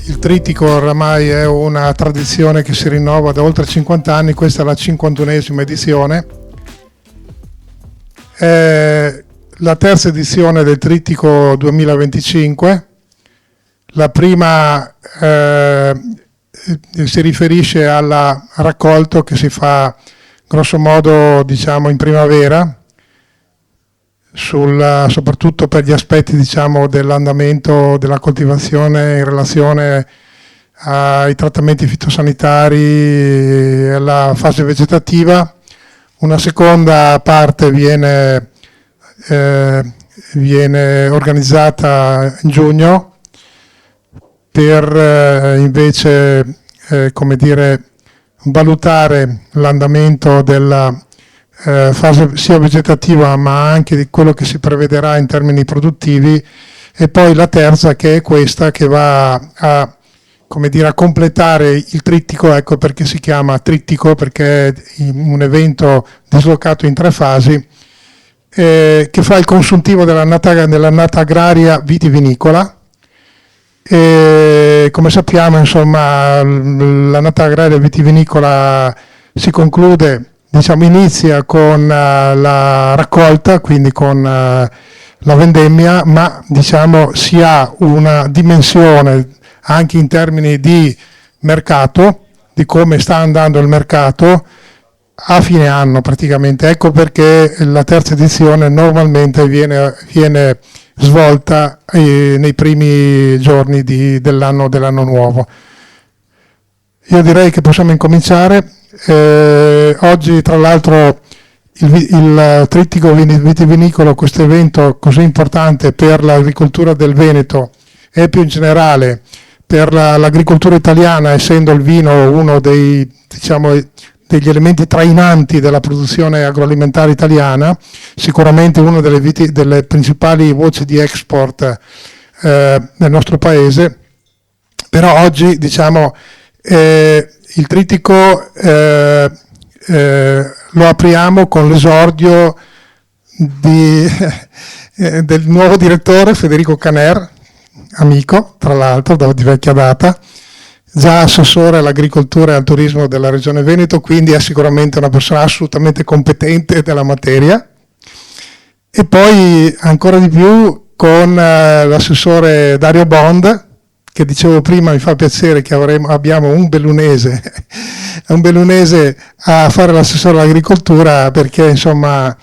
Il trittico oramai è una tradizione che si rinnova da oltre 50 anni, questa è la 51esima edizione. È la terza edizione del trittico 2025. La prima si riferisce al raccolto che si fa grosso modo diciamo in primavera, soprattutto per gli aspetti diciamo dell'andamento della coltivazione in relazione ai trattamenti fitosanitari e alla fase vegetativa. Una seconda parte viene organizzata in giugno per invece come dire, valutare l'andamento della fase sia vegetativa ma anche di quello che si prevederà in termini produttivi, e poi la terza che è questa che va a, come dire, a completare il trittico. Ecco perché si chiama trittico, perché è un evento dislocato in 3 fasi che fa il consuntivo dell'annata agraria vitivinicola. E come sappiamo insomma l'annata agraria vitivinicola si conclude, diciamo inizia con la raccolta, quindi con la vendemmia, ma diciamo si ha una dimensione anche in termini di mercato, di come sta andando il mercato a fine anno praticamente. Ecco perché la terza edizione normalmente viene svolta nei primi giorni dell'anno nuovo. Io direi che possiamo incominciare. Oggi tra l'altro il trittico vitivinicolo, questo evento così importante per l'agricoltura del Veneto e più in generale per l'agricoltura italiana, essendo il vino uno degli elementi trainanti della produzione agroalimentare italiana, sicuramente una delle principali voci di export nel nostro paese. Però oggi diciamo il trittico lo apriamo con l'esordio del nuovo direttore Federico Caner, amico tra l'altro di vecchia data, già assessore all'agricoltura e al turismo della Regione Veneto, quindi è sicuramente una persona assolutamente competente della materia. E poi ancora di più con l'assessore Dario Bond, che dicevo prima, mi fa piacere che abbiamo un bellunese a fare l'assessore all'agricoltura, perché insomma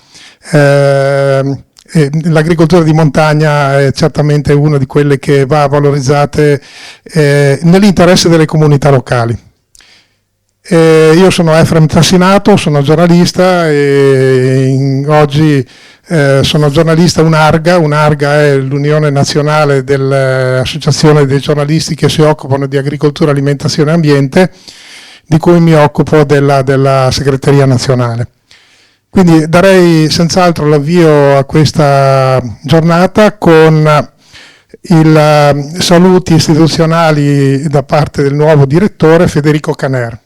l'agricoltura di montagna è certamente una di quelle che va valorizzate nell'interesse delle comunità locali. Io sono Efrem Tassinato, sono giornalista e oggi sono giornalista UNARGA. UNARGA è l'Unione Nazionale dell'Associazione dei giornalisti che si occupano di agricoltura, alimentazione e ambiente, di cui mi occupo della segreteria nazionale. Quindi darei senz'altro l'avvio a questa giornata con i saluti istituzionali da parte del nuovo direttore Federico Caner.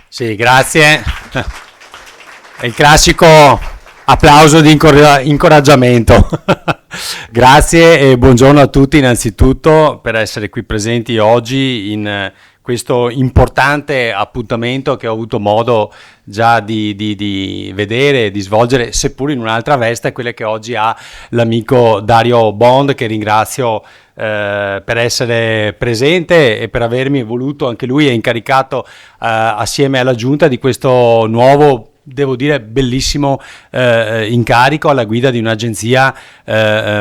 Sì, grazie. È il classico applauso di incoraggiamento. Grazie e buongiorno a tutti innanzitutto per essere qui presenti oggi in questo importante appuntamento che ho avuto modo già di vedere e di svolgere, seppur in un'altra veste, quella che oggi ha l'amico Dario Bond, che ringrazio per essere presente e per avermi voluto, anche lui è incaricato assieme alla giunta di questo nuovo, devo dire bellissimo incarico alla guida di un'agenzia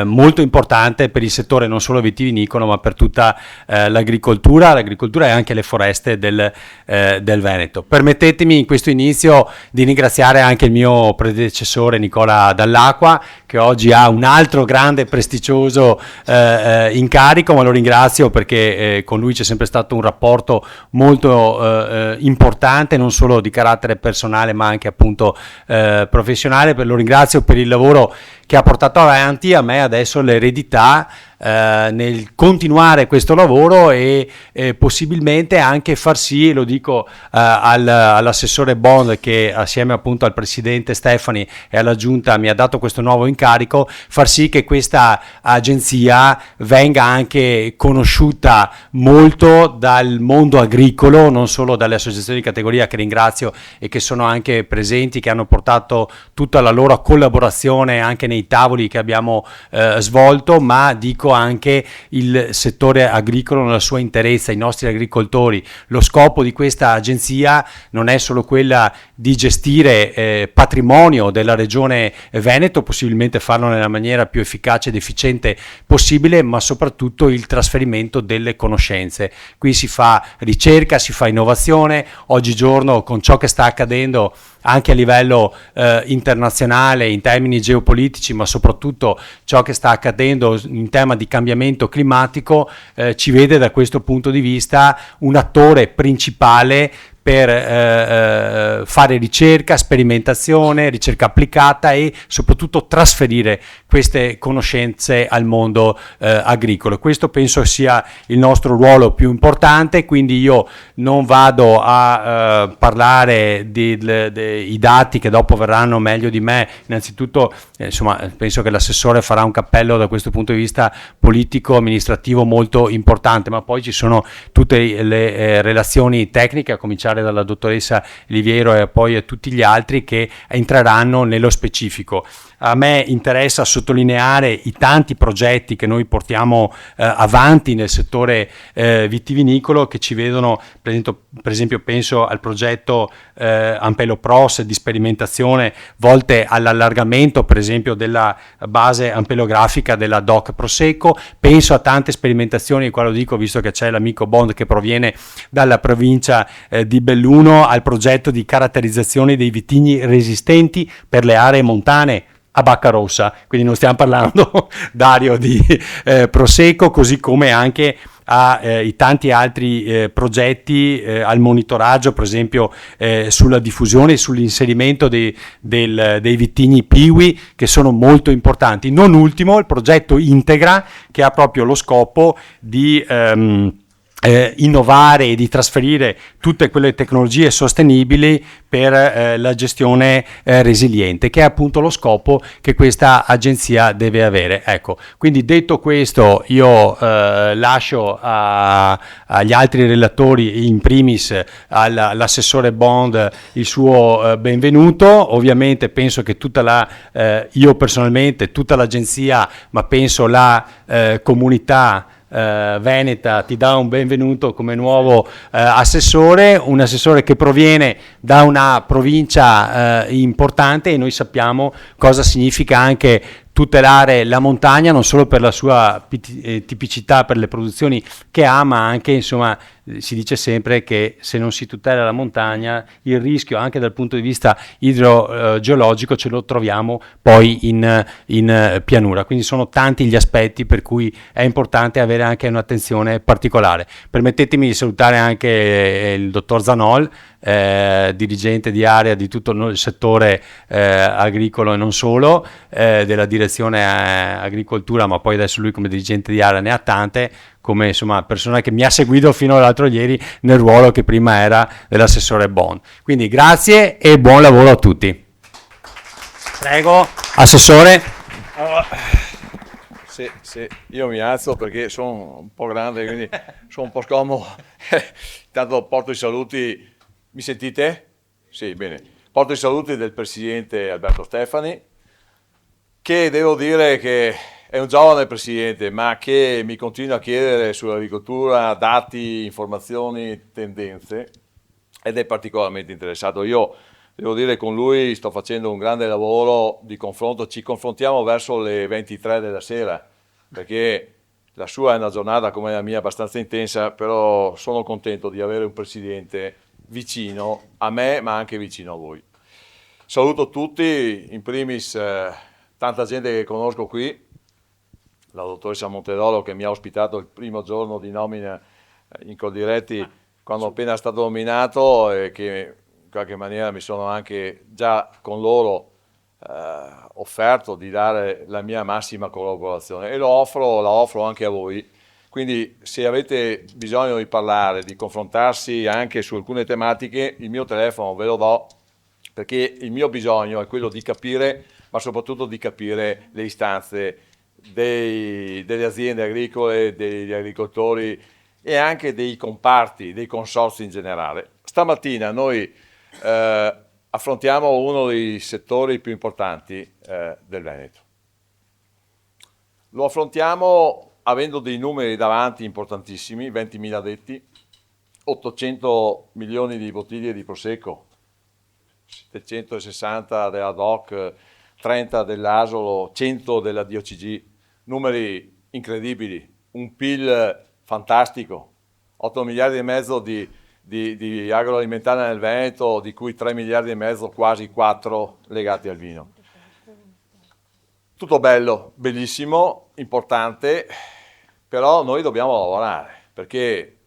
molto importante per il settore non solo vitivinicolo ma per tutta l'agricoltura e anche le foreste del Veneto. Permettetemi in questo inizio di ringraziare anche il mio predecessore Nicola Dall'Acqua, che oggi ha un altro grande prestigioso incarico, ma lo ringrazio perché con lui c'è sempre stato un rapporto molto importante, non solo di carattere personale ma anche appunto professionale. Lo ringrazio per il lavoro che ha portato avanti, a me adesso l'eredità nel continuare questo lavoro e possibilmente anche far sì, lo dico all'assessore Bond che assieme appunto al presidente Stefani e alla giunta mi ha dato questo nuovo incarico, far sì che questa agenzia venga anche conosciuta molto dal mondo agricolo, non solo dalle associazioni di categoria che ringrazio e che sono anche presenti, che hanno portato tutta la loro collaborazione anche nei tavoli che abbiamo svolto, ma dico anche il settore agricolo nella sua interezza, i nostri agricoltori. Lo scopo di questa agenzia non è solo quella di gestire patrimonio della regione Veneto, possibilmente farlo nella maniera più efficace ed efficiente possibile, ma soprattutto il trasferimento delle conoscenze. Qui si fa ricerca, si fa innovazione, oggigiorno con ciò che sta accadendo anche a livello internazionale in termini geopolitici, ma soprattutto ciò che sta accadendo in tema di cambiamento climatico, ci vede da questo punto di vista un attore principale per fare ricerca, sperimentazione, ricerca applicata e soprattutto trasferire queste conoscenze al mondo agricolo. Questo penso sia il nostro ruolo più importante, quindi io non vado a parlare dei dati che dopo verranno meglio di me. Innanzitutto insomma, penso che l'assessore farà un cappello da questo punto di vista politico amministrativo molto importante, ma poi ci sono tutte le relazioni tecniche, a cominciare dalla dottoressa Liviero e poi a tutti gli altri che entreranno nello specifico. A me interessa sottolineare i tanti progetti che noi portiamo avanti nel settore vitivinicolo, che ci vedono, per esempio penso al progetto Ampello Pros di sperimentazione volte all'allargamento per esempio della base ampelografica della DOC Prosecco, penso a tante sperimentazioni, qua lo dico visto che c'è l'amico Bond che proviene dalla provincia di Belluno, al progetto di caratterizzazione dei vitigni resistenti per le aree montane a bacca rossa, quindi non stiamo parlando Dario di Prosecco, così come anche ai tanti altri progetti al monitoraggio, per esempio sulla diffusione e sull'inserimento dei vitigni Piwi, che sono molto importanti. Non ultimo il progetto Integra, che ha proprio lo scopo di innovare e di trasferire tutte quelle tecnologie sostenibili per la gestione resiliente, che è appunto lo scopo che questa agenzia deve avere. Ecco, quindi detto questo io lascio agli altri relatori, in primis all'assessore Bond, il suo benvenuto. Ovviamente penso che io personalmente, tutta l'agenzia, ma penso la comunità veneta ti dà un benvenuto come nuovo assessore, un assessore che proviene da una provincia importante, e noi sappiamo cosa significa anche tutelare la montagna, non solo per la sua tipicità, per le produzioni che ha, ma anche, insomma, si dice sempre che se non si tutela la montagna, il rischio anche dal punto di vista idrogeologico ce lo troviamo poi in pianura. Quindi sono tanti gli aspetti per cui è importante avere anche un'attenzione particolare. Permettetemi di salutare anche il dottor Zanol, dirigente di area di tutto il settore agricolo e non solo, della direzione agricoltura, ma poi adesso lui come dirigente di area ne ha tante, come insomma persona che mi ha seguito fino all'altro ieri nel ruolo che prima era dell'assessore Bond. Quindi grazie e buon lavoro a tutti. Prego, assessore. Sì, io mi alzo perché sono un po' grande, quindi sono un po' scomodo. Intanto porto i saluti. Mi sentite? Sì, bene. Porto i saluti del presidente Alberto Stefani, che devo dire che è un giovane presidente, ma che mi continua a chiedere sull'agricoltura dati, informazioni, tendenze, ed è particolarmente interessato. Io devo dire che con lui sto facendo un grande lavoro di confronto, ci confrontiamo verso le 23 della sera, perché la sua è una giornata come la mia abbastanza intensa, però sono contento di avere un presidente vicino a me, ma anche vicino a voi. Saluto tutti, in primis tanta gente che conosco qui, la dottoressa Monterolo che mi ha ospitato il primo giorno di nomina in Coldiretti quando appena stato nominato, e che in qualche maniera mi sono anche già con loro offerto di dare la mia massima collaborazione e la offro anche a voi. Quindi se avete bisogno di parlare, di confrontarsi anche su alcune tematiche, il mio telefono ve lo do, perché il mio bisogno è quello di capire, ma soprattutto di capire le istanze delle aziende agricole, degli agricoltori e anche dei comparti, dei consorzi in generale. Stamattina noi affrontiamo uno dei settori più importanti del Veneto. Lo affrontiamo avendo dei numeri davanti importantissimi, 20.000 addetti, 800 milioni di bottiglie di Prosecco, 760 della DOC, 30 dell'Asolo, 100 della DOCG, numeri incredibili, un PIL fantastico, 8 miliardi e mezzo di agroalimentare nel Veneto, di cui 3 miliardi e mezzo, quasi 4 legati al vino. Tutto bello, bellissimo, importante, però noi dobbiamo lavorare, perché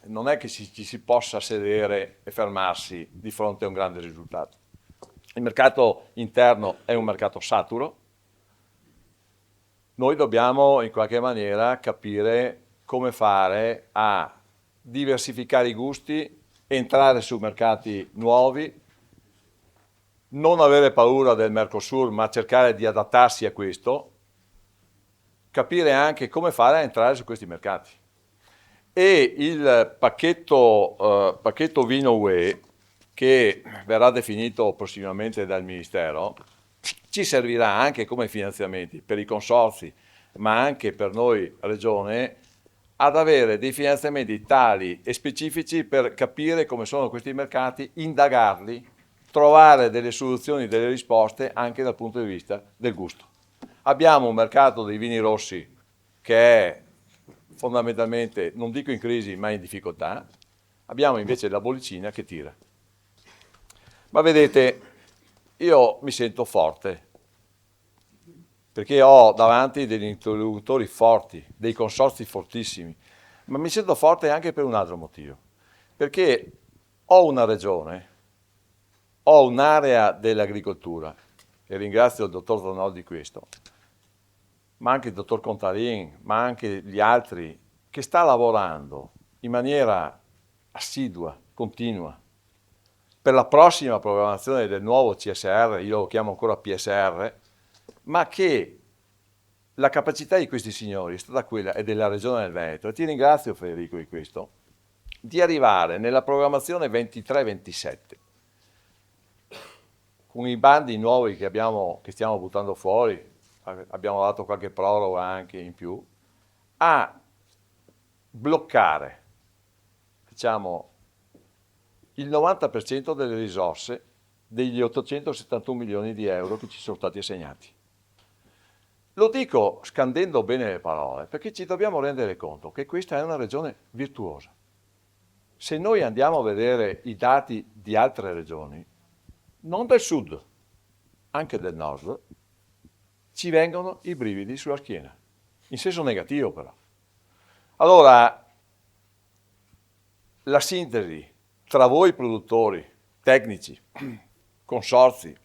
non è che ci si possa sedere e fermarsi di fronte a un grande risultato. Il mercato interno è un mercato saturo, noi dobbiamo in qualche maniera capire come fare a diversificare i gusti, entrare su mercati nuovi, non avere paura del Mercosur, ma cercare di adattarsi a questo, capire anche come fare a entrare su questi mercati. E il pacchetto Vino UE, che verrà definito prossimamente dal Ministero, ci servirà anche come finanziamenti per i consorzi, ma anche per noi Regione, ad avere dei finanziamenti tali e specifici per capire come sono questi mercati, indagarli, trovare delle soluzioni, delle risposte anche dal punto di vista del gusto. Abbiamo un mercato dei vini rossi che è fondamentalmente, non dico in crisi, ma in difficoltà. Abbiamo invece la bollicina che tira. Ma vedete, io mi sento forte, perché ho davanti degli interlocutori forti, dei consorzi fortissimi, ma mi sento forte anche per un altro motivo, perché ho una regione, ho un'area dell'agricoltura, e ringrazio il dottor Zanol di questo, ma anche il dottor Contarin, ma anche gli altri, che sta lavorando in maniera assidua, continua, per la prossima programmazione del nuovo CSR, io lo chiamo ancora PSR, ma che la capacità di questi signori è stata quella, e della Regione del Veneto, e ti ringrazio Federico di questo, di arrivare nella programmazione 23-27, con i bandi nuovi che stiamo buttando fuori, abbiamo dato qualche proroga anche in più, a bloccare, diciamo, il 90% delle risorse degli 871 milioni di euro che ci sono stati assegnati. Lo dico scandendo bene le parole, perché ci dobbiamo rendere conto che questa è una regione virtuosa. Se noi andiamo a vedere i dati di altre regioni, non del sud, anche del nord, ci vengono i brividi sulla schiena, in senso negativo però. Allora, la sintesi tra voi produttori, tecnici, consorzi,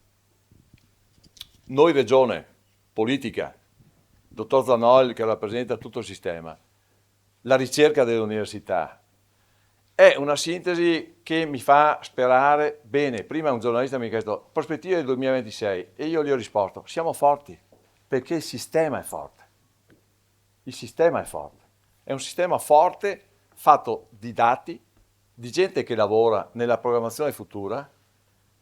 noi regione, politica, dottor Zanol che rappresenta tutto il sistema, la ricerca dell'università, è una sintesi che mi fa sperare bene. Prima un giornalista mi ha chiesto prospettive del 2026 e io gli ho risposto siamo forti perché il sistema è forte. Il sistema è forte. È un sistema forte fatto di dati, di gente che lavora nella programmazione futura,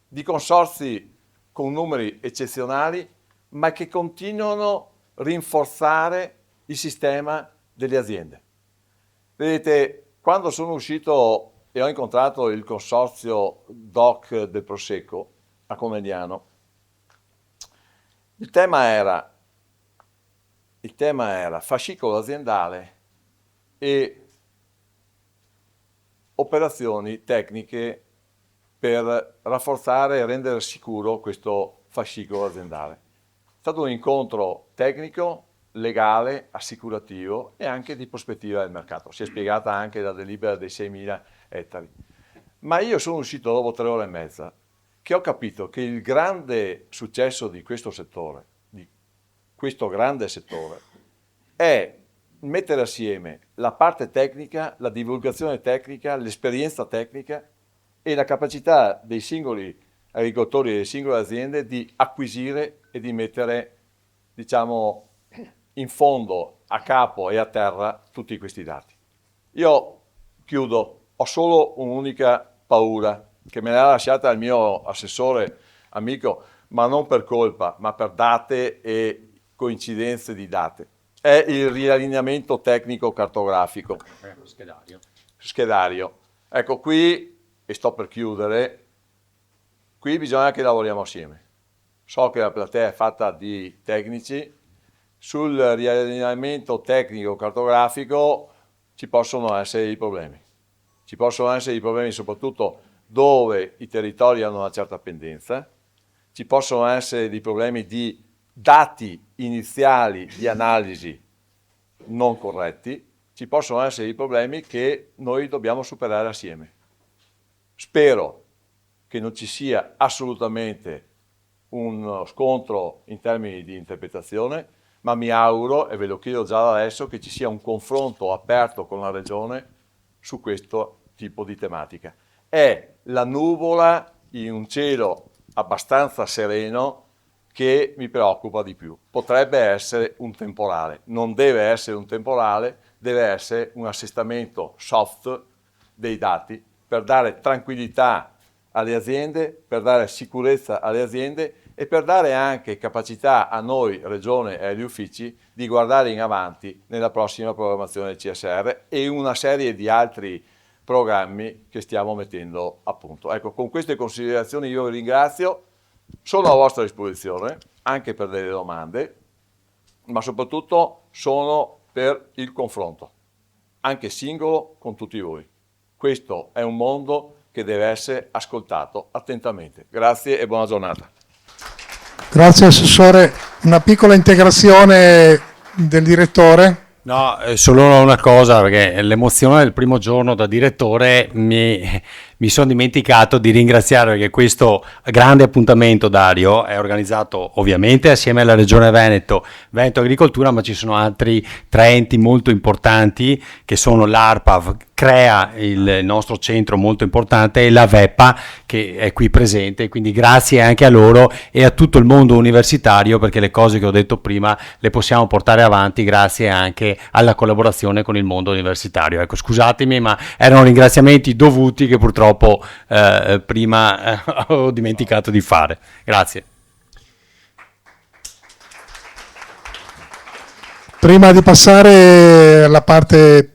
di consorzi con numeri eccezionali, ma che continuano a rinforzare il sistema delle aziende. Vedete, quando sono uscito e ho incontrato il consorzio DOC del Prosecco a Conegliano, il tema era fascicolo aziendale e operazioni tecniche per rafforzare e rendere sicuro questo fascicolo aziendale. È stato un incontro tecnico, legale, assicurativo e anche di prospettiva del mercato. Si è spiegata anche la delibera dei 6.000 ettari. Ma io sono uscito dopo 3 ore e mezza che ho capito che il grande successo di questo settore, di questo grande settore, è mettere assieme la parte tecnica, la divulgazione tecnica, l'esperienza tecnica e la capacità dei singoli agricoltori e delle singole aziende di acquisire e di mettere, diciamo, in fondo, a capo e a terra tutti questi dati. Io chiudo, ho solo un'unica paura che me l'ha lasciata il mio assessore amico, ma non per colpa, ma per date e coincidenze di date. È il riallineamento tecnico cartografico. Schedario. Ecco, qui, e sto per chiudere, qui bisogna che lavoriamo assieme. So che la platea è fatta di tecnici, sul riallineamento tecnico cartografico ci possono essere i problemi. Ci possono essere i problemi soprattutto dove i territori hanno una certa pendenza, ci possono essere dei problemi di dati iniziali di analisi non corretti, ci possono essere dei problemi che noi dobbiamo superare assieme. Spero che non ci sia assolutamente uno scontro in termini di interpretazione, ma mi auguro, e ve lo chiedo già da adesso, che ci sia un confronto aperto con la Regione su questo tipo di tematica. È la nuvola in un cielo abbastanza sereno che mi preoccupa di più. Potrebbe essere un temporale, non deve essere un temporale, deve essere un assestamento soft dei dati per dare tranquillità alle aziende, per dare sicurezza alle aziende e per dare anche capacità a noi, Regione e agli uffici, di guardare in avanti nella prossima programmazione del CSR e una serie di altri programmi che stiamo mettendo a punto. Ecco, con queste considerazioni io vi ringrazio, sono a vostra disposizione anche per delle domande, ma soprattutto sono per il confronto, anche singolo con tutti voi. Questo è un mondo che deve essere ascoltato attentamente. Grazie e buona giornata. Grazie Assessore. Una piccola integrazione del direttore. No, solo una cosa, perché l'emozione del primo giorno da direttore mi sono dimenticato di ringraziare, perché questo grande appuntamento, Dario, è organizzato ovviamente assieme alla Regione Veneto, Veneto Agricoltura, ma ci sono altri 3 enti molto importanti che sono l'ARPAV, CREA, il nostro centro molto importante, e la VEPA che è qui presente, quindi grazie anche a loro e a tutto il mondo universitario, perché le cose che ho detto prima le possiamo portare avanti grazie anche alla collaborazione con il mondo universitario. Ecco, scusatemi, ma erano ringraziamenti dovuti che purtroppo prima ho dimenticato di fare. Grazie. Prima di passare alla parte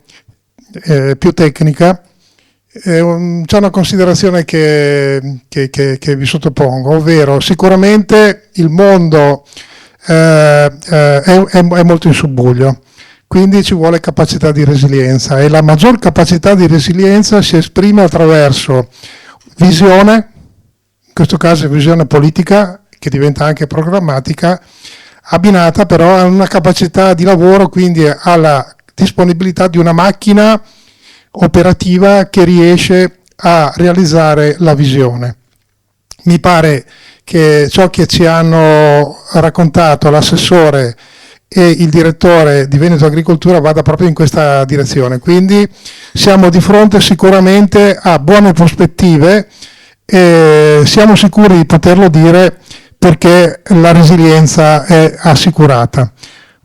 più tecnica, c'è una considerazione che vi sottopongo, ovvero sicuramente il mondo è molto in subbuglio, quindi ci vuole capacità di resilienza e la maggior capacità di resilienza si esprime attraverso visione, in questo caso visione politica che diventa anche programmatica, abbinata però a una capacità di lavoro, quindi alla disponibilità di una macchina operativa che riesce a realizzare la visione. Mi pare che ciò che ci hanno raccontato l'assessore e il direttore di Veneto Agricoltura vada proprio in questa direzione, quindi siamo di fronte sicuramente a buone prospettive e siamo sicuri di poterlo dire perché la resilienza è assicurata.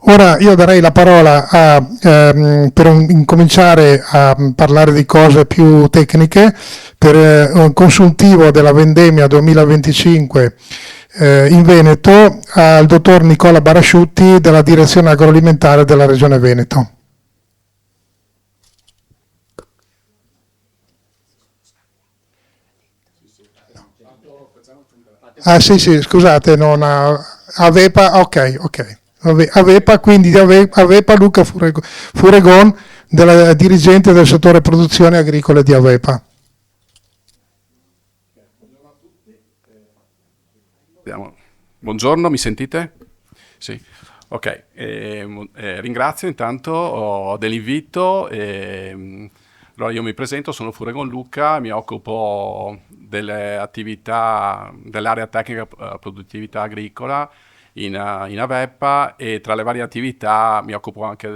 Ora io darei la parola per incominciare a parlare di cose più tecniche, per un consultivo della vendemmia 2025 in Veneto al dottor Nicola Barasciutti della Direzione Agroalimentare della Regione Veneto. Ah sì, scusate, non Avepa, ok. Avepa, quindi di Avepa Luca Furegon, della dirigente del settore produzione agricole di Avepa. Buongiorno, mi sentite? Sì. Ok, ringrazio intanto dell'invito Allora io mi presento, sono Furegon Luca, mi occupo delle attività dell'area tecnica produttività agricola in Aveppa, e tra le varie attività mi occupo anche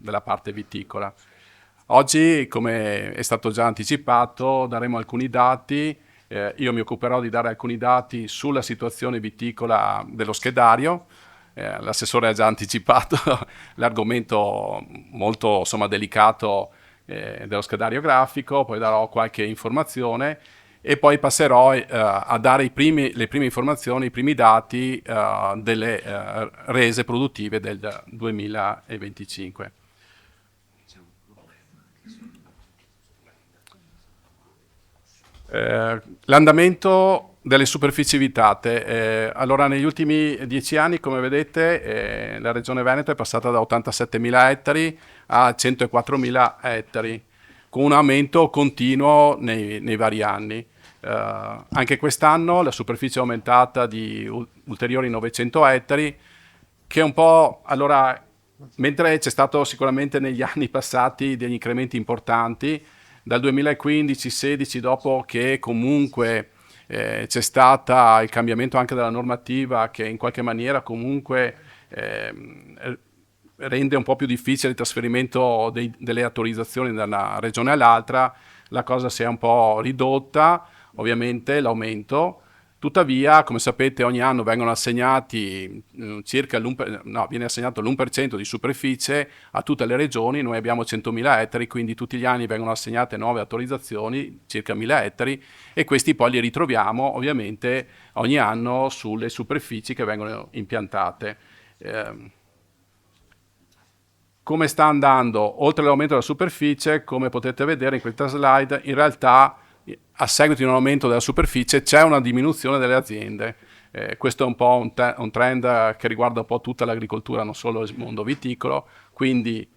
della parte viticola. Oggi, come è stato già anticipato, daremo alcuni dati. Io mi occuperò di dare alcuni dati sulla situazione viticola dello schedario. L'assessore ha già anticipato l'argomento molto, insomma, delicato dello schedario grafico, poi darò qualche informazione e poi passerò a dare le prime informazioni, i primi dati delle rese produttive del 2025. L'andamento delle superfici vitate. Allora, negli ultimi 10 anni, come vedete, la Regione Veneto è passata da 87.000 ettari a 104.000 ettari, con un aumento continuo nei vari anni. Anche quest'anno la superficie è aumentata di ulteriori 900 ettari, che è un po'... Allora, mentre c'è stato sicuramente negli anni passati degli incrementi importanti, dal 2015-16, dopo che comunque c'è stato il cambiamento anche della normativa, che in qualche maniera comunque rende un po' più difficile il trasferimento delle autorizzazioni da una regione all'altra, la cosa si è un po' ridotta, ovviamente l'aumento. Tuttavia, come sapete, ogni anno vengono assegnati viene assegnato l'1% di superficie a tutte le regioni. Noi abbiamo 100.000 ettari, quindi tutti gli anni vengono assegnate nuove autorizzazioni, circa 1.000 ettari, e questi poi li ritroviamo ovviamente ogni anno sulle superfici che vengono impiantate. Come sta andando? Oltre all'aumento della superficie, come potete vedere in questa slide, in realtà a seguito di un aumento della superficie c'è una diminuzione delle aziende. Questo è un po' un trend che riguarda un po' tutta l'agricoltura, non solo il mondo viticolo, quindi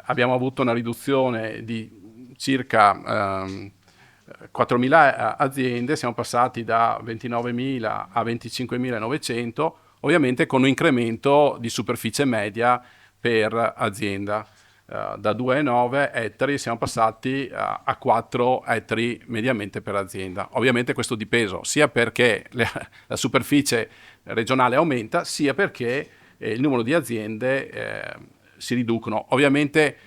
abbiamo avuto una riduzione di circa 4.000 aziende, siamo passati da 29.000 a 25.900, ovviamente con un incremento di superficie media per azienda. Da 2,9 ettari siamo passati a 4 ettari mediamente per azienda. Ovviamente questo di peso, sia perché la superficie regionale aumenta, sia perché il numero di aziende si riducono. Ovviamente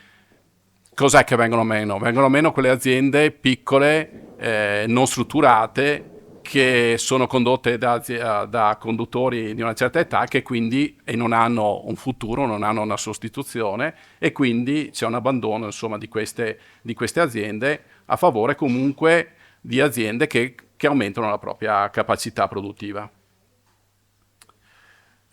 cos'è che vengono meno? Vengono meno quelle aziende piccole, non strutturate, che sono condotte da conduttori di una certa età, che quindi non hanno un futuro, non hanno una sostituzione, e quindi c'è un abbandono, insomma, di queste aziende a favore comunque di aziende che aumentano la propria capacità produttiva.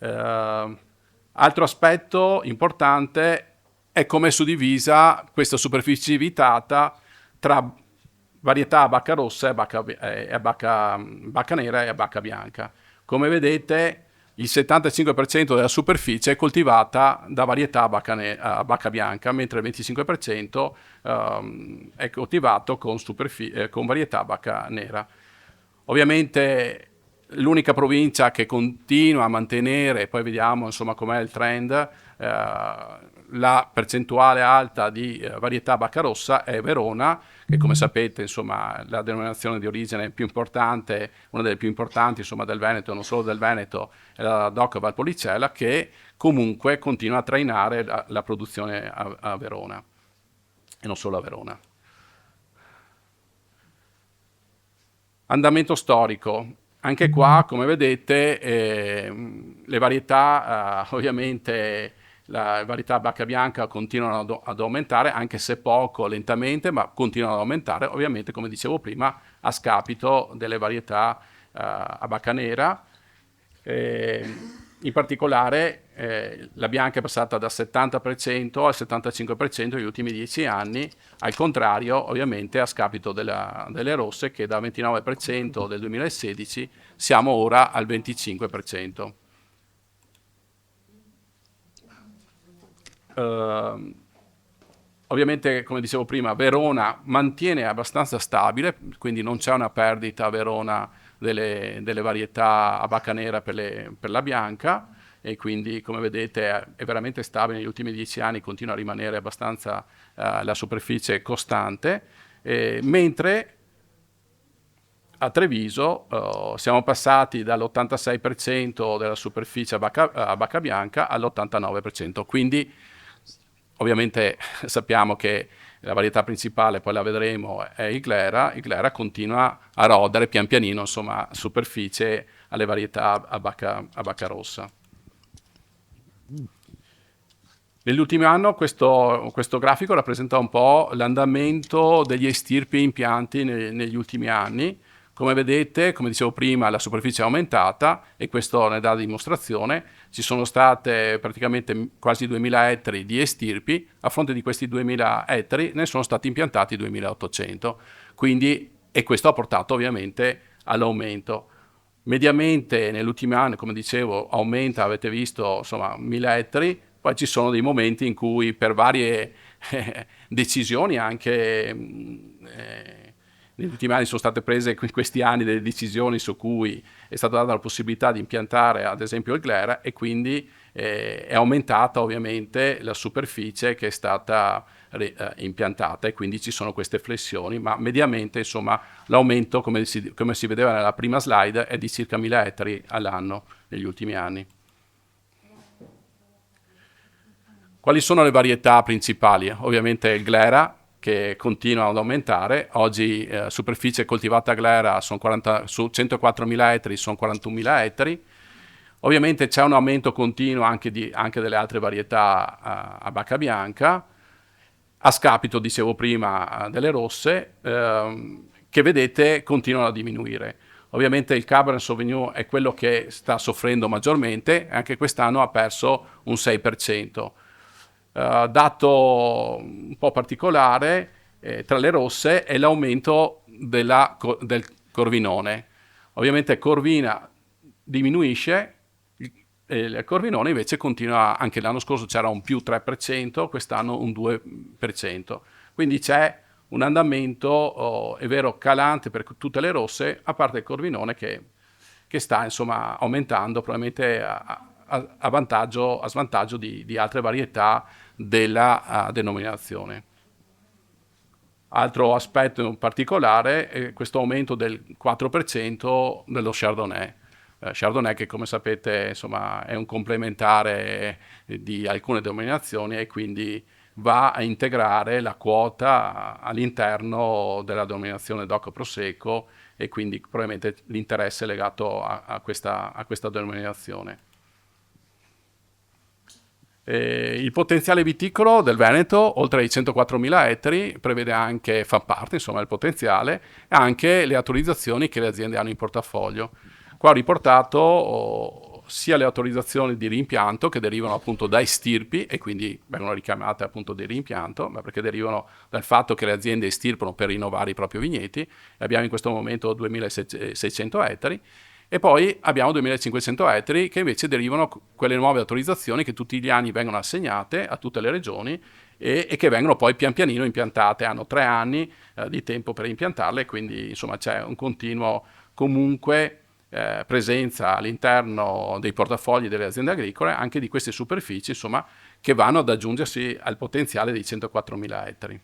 Altro aspetto importante è come è suddivisa questa superficie vitata tra varietà bacca rossa e bacca nera e bacca bianca. Come vedete, il 75% della superficie è coltivata da varietà bacca bianca, mentre il 25% è coltivato con varietà bacca nera. Ovviamente l'unica provincia che continua a mantenere, poi vediamo insomma com'è il trend, la percentuale alta di varietà bacca rossa è Verona, che come sapete, insomma, la denominazione di origine più importante, una delle più importanti, insomma, del Veneto, non solo del Veneto, è la DOC Valpolicella, che comunque continua a trainare la produzione a Verona, e non solo a Verona. Andamento storico. Anche qua, come vedete, le varietà, ovviamente, la varietà bacca bianca continuano ad aumentare, anche se poco, lentamente, ma continuano ad aumentare, ovviamente, come dicevo prima, a scapito delle varietà a bacca nera. In particolare la bianca è passata dal 70% al 75% negli ultimi 10 anni, al contrario, ovviamente, a scapito delle rosse, che dal 29% del 2016 siamo ora al 25%. Ovviamente, come dicevo prima, Verona mantiene abbastanza stabile, quindi non c'è una perdita a Verona delle varietà a bacca nera per la bianca. e quindi come vedete è veramente stabile, negli ultimi 10 anni continua a rimanere abbastanza la superficie costante, mentre a Treviso siamo passati dall'86% della superficie a bacca bianca all'89%, quindi ovviamente sappiamo che la varietà principale, poi la vedremo, è il glera continua a rodere pian pianino, insomma, superficie alle varietà a bacca rossa. Negli ultimi anni questo grafico rappresenta un po' l'andamento degli estirpi impianti negli ultimi anni. Come vedete, come dicevo prima, la superficie è aumentata e questo ne dà dimostrazione. Ci sono state praticamente quasi 2000 ettari di estirpi, a fronte di questi 2000 ettari ne sono stati impiantati 2800, e questo ha portato ovviamente all'aumento. Mediamente negli ultimi anni, come dicevo, aumenta, avete visto, insomma, 1000 ettari, poi ci sono dei momenti in cui per varie decisioni anche... negli ultimi anni sono state prese in questi anni delle decisioni su cui è stata data la possibilità di impiantare ad esempio il glera e quindi è aumentata ovviamente la superficie che è stata impiantata e quindi ci sono queste flessioni, ma mediamente insomma l'aumento come si vedeva nella prima slide è di circa 1000 ettari all'anno negli ultimi anni. Quali sono le varietà principali? Ovviamente il glera, che continua ad aumentare. Oggi superficie coltivata glera su 104.000 ettari sono 41.000 ettari. Ovviamente c'è un aumento continuo anche delle altre varietà a bacca bianca, a scapito, dicevo prima, delle rosse, che vedete continuano a diminuire. Ovviamente il Cabernet Sauvignon è quello che sta soffrendo maggiormente, anche quest'anno ha perso un 6%. Dato un po' particolare tra le rosse è l'aumento del corvinone. Ovviamente corvina diminuisce, il corvinone invece continua, anche l'anno scorso c'era un più 3%, quest'anno un 2%. Quindi c'è un andamento, è vero, calante per tutte le rosse, a parte il corvinone che sta insomma aumentando probabilmente a svantaggio di altre varietà della denominazione. Altro aspetto in particolare è questo aumento del 4% dello Chardonnay. Chardonnay che come sapete insomma, è un complementare di alcune denominazioni e quindi va a integrare la quota all'interno della denominazione DOC Prosecco e quindi probabilmente l'interesse è legato a questa denominazione. Il potenziale viticolo del Veneto, oltre ai 104.000 ettari, fa parte insomma del potenziale e anche le autorizzazioni che le aziende hanno in portafoglio. Qua ho riportato sia le autorizzazioni di rimpianto che derivano appunto dai stirpi e quindi vengono richiamate appunto di rimpianto, ma perché derivano dal fatto che le aziende estirpano per rinnovare i propri vigneti, e abbiamo in questo momento 2.600 ettari, e poi abbiamo 2.500 ettari che invece derivano quelle nuove autorizzazioni che tutti gli anni vengono assegnate a tutte le regioni e che vengono poi pian pianino impiantate, hanno 3 anni di tempo per impiantarle, quindi insomma c'è un continuo comunque presenza all'interno dei portafogli delle aziende agricole anche di queste superfici insomma che vanno ad aggiungersi al potenziale dei 104.000 ettari.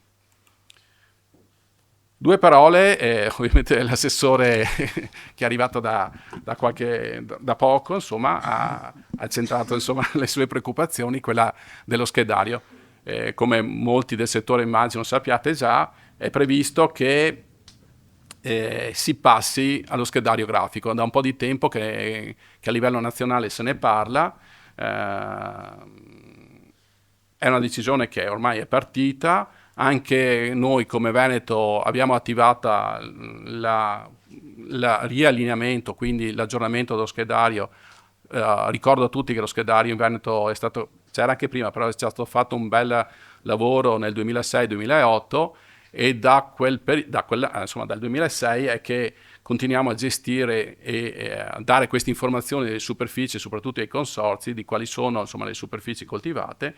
2 parole, ovviamente l'assessore che è arrivato da poco insomma ha centrato insomma le sue preoccupazioni, quella dello schedario. Come molti del settore immagino sappiate già, è previsto che si passi allo schedario grafico. Da un po' di tempo che a livello nazionale se ne parla, è una decisione che ormai è partita. Anche noi come Veneto abbiamo attivato il riallineamento, quindi l'aggiornamento dello schedario. Ricordo a tutti che lo schedario in Veneto c'era anche prima, però è stato fatto un bel lavoro nel 2006-2008 e dal 2006 è che continuiamo a gestire e a dare queste informazioni delle superfici, soprattutto ai consorzi, di quali sono insomma, le superfici coltivate.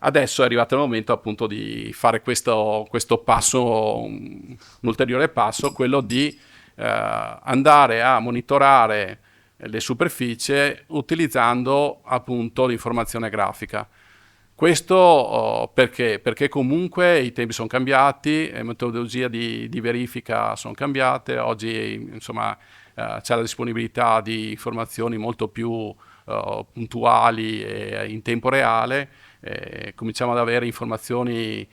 Adesso è arrivato il momento appunto di fare questo passo, un ulteriore passo, quello di andare a monitorare le superfici utilizzando appunto l'informazione grafica. Questo perché? Perché comunque i tempi sono cambiati, le metodologie di verifica sono cambiate, oggi insomma c'è la disponibilità di informazioni molto più puntuali e in tempo reale, cominciamo ad avere informazioni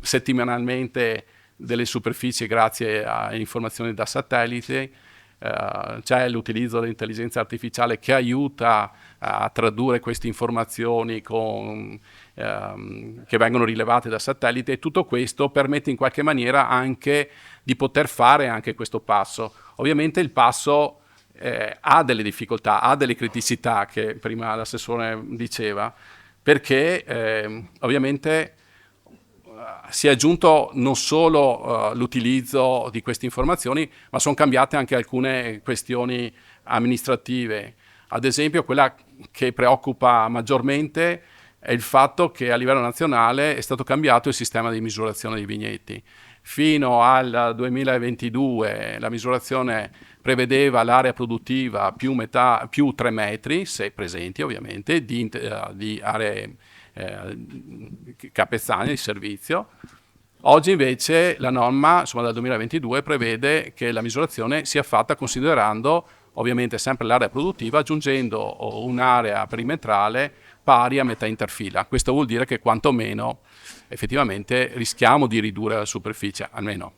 settimanalmente delle superfici grazie a informazioni da satellite. C'è l'utilizzo dell'intelligenza artificiale che aiuta a tradurre queste informazioni che vengono rilevate da satellite, e tutto questo permette in qualche maniera anche di poter fare anche questo passo. Ovviamente il passo ha delle difficoltà, ha delle criticità che prima l'assessore diceva, perché ovviamente si è aggiunto non solo l'utilizzo di queste informazioni, ma sono cambiate anche alcune questioni amministrative. Ad esempio, quella che preoccupa maggiormente è il fatto che a livello nazionale è stato cambiato il sistema di misurazione dei vigneti. Fino al 2022 la misurazione prevedeva l'area produttiva più 3 metri, se presenti ovviamente, di aree capezzane di servizio. Oggi invece la norma, insomma, dal 2022 prevede che la misurazione sia fatta considerando ovviamente sempre l'area produttiva, aggiungendo un'area perimetrale pari a metà interfila. Questo vuol dire che quantomeno effettivamente rischiamo di ridurre la superficie, almeno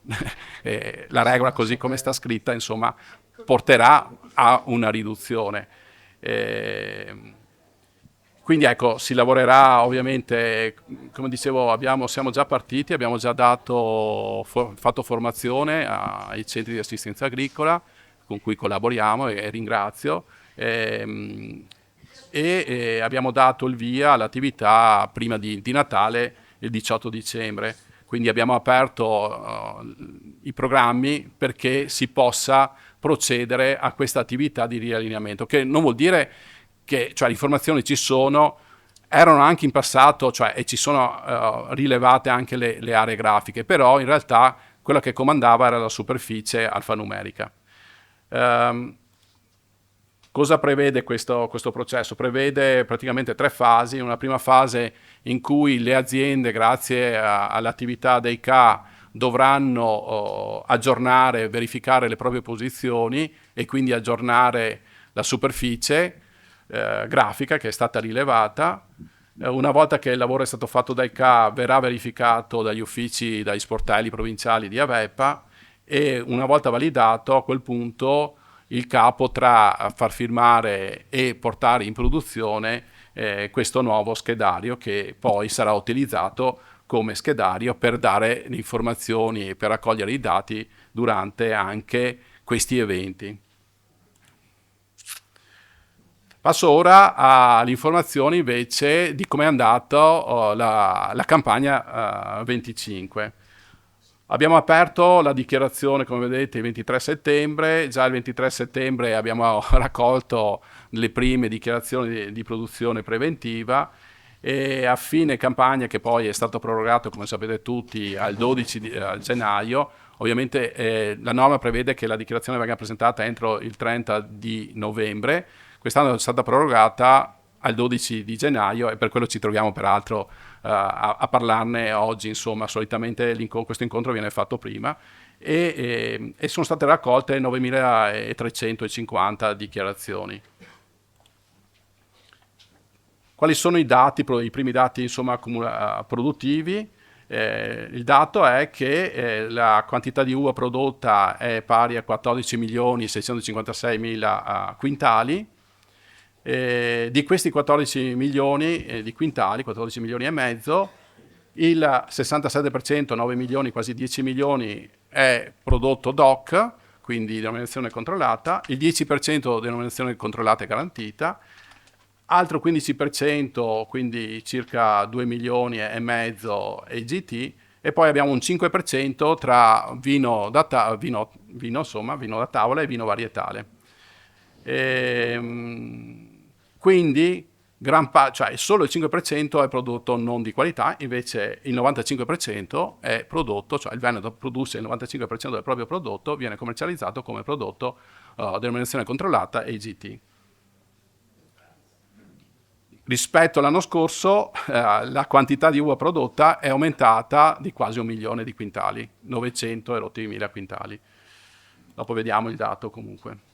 la regola così come sta scritta, insomma, porterà a una riduzione. Quindi ecco, si lavorerà ovviamente, come dicevo, siamo già partiti, abbiamo già fatto formazione ai centri di assistenza agricola con cui collaboriamo e ringrazio, e abbiamo dato il via all'attività prima di Natale, il 18 dicembre. Quindi abbiamo aperto i programmi perché si possa procedere a questa attività di riallineamento, che non vuol dire che le informazioni ci sono, erano anche in passato, e ci sono rilevate anche le aree grafiche, però in realtà quella che comandava era la superficie alfanumerica. Cosa prevede questo processo? Prevede praticamente 3 fasi. Una prima fase in cui le aziende, grazie all'attività dei CA, dovranno aggiornare, verificare le proprie posizioni e quindi aggiornare la superficie grafica che è stata rilevata. Una volta che il lavoro è stato fatto dai CA, verrà verificato dagli uffici, dagli sportelli provinciali di Avepa, e una volta validato, a quel punto il CA potrà far firmare e portare in produzione questo nuovo schedario, che poi sarà utilizzato come schedario per dare le informazioni e per raccogliere i dati durante anche questi eventi. Passo ora alle informazioni invece di come è andata la campagna 25. Abbiamo aperto la dichiarazione, come vedete, il 23 settembre. Già il 23 settembre abbiamo raccolto le prime dichiarazioni di produzione preventiva, e a fine campagna, che poi è stato prorogato, come sapete tutti, al 12 gennaio, ovviamente la norma prevede che la dichiarazione venga presentata entro il 30 di novembre. Quest'anno è stata prorogata al 12 di gennaio e per quello ci troviamo peraltro a parlarne oggi. Insomma, solitamente questo incontro viene fatto prima, e sono state raccolte 9.350 dichiarazioni. Quali sono i dati, i primi dati insomma, produttivi? Il dato è che la quantità di uva prodotta è pari a 14.656.000 quintali. Di questi 14 milioni di quintali, 14 milioni e mezzo, il 67%, 9 milioni, quasi 10 milioni, è prodotto DOC, quindi denominazione controllata, il 10% denominazione controllata e garantita, altro 15%, quindi circa 2 milioni e mezzo EGT, e poi abbiamo un 5% tra vino da tavola e vino varietale. Quindi cioè solo il 5% è prodotto non di qualità, invece il 95% è prodotto, cioè il Veneto produce il 95% del proprio prodotto, viene commercializzato come prodotto denominazione controllata EGT. Rispetto all'anno scorso la quantità di uva prodotta è aumentata di quasi 1 milione di quintali, 900 e rotti mila quintali. Dopo vediamo il dato comunque.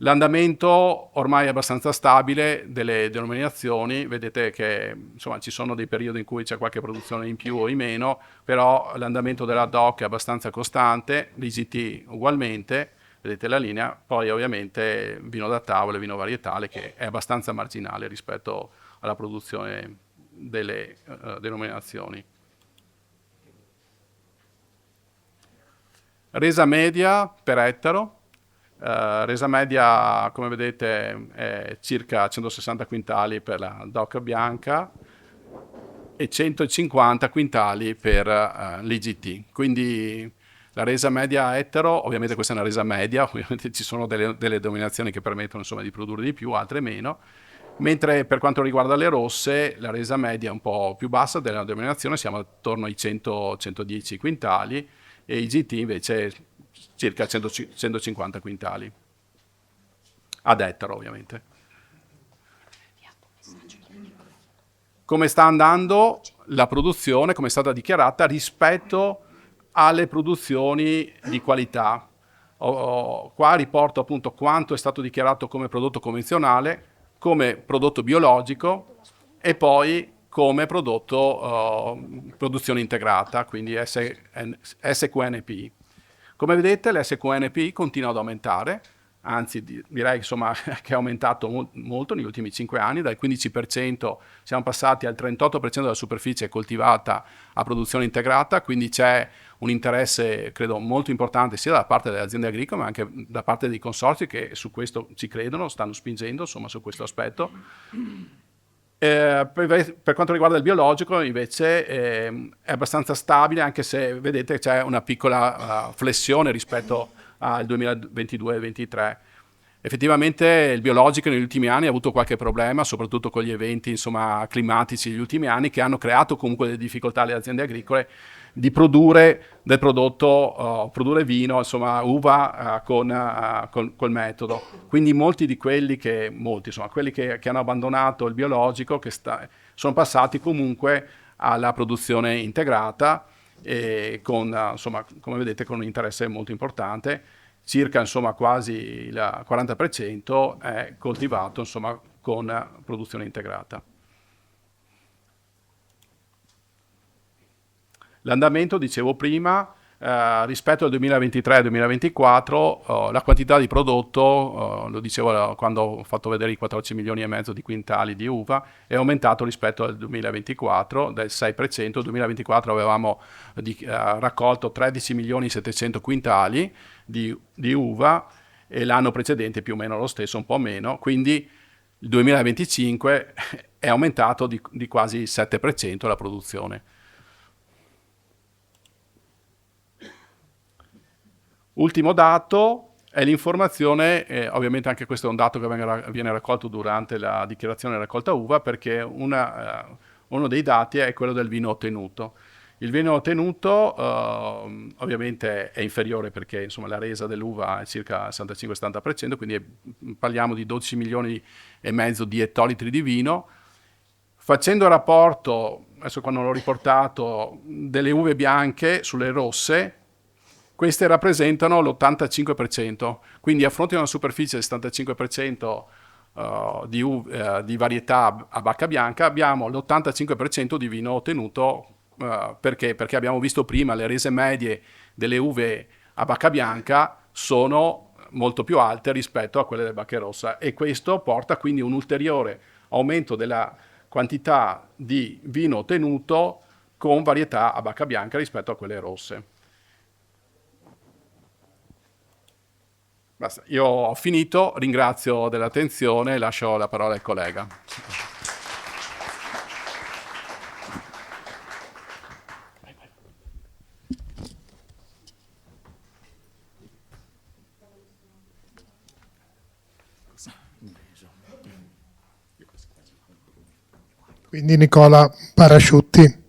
L'andamento ormai è abbastanza stabile delle denominazioni, vedete che insomma, ci sono dei periodi in cui c'è qualche produzione in più o in meno, però l'andamento della DOC è abbastanza costante, l'IGT ugualmente, vedete la linea, poi ovviamente vino da tavola e vino varietale che è abbastanza marginale rispetto alla produzione delle denominazioni. Resa media per ettaro. Resa media, come vedete, è circa 160 quintali per la DOC bianca e 150 quintali per l'IGT. Quindi la resa media ettaro, ovviamente questa è una resa media, ovviamente ci sono delle denominazioni che permettono insomma, di produrre di più, altre meno, mentre per quanto riguarda le rosse la resa media è un po' più bassa della denominazione, siamo attorno ai 100-110 quintali e IGT invece circa 150 quintali, ad ettaro ovviamente. Come sta andando la produzione, come è stata dichiarata, rispetto alle produzioni di qualità? Qua riporto appunto quanto è stato dichiarato come prodotto convenzionale, come prodotto biologico e poi come prodotto produzione integrata, quindi SQNP. Come vedete l'SQNP continua ad aumentare, anzi direi insomma, che è aumentato molto negli ultimi 5 anni, dal 15% siamo passati al 38% della superficie coltivata a produzione integrata, quindi c'è un interesse credo molto importante sia da parte delle aziende agricole ma anche da parte dei consorzi che su questo ci credono, stanno spingendo insomma, su questo aspetto. Per quanto riguarda il biologico invece è abbastanza stabile, anche se vedete c'è una piccola flessione rispetto al 2022-2023. Effettivamente il biologico negli ultimi anni ha avuto qualche problema, soprattutto con gli eventi insomma, climatici degli ultimi anni, che hanno creato comunque delle difficoltà alle aziende agricole di produrre del prodotto, produrre vino, insomma uva col metodo. Quindi molti di quelli che hanno abbandonato il biologico sono passati comunque alla produzione integrata e insomma, come vedete con un interesse molto importante, circa insomma, quasi il 40% è coltivato insomma, con produzione integrata. L'andamento, dicevo prima, rispetto al 2023-2024, la quantità di prodotto, lo dicevo quando ho fatto vedere i 14 milioni e mezzo di quintali di uva, è aumentato rispetto al 2024 del 6%. Nel 2024 avevamo raccolto 13 milioni 700 quintali di uva e l'anno precedente più o meno lo stesso, un po' meno, quindi il 2025 è aumentato di quasi il 7% la produzione. Ultimo dato è l'informazione, ovviamente anche questo è un dato che viene raccolto durante la dichiarazione raccolta uva, perché uno dei dati è quello del vino ottenuto. Il vino ottenuto ovviamente è inferiore perché insomma, la resa dell'uva è circa il 65-70%, quindi parliamo di 12 milioni e mezzo di ettolitri di vino. Facendo il rapporto, adesso qua non l'ho riportato, delle uve bianche sulle rosse, queste rappresentano l'85%, quindi a fronte di una superficie del 75% di varietà a bacca bianca abbiamo l'85% di vino ottenuto. Perché? Perché abbiamo visto prima le rese medie delle uve a bacca bianca sono molto più alte rispetto a quelle delle bacche rosse e questo porta quindi un ulteriore aumento della quantità di vino ottenuto con varietà a bacca bianca rispetto a quelle rosse. Basta, io ho finito, ringrazio dell'attenzione e lascio la parola al collega. Quindi Nicola Parasciutti.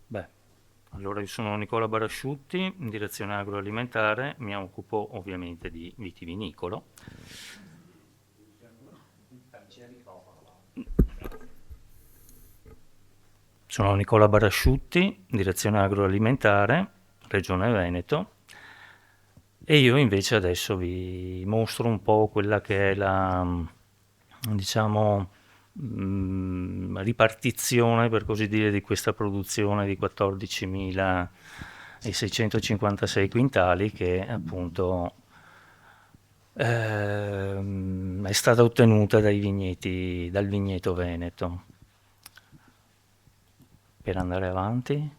Beh, allora io sono Nicola Barasciutti, in direzione agroalimentare, mi occupo ovviamente di vitivinicolo. Sono Nicola Barasciutti, direzione agroalimentare, Regione Veneto, e io invece adesso vi mostro un po' quella che è la, diciamo, ripartizione, per così dire, di questa produzione di 14.656 quintali che appunto è stata ottenuta dal vigneto veneto. Per andare avanti.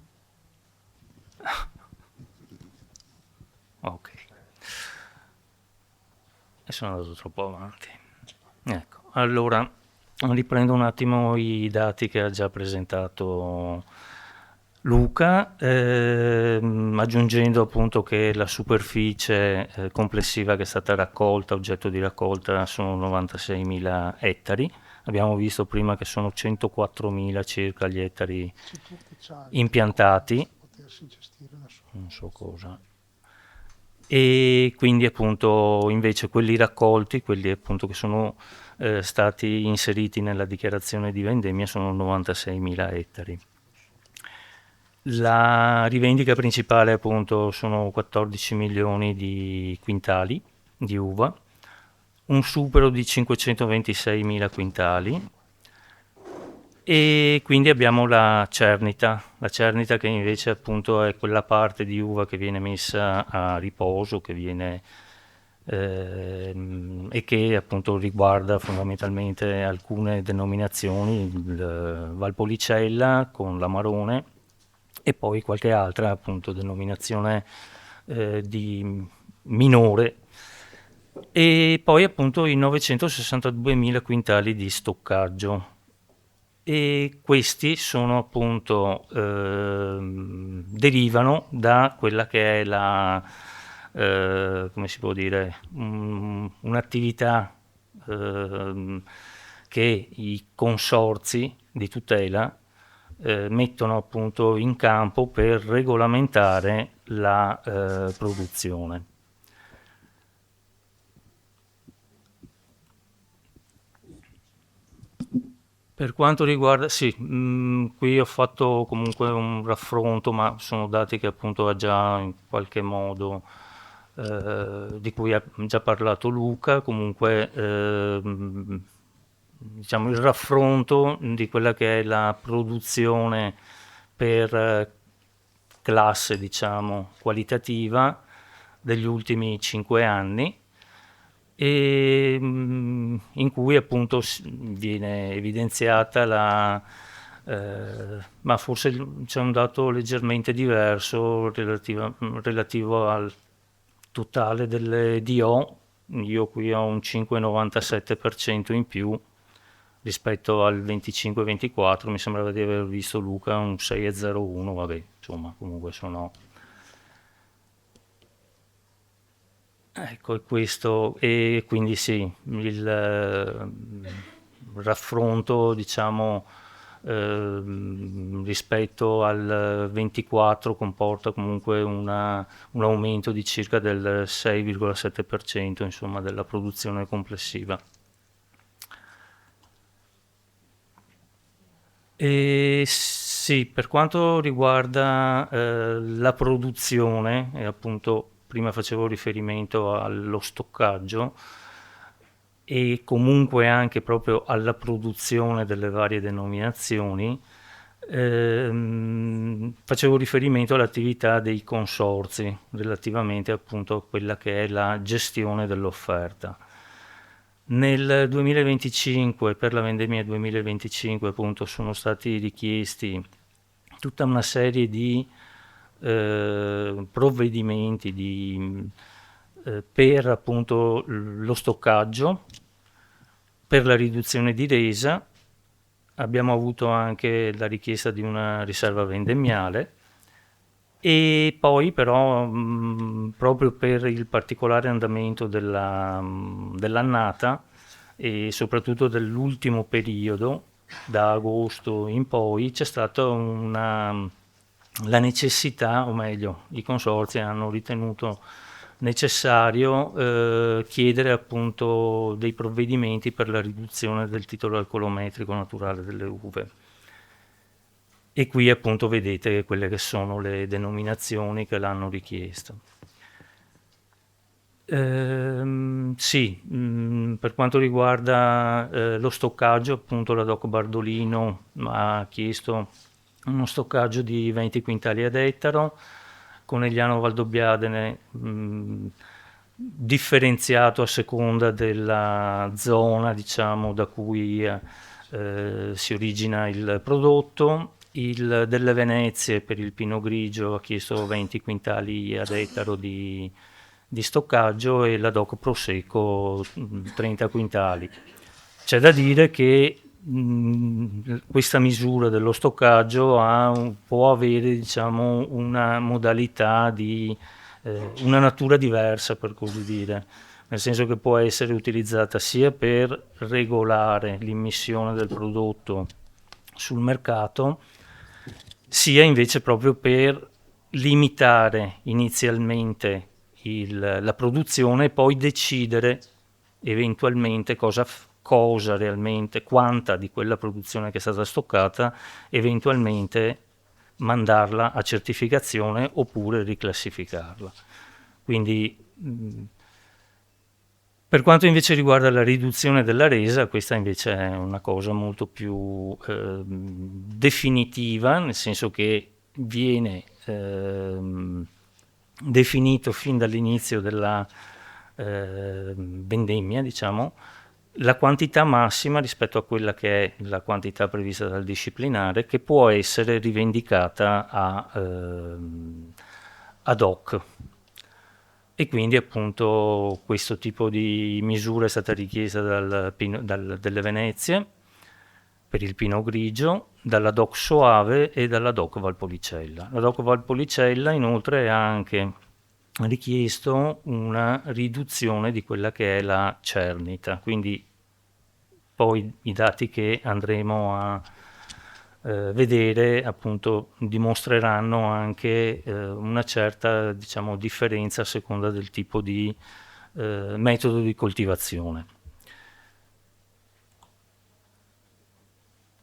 Ok. E sono andato troppo avanti. Ecco, allora riprendo un attimo i dati che ha già presentato Luca, aggiungendo appunto che la superficie complessiva che è stata raccolta, oggetto di raccolta, sono 96.000 ettari. Abbiamo visto prima che sono 104.000 circa gli ettari impiantati, non so cosa. E quindi appunto invece quelli raccolti, quelli appunto che sono stati inseriti nella dichiarazione di vendemmia sono 96.000 ettari. La rivendica principale appunto sono 14 milioni di quintali di uva, un supero di 526.000 quintali e quindi abbiamo la cernita che invece appunto è quella parte di uva che viene messa a riposo, che viene e che appunto riguarda fondamentalmente alcune denominazioni, il Valpolicella con l'Amarone e poi qualche altra appunto denominazione di minore, e poi appunto i 962.000 quintali di stoccaggio, e questi sono appunto derivano da quella che è la come si può dire, un'attività che i consorzi di tutela mettono appunto in campo per regolamentare la produzione. Per quanto riguarda, sì, qui ho fatto comunque un raffronto, ma sono dati che appunto ha già in qualche modo, di cui ha già parlato Luca, comunque diciamo il raffronto di quella che è la produzione per classe, diciamo, qualitativa degli ultimi 5 anni, e in cui appunto viene evidenziata ma forse c'è un dato leggermente diverso relativo al totale delle DO. Io qui ho un 5,97% in più rispetto al 25-24, mi sembrava di aver visto Luca un 6,01, vabbè, insomma, comunque sono... Ecco, è questo, e quindi sì, il raffronto, diciamo, rispetto al 24 comporta comunque un aumento di circa del 6,7%, insomma, della produzione complessiva. E sì, per quanto riguarda la produzione, e appunto prima facevo riferimento allo stoccaggio e comunque anche proprio alla produzione delle varie denominazioni, facevo riferimento all'attività dei consorzi relativamente appunto a quella che è la gestione dell'offerta. Nel 2025, per la vendemmia 2025, appunto, sono stati richiesti tutta una serie di provvedimenti per appunto lo stoccaggio, per la riduzione di resa abbiamo avuto anche la richiesta di una riserva vendemmiale e poi però proprio per il particolare andamento dell'annata e soprattutto dell'ultimo periodo, da agosto in poi, c'è stata la necessità, o meglio, i consorzi hanno ritenuto necessario chiedere appunto dei provvedimenti per la riduzione del titolo alcolometrico naturale delle uve. E qui appunto vedete quelle che sono le denominazioni che l'hanno richiesto. Sì, per quanto riguarda lo stoccaggio, appunto la Doc Bardolino ha chiesto uno stoccaggio di 20 quintali ad ettaro, Conegliano Valdobbiadene differenziato a seconda della zona, diciamo, da cui si origina il prodotto. Il delle Venezie per il Pinot Grigio ha chiesto 20 quintali ad ettaro di stoccaggio e la Doc Prosecco 30 quintali. C'è da dire che questa misura dello stoccaggio può avere, diciamo, una modalità una natura diversa, per così dire, nel senso che può essere utilizzata sia per regolare l'immissione del prodotto sul mercato, sia invece proprio per limitare inizialmente la produzione e poi decidere eventualmente cosa realmente, quanta di quella produzione che è stata stoccata, eventualmente mandarla a certificazione oppure riclassificarla. Quindi per quanto invece riguarda la riduzione della resa, questa invece è una cosa molto più definitiva, nel senso che viene definito fin dall'inizio della vendemmia, diciamo, la quantità massima rispetto a quella che è la quantità prevista dal disciplinare, che può essere rivendicata ad hoc. E quindi appunto questo tipo di misura è stata richiesta delle Venezie per il Pinot Grigio, dalla Doc Soave e dalla Doc Valpolicella. La Doc Valpolicella inoltre ha anche richiesto una riduzione di quella che è la cernita, quindi poi i dati che andremo a vedere appunto dimostreranno anche una certa, diciamo, differenza a seconda del tipo di metodo di coltivazione.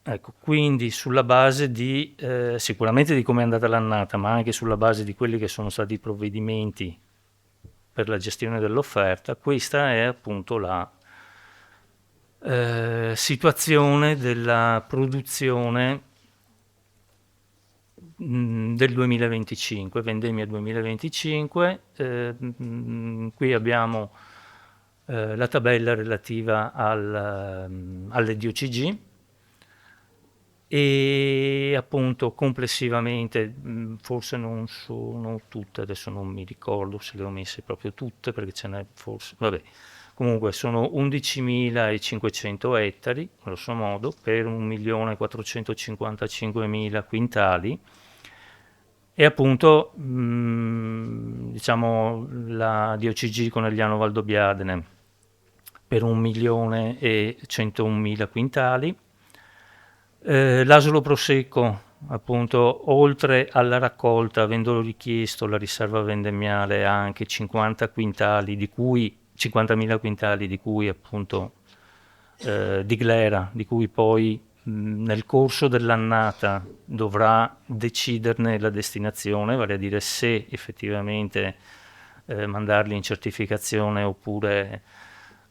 Ecco, quindi sulla base di sicuramente di come è andata l'annata, ma anche sulla base di quelli che sono stati i provvedimenti per la gestione dell'offerta, questa è appunto la situazione della produzione del 2025, vendemmia 2025. Qui abbiamo la tabella relativa alle DOCG e appunto complessivamente, forse non sono tutte, adesso non mi ricordo se le ho messe proprio tutte perché ce n'è forse, vabbè, comunque sono 11.500 ettari, grosso modo, per 1.455.000 quintali. E appunto diciamo la DOCG Conegliano Valdobbiadene per 1.101.000 quintali, l'Asolo Prosecco appunto oltre alla raccolta, avendo richiesto la riserva vendemmiale, ha anche 50 quintali di cui 50.000 quintali di cui appunto di glera, di cui poi nel corso dell'annata dovrà deciderne la destinazione, vale a dire se effettivamente mandarli in certificazione oppure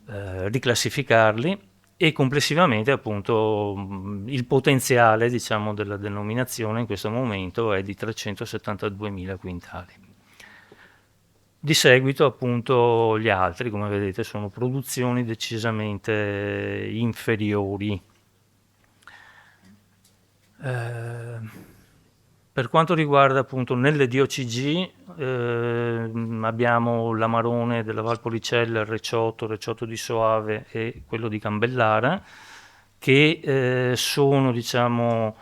riclassificarli, e complessivamente appunto il potenziale, diciamo, della denominazione in questo momento è di 372.000 quintali. Di seguito appunto gli altri, come vedete, sono produzioni decisamente inferiori. Per quanto riguarda appunto nelle DOCG abbiamo l'Amarone della Valpolicella, il Recioto di Soave e quello di Cambellara, che sono, diciamo,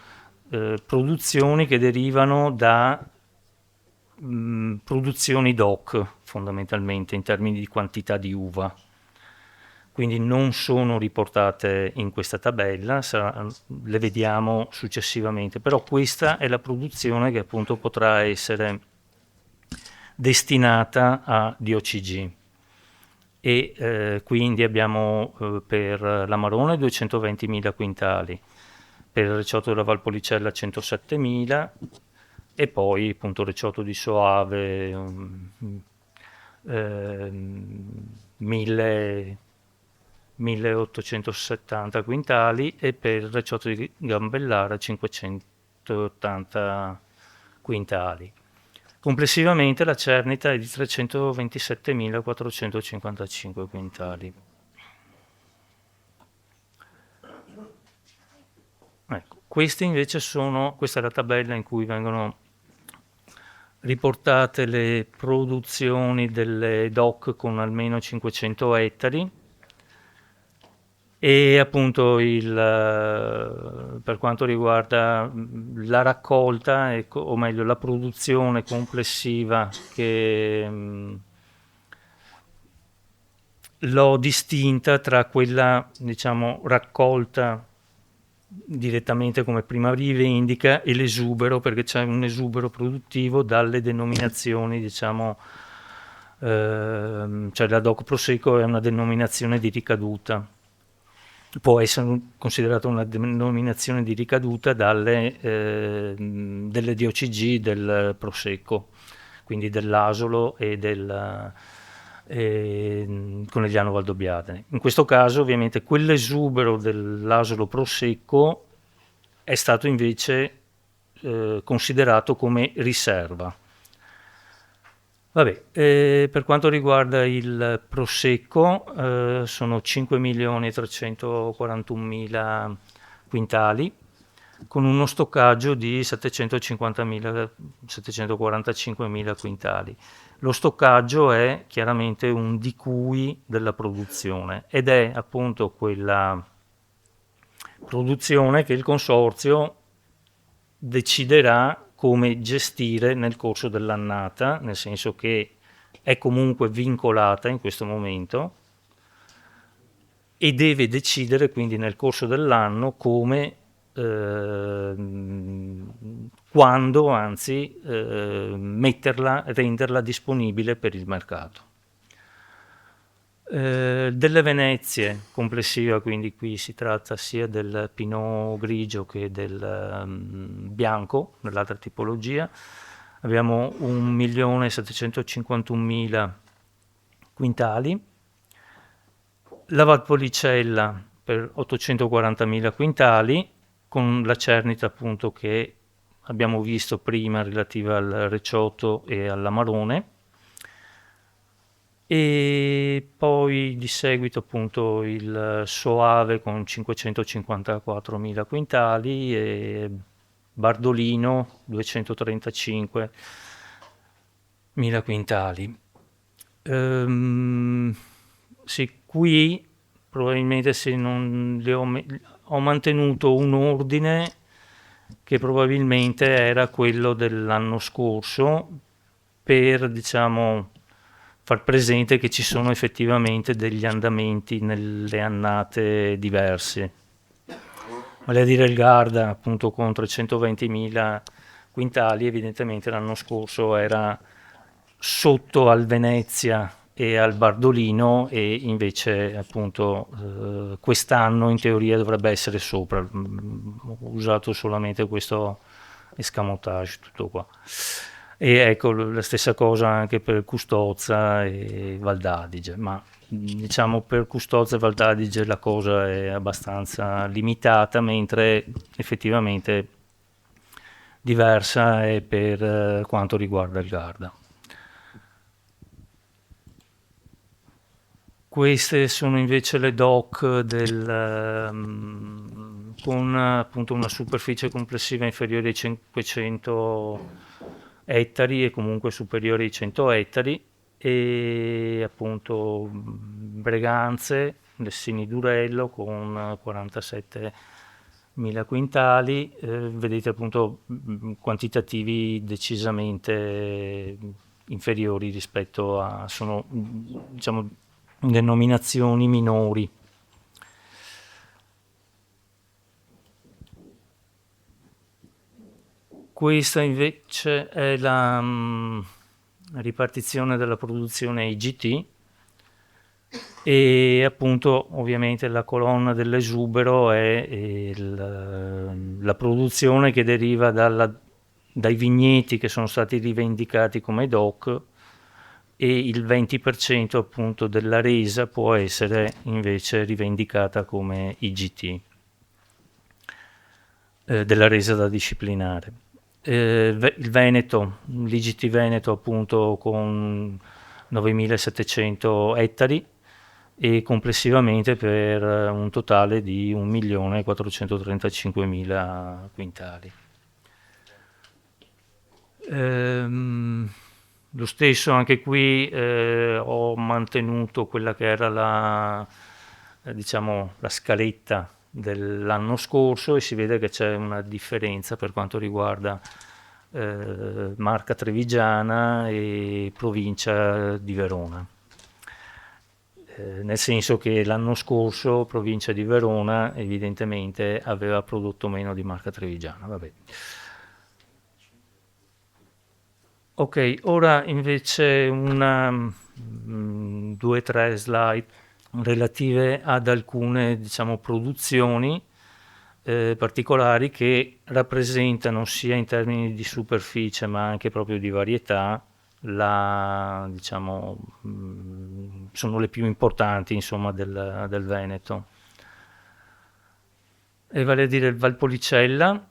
produzioni che derivano da produzioni DOC, fondamentalmente, in termini di quantità di uva. Quindi non sono riportate in questa tabella, le vediamo successivamente, però questa è la produzione che appunto potrà essere destinata a DOCG. E quindi abbiamo per l'Amarone 220.000 quintali, per il Recioto della Valpolicella 107.000 e poi appunto Recioto di Soave 1870 quintali e per il Recioto di Gambellara 580 quintali. Complessivamente la cernita è di 327.455 quintali. Ecco, questa è la tabella in cui vengono riportate le produzioni delle DOC con almeno 500 ettari e appunto per quanto riguarda la raccolta, o meglio la produzione complessiva che l'ho distinta tra quella, diciamo, raccolta direttamente come prima rivendica e l'esubero, perché c'è un esubero produttivo dalle denominazioni, diciamo, cioè la DOC Prosecco è una denominazione di ricaduta, può essere considerata una denominazione di ricaduta delle DOCG del Prosecco, quindi dell'Asolo e del Conegliano Valdobbiadene. In questo caso ovviamente quell'esubero dell'Asolo Prosecco è stato invece considerato come riserva. Vabbè, per quanto riguarda il Prosecco sono 5.341.000 quintali con uno stoccaggio di 745.000 quintali. Lo stoccaggio è chiaramente un di cui della produzione ed è appunto quella produzione che il consorzio deciderà come gestire nel corso dell'annata, nel senso che è comunque vincolata in questo momento e deve decidere quindi nel corso dell'anno come, quando, anzi, renderla disponibile per il mercato. Delle Venezie complessiva, quindi qui si tratta sia del Pinot grigio che del bianco, nell'altra tipologia, abbiamo 1.751.000 quintali, la Valpolicella per 840.000 quintali, con la cernita appunto che abbiamo visto prima relativa al Recioto e all'Amarone, e poi di seguito appunto il Soave con 554.000 quintali e Bardolino 235.000 quintali. Sì, qui probabilmente se non ho mantenuto un ordine che probabilmente era quello dell'anno scorso per, diciamo, far presente che ci sono effettivamente degli andamenti nelle annate diverse. Vale a dire il Garda appunto con 320.000 quintali, evidentemente l'anno scorso era sotto al Venezia e al Bardolino e invece appunto quest'anno in teoria dovrebbe essere sopra. Ho usato solamente questo escamotage, tutto qua. E ecco la stessa cosa anche per Custozza e Vald'Adige, ma diciamo per Custozza e Vald'Adige la cosa è abbastanza limitata, mentre effettivamente diversa è per quanto riguarda il Garda. Queste sono invece le DOC con appunto una superficie complessiva inferiore ai 500 ettari e comunque superiore ai 100 ettari e appunto Breganze Lessini Durello con 47.000 quintali, vedete appunto quantitativi decisamente inferiori rispetto a, sono diciamo denominazioni minori. Questa invece è la ripartizione della produzione IGT e appunto ovviamente la colonna dell'esubero è la produzione che deriva dai vigneti che sono stati rivendicati come DOC, e il 20% appunto della resa può essere invece rivendicata come IGT, della resa da disciplinare. Il Veneto, l'IGT Veneto appunto con 9.700 ettari e complessivamente per un totale di 1.435.000 quintali. Lo stesso anche qui ho mantenuto quella che era diciamo, la scaletta dell'anno scorso e si vede che c'è una differenza per quanto riguarda Marca Trevigiana e provincia di Verona. Nel senso che l'anno scorso provincia di Verona evidentemente aveva prodotto meno di Marca Trevigiana. Vabbè. Ok, ora invece due o tre slide relative ad alcune, diciamo, produzioni particolari che rappresentano sia in termini di superficie ma anche proprio di varietà diciamo, sono le più importanti insomma del Veneto. E vale a dire il Valpolicella,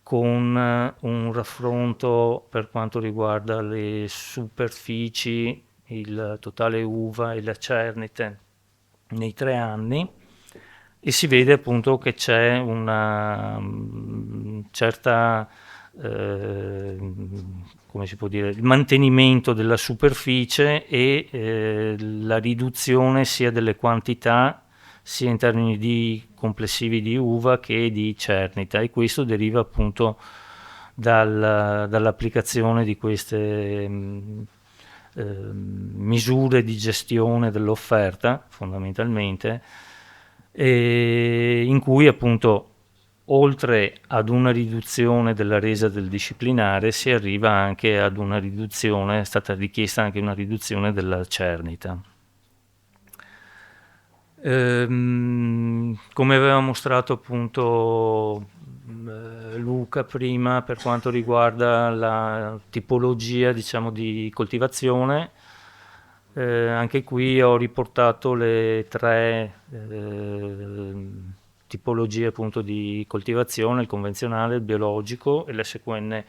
con un raffronto per quanto riguarda le superfici, il totale uva e la cernite nei 3 anni, e si vede appunto che c'è una certa, come si può dire, il mantenimento della superficie e la riduzione sia delle quantità sia in termini di complessivi di uva che di cernita, e questo deriva appunto dall'applicazione di queste misure di gestione dell'offerta fondamentalmente, in cui appunto oltre ad una riduzione della resa del disciplinare si arriva anche ad una riduzione, è stata richiesta anche una riduzione della cernita. Come aveva mostrato appunto Luca prima per quanto riguarda la tipologia, diciamo, di coltivazione, anche qui ho riportato le 3 tipologie appunto di coltivazione: il convenzionale, il biologico e l'SQNP,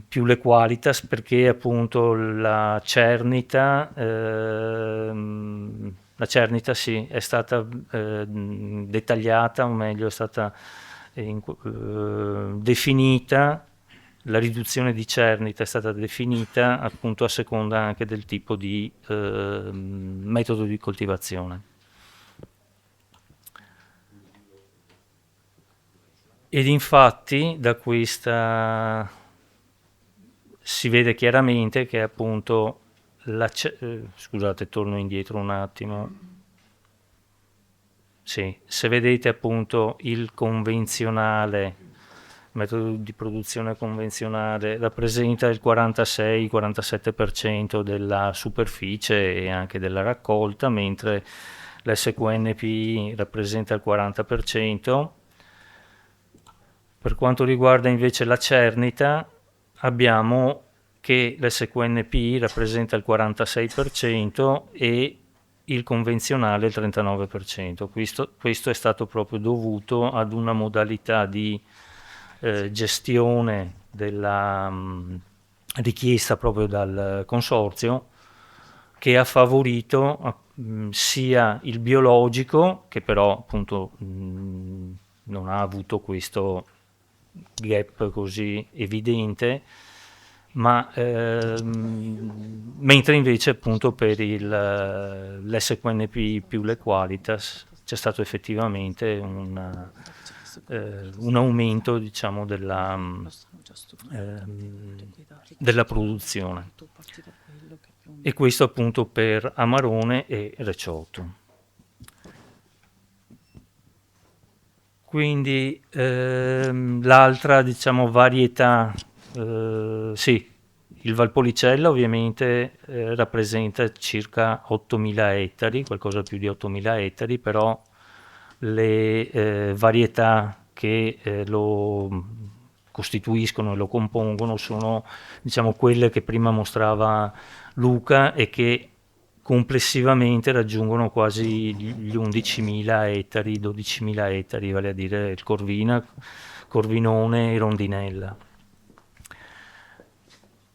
più le qualitas, perché appunto la cernita sì, è stata dettagliata, o meglio è stata definita, la riduzione di cernita è stata definita appunto a seconda anche del tipo di metodo di coltivazione. Ed infatti da questa si vede chiaramente che appunto scusate, torno indietro un attimo. Sì, se vedete appunto il convenzionale, metodo di produzione convenzionale, rappresenta il 46-47% della superficie e anche della raccolta, mentre l'SQNP rappresenta il 40%. Per quanto riguarda invece la cernita, abbiamo che l'SQNP rappresenta il 46% e il convenzionale il 39%. Questo è stato proprio dovuto ad una modalità di gestione della richiesta proprio dal consorzio, che ha favorito sia il biologico, che però appunto non ha avuto questo gap così evidente, ma mentre invece appunto per l'SQNP più le Qualitas c'è stato effettivamente un aumento, diciamo, della produzione, e questo appunto per Amarone e Recioto. Quindi l'altra, diciamo, varietà, sì, il Valpolicella ovviamente rappresenta circa 8.000 ettari, qualcosa più di 8.000 ettari, però le varietà che lo costituiscono e lo compongono sono, diciamo, quelle che prima mostrava Luca e che complessivamente raggiungono quasi gli 11.000 ettari, 12.000 ettari, vale a dire il Corvina, Corvinone e Rondinella.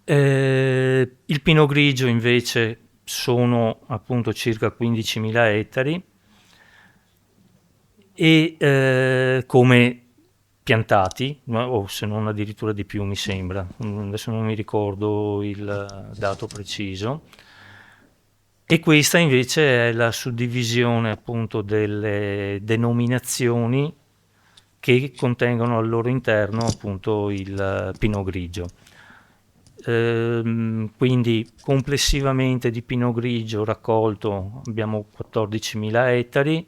Il Pinot Grigio invece sono appunto circa 15.000 ettari e come piantati, o se non addirittura di più mi sembra, adesso non mi ricordo il dato preciso. E questa invece è la suddivisione appunto delle denominazioni che contengono al loro interno appunto il Pinot Grigio. Quindi complessivamente di Pinot Grigio raccolto abbiamo 14.000 ettari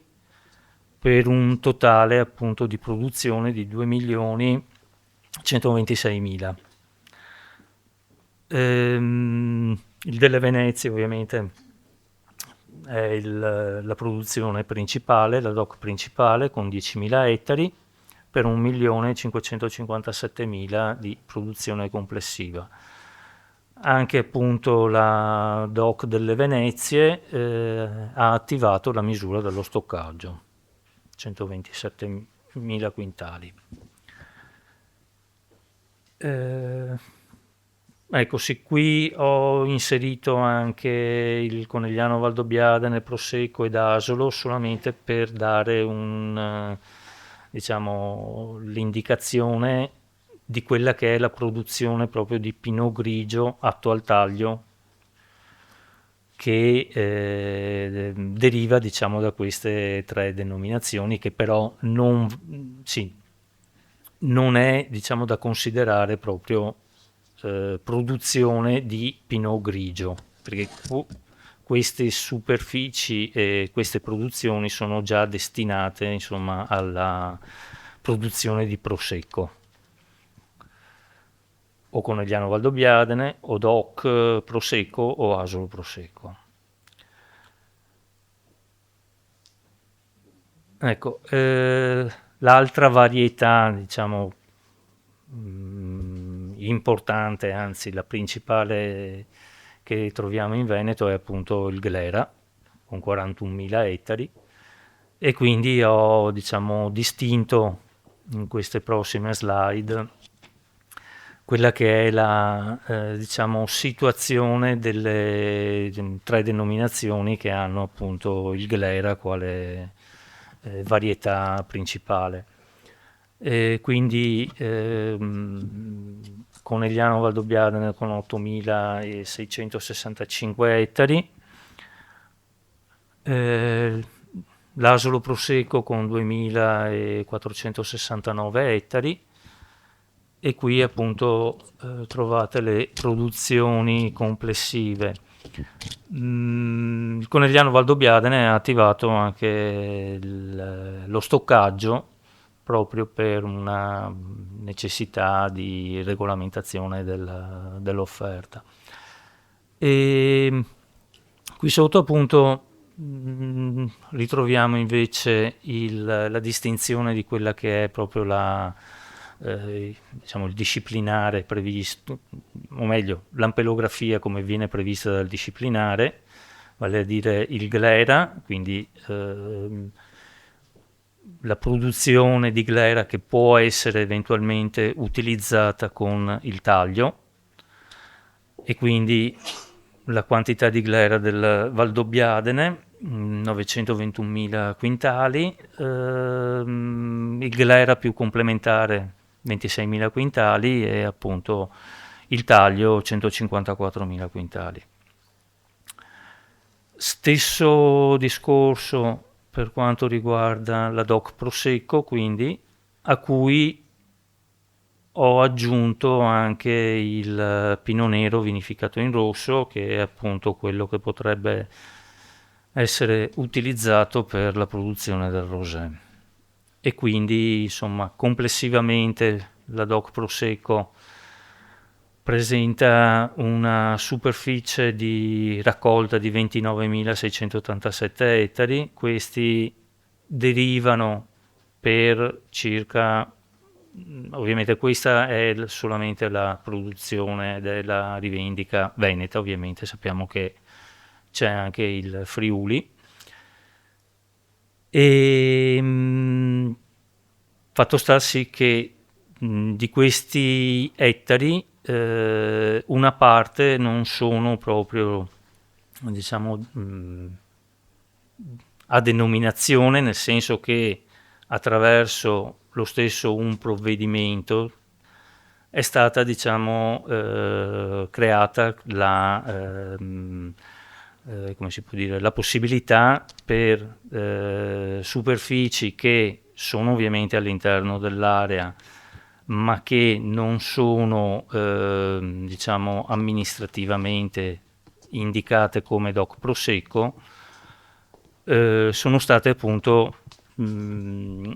per un totale appunto di produzione di 2.126.000. Il delle Venezie ovviamente è la produzione principale, la DOC principale con 10.000 ettari per 1.557.000 di produzione complessiva. Anche appunto la DOC delle Venezie ha attivato la misura dello stoccaggio, 127.000 quintali. Ecco, sì, qui ho inserito anche il Conegliano Valdobbiadene, Prosecco ed Asolo solamente per dare diciamo, l'indicazione di quella che è la produzione proprio di Pinot Grigio atto al taglio che deriva, diciamo, da queste tre denominazioni, che però non è, diciamo, da considerare proprio produzione di Pinot Grigio, perché queste superfici e queste produzioni sono già destinate, insomma, alla produzione di Prosecco, o Conegliano Valdobbiadene, o DOC Prosecco o Asolo Prosecco. Ecco, l'altra varietà, diciamo, importante, anzi la principale che troviamo in Veneto è appunto il Glera con 41.000 ettari, e quindi ho, diciamo, distinto in queste prossime slide quella che è la diciamo, situazione delle tre denominazioni che hanno appunto il Glera quale varietà principale. Quindi Conegliano Valdobbiadene con 8.665 ettari, l'Asolo Prosecco con 2.469 ettari, e qui appunto trovate le produzioni complessive. Il Conegliano Valdobbiadene ha attivato anche lo stoccaggio proprio per una necessità di regolamentazione dell'offerta. E qui sotto appunto ritroviamo invece la distinzione di quella che è proprio diciamo, il disciplinare previsto, o meglio l'ampelografia come viene prevista dal disciplinare, vale a dire il Glera, quindi la produzione di Glera che può essere eventualmente utilizzata con il taglio, e quindi la quantità di Glera del Valdobbiadene 921.000 quintali, il Glera più complementare 26.000 quintali, e appunto il taglio 154.000 quintali. Stesso discorso per quanto riguarda la DOC Prosecco, quindi, a cui ho aggiunto anche il Pinot Nero vinificato in rosso, che è appunto quello che potrebbe essere utilizzato per la produzione del rosé. E quindi, insomma, complessivamente la DOC Prosecco presenta una superficie di raccolta di 29.687 ettari. Questi derivano per circa, ovviamente questa è solamente la produzione della rivendica veneta, ovviamente sappiamo che c'è anche il Friuli. E fatto sta sì che di questi ettari una parte non sono proprio, diciamo, a denominazione, nel senso che attraverso lo stesso un provvedimento è stata, diciamo, creata la come si può dire, la possibilità per superfici che sono ovviamente all'interno dell'area ma che non sono diciamo amministrativamente indicate come DOC Prosecco, sono state appunto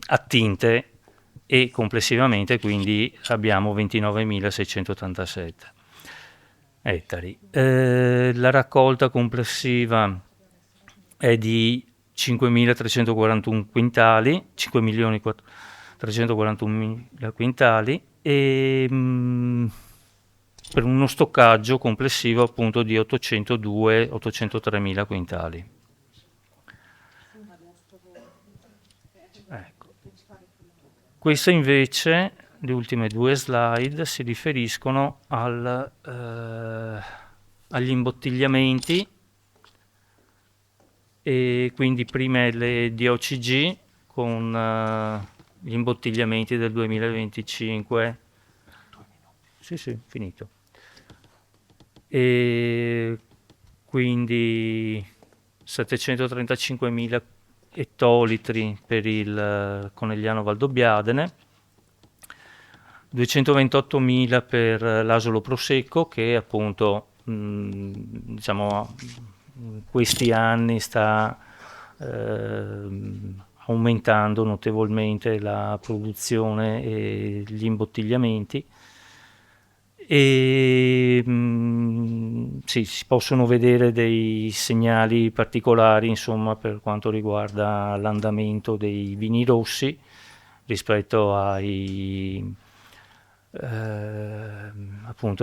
attinte, e complessivamente quindi abbiamo 29.687 ettari. La raccolta complessiva è di 5.341 quintali, 5.341.000 quintali, e per uno stoccaggio complessivo appunto di 803.000 quintali. Ecco. Queste invece, le ultime due slide, si riferiscono agli imbottigliamenti, e quindi prima le DOCG con gli imbottigliamenti del 2025. Sì, finito. E quindi 735.000 ettolitri per il Conegliano Valdobbiadene, 228.000 per l'Asolo Prosecco, che appunto diciamo in questi anni sta aumentando notevolmente la produzione e gli imbottigliamenti. E sì, si possono vedere dei segnali particolari, insomma, per quanto riguarda l'andamento dei vini rossi rispetto appunto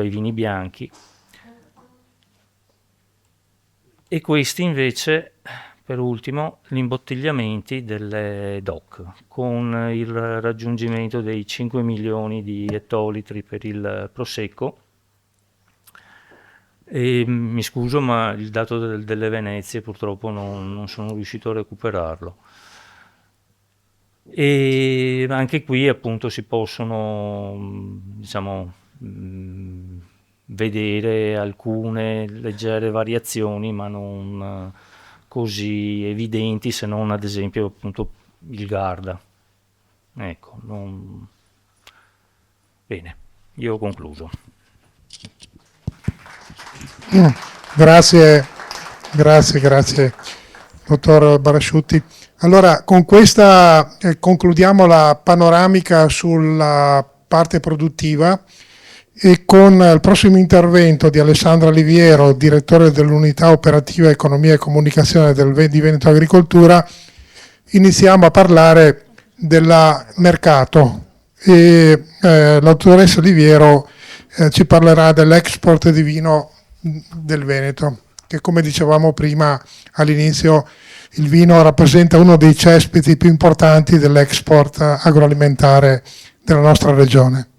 ai vini bianchi. E questi invece, per ultimo, gli imbottigliamenti delle DOC, con il raggiungimento dei 5 milioni di ettolitri per il Prosecco. E mi scuso, ma il dato delle Venezie purtroppo non sono riuscito a recuperarlo. E anche qui appunto si possono, diciamo, vedere alcune leggere variazioni, ma non così evidenti, se non ad esempio appunto il Garda. Ecco, bene, io ho concluso. Grazie, dottor Barasciutti. Allora, con questa concludiamo la panoramica sulla parte produttiva, e con il prossimo intervento di Alessandra Liviero, direttore dell'unità operativa Economia e Comunicazione di Veneto Agricoltura, iniziamo a parlare del mercato, e l'autoressa Liviero ci parlerà dell'export di vino del Veneto, che, come dicevamo prima all'inizio, il vino rappresenta uno dei cespiti più importanti dell'export agroalimentare della nostra regione.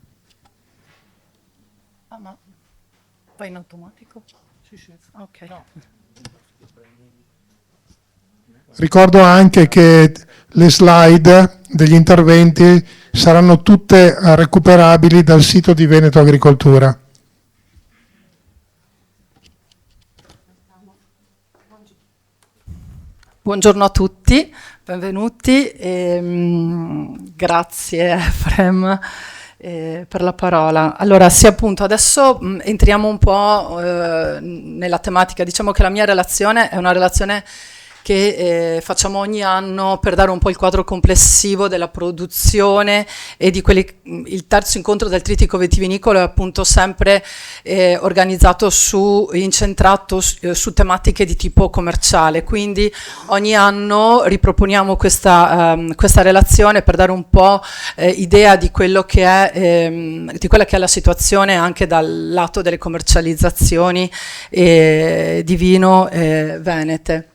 Ma va in automatico? Sì. Ok. No. Ricordo anche che le slide degli interventi saranno tutte recuperabili dal sito di Veneto Agricoltura. Buongiorno a tutti, benvenuti. Grazie Efrem per la parola. Allora, sì, appunto, adesso entriamo un po' nella tematica. Diciamo che la mia relazione è una relazione che facciamo ogni anno per dare un po' il quadro complessivo della produzione e di il terzo incontro del Trittico Vitivinicolo è appunto sempre organizzato incentrato su tematiche di tipo commerciale, quindi ogni anno riproponiamo questa relazione per dare un po' idea di quello che è di quella che è la situazione anche dal lato delle commercializzazioni di vino venete.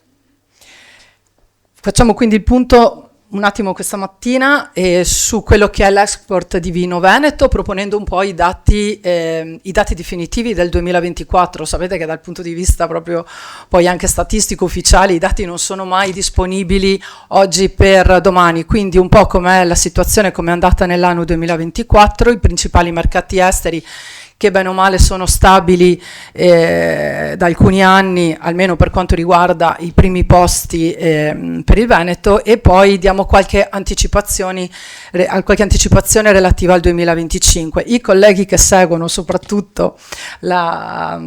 Facciamo quindi il punto un attimo questa mattina su quello che è l'export di vino veneto, proponendo un po' i dati definitivi del 2024. Sapete che dal punto di vista proprio poi anche statistico ufficiale i dati non sono mai disponibili oggi per domani, quindi un po' com'è la situazione, com'è andata nell'anno 2024, i principali mercati esteri che bene o male sono stabili da alcuni anni, almeno per quanto riguarda i primi posti per il Veneto, e poi diamo qualche anticipazione relativa al 2025. I colleghi che seguono, soprattutto la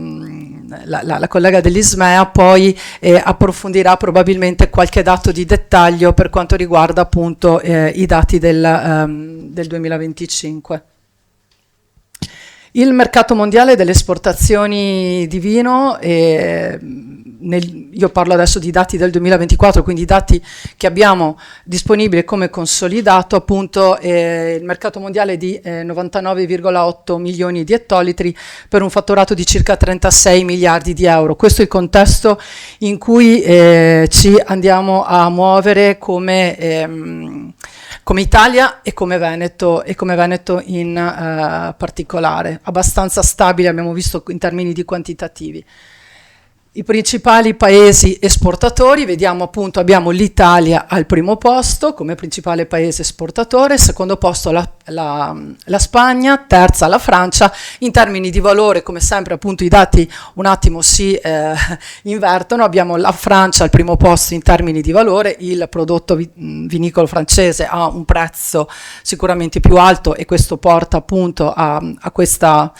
collega dell'Ismea, poi approfondirà probabilmente qualche dato di dettaglio per quanto riguarda appunto i dati del 2025. Il mercato mondiale delle esportazioni di vino, io parlo adesso di dati del 2024, quindi dati che abbiamo disponibili come consolidato, appunto il mercato mondiale di 99,8 milioni di ettolitri per un fatturato di circa 36 miliardi di euro. Questo è il contesto in cui ci andiamo a muovere come Italia e come Veneto in particolare. Abbastanza stabile, abbiamo visto in termini di quantitativi. I principali paesi esportatori, vediamo appunto, abbiamo l'Italia al primo posto come principale paese esportatore, secondo posto la Spagna, terza la Francia. In termini di valore, come sempre, appunto i dati un attimo si invertono, abbiamo la Francia al primo posto in termini di valore, il prodotto vinicolo francese ha un prezzo sicuramente più alto e questo porta appunto a questa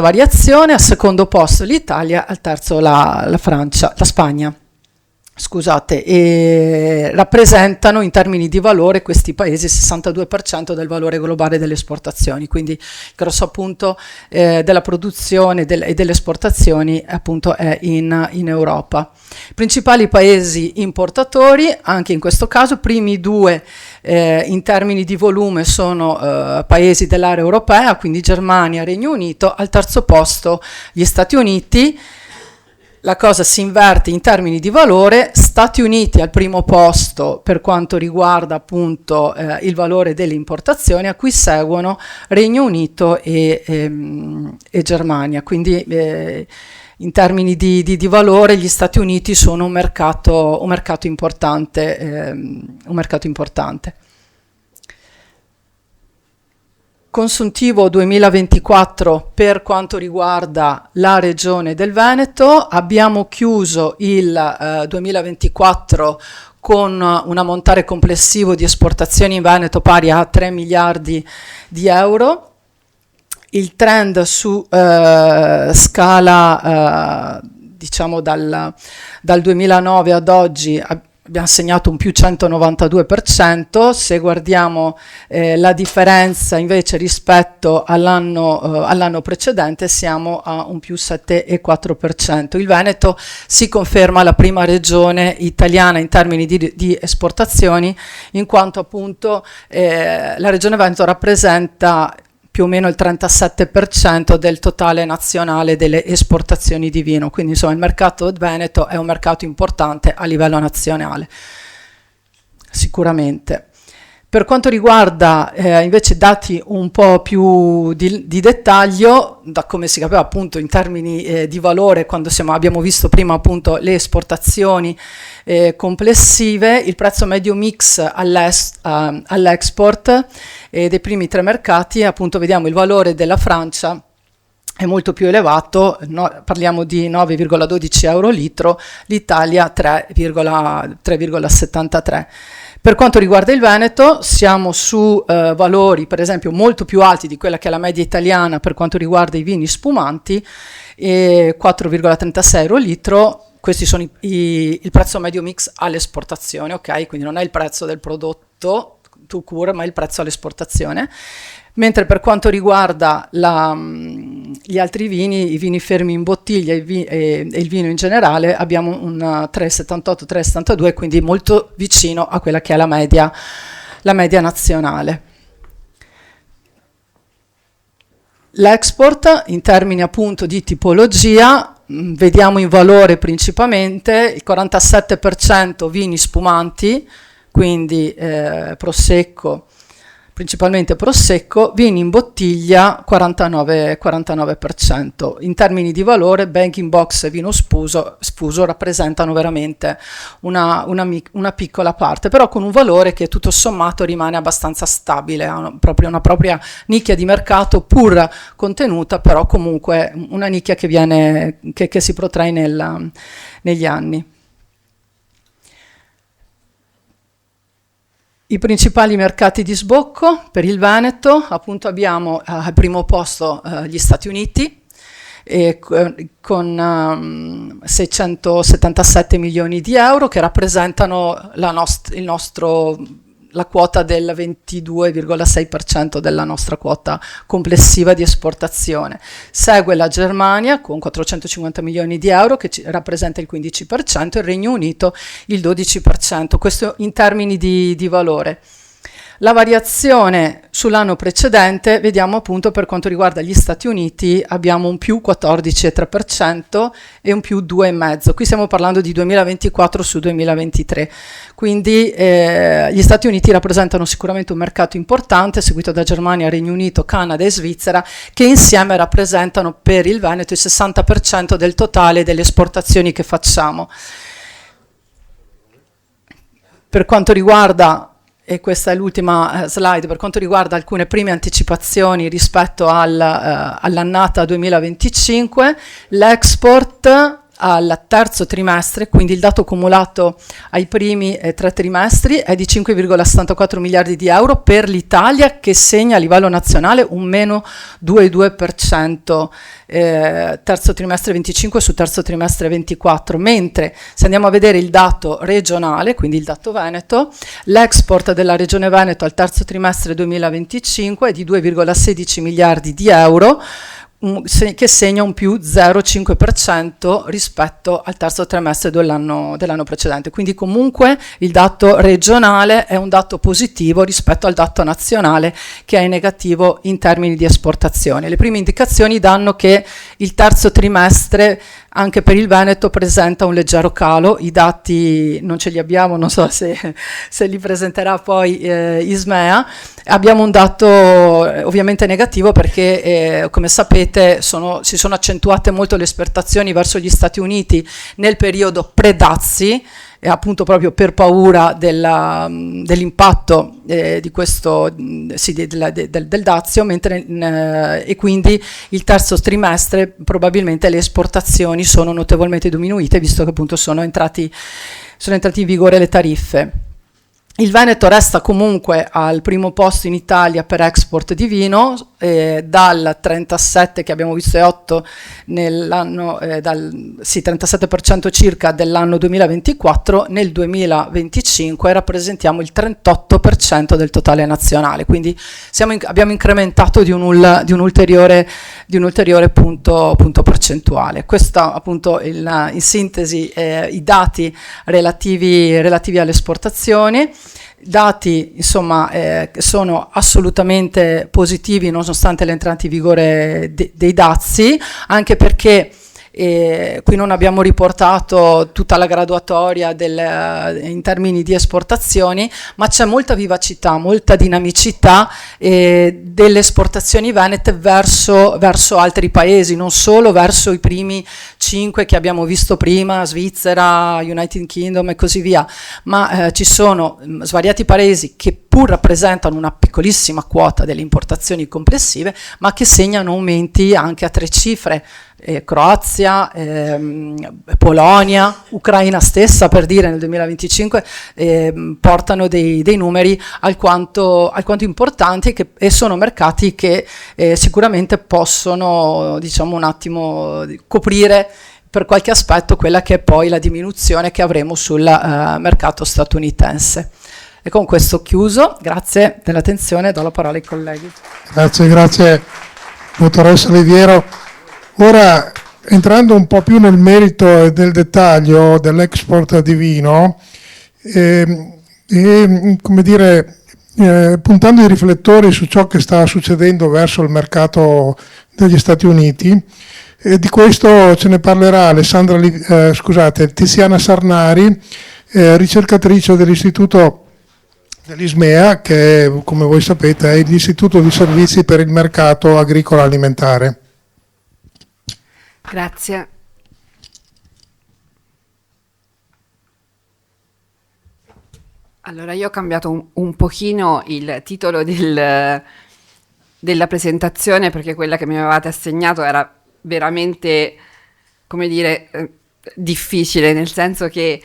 variazione. Al secondo posto l'Italia, al terzo la Spagna. Scusate, e rappresentano in termini di valore questi paesi il 62% del valore globale delle esportazioni, quindi il grosso appunto della produzione e delle esportazioni appunto è in Europa. Principali paesi importatori, anche in questo caso, primi due in termini di volume sono paesi dell'area europea, quindi Germania, Regno Unito, al terzo posto gli Stati Uniti. La cosa si inverte in termini di valore, Stati Uniti al primo posto per quanto riguarda appunto il valore delle importazioni, a cui seguono Regno Unito e Germania, quindi in termini di valore gli Stati Uniti sono un mercato importante. Consuntivo 2024 per quanto riguarda la regione del Veneto, abbiamo chiuso il 2024 con un ammontare complessivo di esportazioni in Veneto pari a 3 miliardi di euro. Il trend su scala diciamo dal 2009 ad oggi abbiamo segnato un più 192%, se guardiamo la differenza invece rispetto all'anno precedente siamo a un più 7,4%. Il Veneto si conferma la prima regione italiana in termini di esportazioni, in quanto appunto la regione Veneto rappresenta più o meno il 37% del totale nazionale delle esportazioni di vino, quindi insomma il mercato veneto è un mercato importante a livello nazionale, sicuramente. Per quanto riguarda invece dati un po' più di dettaglio, da come si capiva appunto in termini di valore, quando abbiamo visto prima appunto le esportazioni complessive, il prezzo medio mix all'export dei primi tre mercati, appunto vediamo il valore della Francia è molto più elevato, parliamo di 9,12 euro litro, l'Italia 3,73. Per quanto riguarda il Veneto siamo su valori per esempio molto più alti di quella che è la media italiana per quanto riguarda i vini spumanti, 4,36 euro litro. Questi sono il prezzo medio mix all'esportazione, ok? Quindi non è il prezzo del prodotto tout court, ma il prezzo all'esportazione. Mentre per quanto riguarda gli altri vini, i vini fermi in bottiglia e il vino in generale, abbiamo un 3,78-3,72, quindi molto vicino a quella che è la media nazionale. L'export in termini appunto di tipologia, vediamo in valore principalmente il 47% vini spumanti, quindi prosecco, principalmente prosecco, vini in bottiglia 49%. In termini di valore, bag in box e vino sfuso rappresentano veramente una piccola parte, però con un valore che tutto sommato rimane abbastanza stabile, ha proprio una propria nicchia di mercato pur contenuta, però comunque una nicchia che si protrae negli anni. I principali mercati di sbocco per il Veneto, appunto abbiamo al primo posto gli Stati Uniti con 677 milioni di euro che rappresentano la quota del 22,6% della nostra quota complessiva di esportazione. Segue la Germania con 450 milioni di euro che rappresenta il 15%, il Regno Unito il 12%, questo in termini di valore. La variazione sull'anno precedente, vediamo appunto per quanto riguarda gli Stati Uniti abbiamo un più 14,3% e un più 2,5%. Qui stiamo parlando di 2024 su 2023. Quindi gli Stati Uniti rappresentano sicuramente un mercato importante, seguito da Germania, Regno Unito, Canada e Svizzera, che insieme rappresentano per il Veneto il 60% del totale delle esportazioni che facciamo. Per quanto riguarda, e questa è l'ultima slide, per quanto riguarda alcune prime anticipazioni rispetto all'annata 2025, l'export al terzo trimestre, quindi il dato cumulato ai primi 3 trimestri è di 5,74 miliardi di euro per l'Italia, che segna a livello nazionale un meno 2,2%, terzo trimestre 25 su terzo trimestre 24, mentre se andiamo a vedere il dato regionale, quindi il dato Veneto, l'export della regione Veneto al terzo trimestre 2025 è di 2,16 miliardi di euro, che segna un più 0,5% rispetto al terzo trimestre dell'anno precedente. Quindi comunque il dato regionale è un dato positivo rispetto al dato nazionale, che è negativo in termini di esportazione. Le prime indicazioni danno che il terzo trimestre anche per il Veneto presenta un leggero calo. I dati non ce li abbiamo, non so se li presenterà poi Ismea. Abbiamo un dato ovviamente negativo perché come sapete si sono accentuate molto le esportazioni verso gli Stati Uniti nel periodo pre-dazi, appunto proprio per paura dell'impatto di questo del dazio, e quindi il terzo trimestre probabilmente le esportazioni sono notevolmente diminuite, visto che appunto sono entrati in vigore le tariffe. Il Veneto resta comunque al primo posto in Italia per export di vino, dal 37 che abbiamo visto e 8 nell'anno, 37% circa dell'anno 2024, nel 2025 rappresentiamo il 38% del totale nazionale, quindi abbiamo incrementato di un ulteriore punto percentuale. Questo appunto in sintesi i dati relativi alle esportazioni. Dati insomma sono assolutamente positivi nonostante l'entrata in vigore dei dazi, anche perché qui non abbiamo riportato tutta la graduatoria in termini di esportazioni, ma c'è molta vivacità, molta dinamicità delle esportazioni venete verso altri paesi, non solo verso i primi 5 che abbiamo visto prima, Svizzera, United Kingdom e così via, ma ci sono svariati paesi che pur rappresentano una piccolissima quota delle importazioni complessive, ma che segnano aumenti anche a 3 cifre. Croazia, Polonia, Ucraina stessa, per dire, nel 2025 portano dei numeri alquanto importanti e sono mercati che sicuramente possono, diciamo, un attimo coprire per qualche aspetto quella che è poi la diminuzione che avremo sul mercato statunitense. E con questo chiuso, grazie dell'attenzione, do la parola ai colleghi. Grazie dottoressa Oliviero. Ora, entrando un po' più nel merito e del dettaglio dell'export di vino, come dire, puntando i riflettori su ciò che sta succedendo verso il mercato degli Stati Uniti, di questo ce ne parlerà Tiziana Sarnari, ricercatrice dell'Istituto dell'ISMEA, che come voi sapete è l'Istituto di Servizi per il Mercato Agricolo Alimentare. Grazie. Allora, io ho cambiato un pochino il titolo della presentazione, perché quella che mi avevate assegnato era veramente, come dire, difficile, nel senso che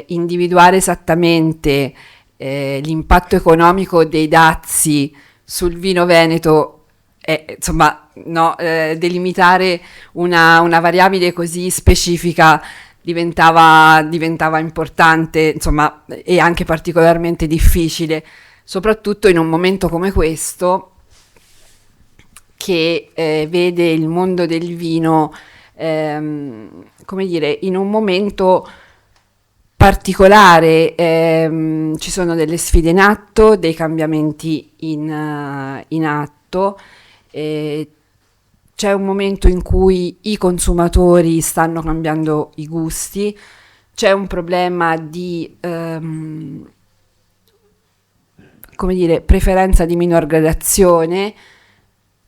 individuare esattamente l'impatto economico dei dazi sul vino veneto, insomma, no, delimitare una variabile così specifica diventava importante, insomma, e anche particolarmente difficile, soprattutto in un momento come questo che vede il mondo del vino, come dire, in un momento particolare. Ci sono delle sfide in atto, dei cambiamenti in atto. C'è un momento in cui i consumatori stanno cambiando i gusti, c'è un problema di come dire, preferenza di minor gradazione,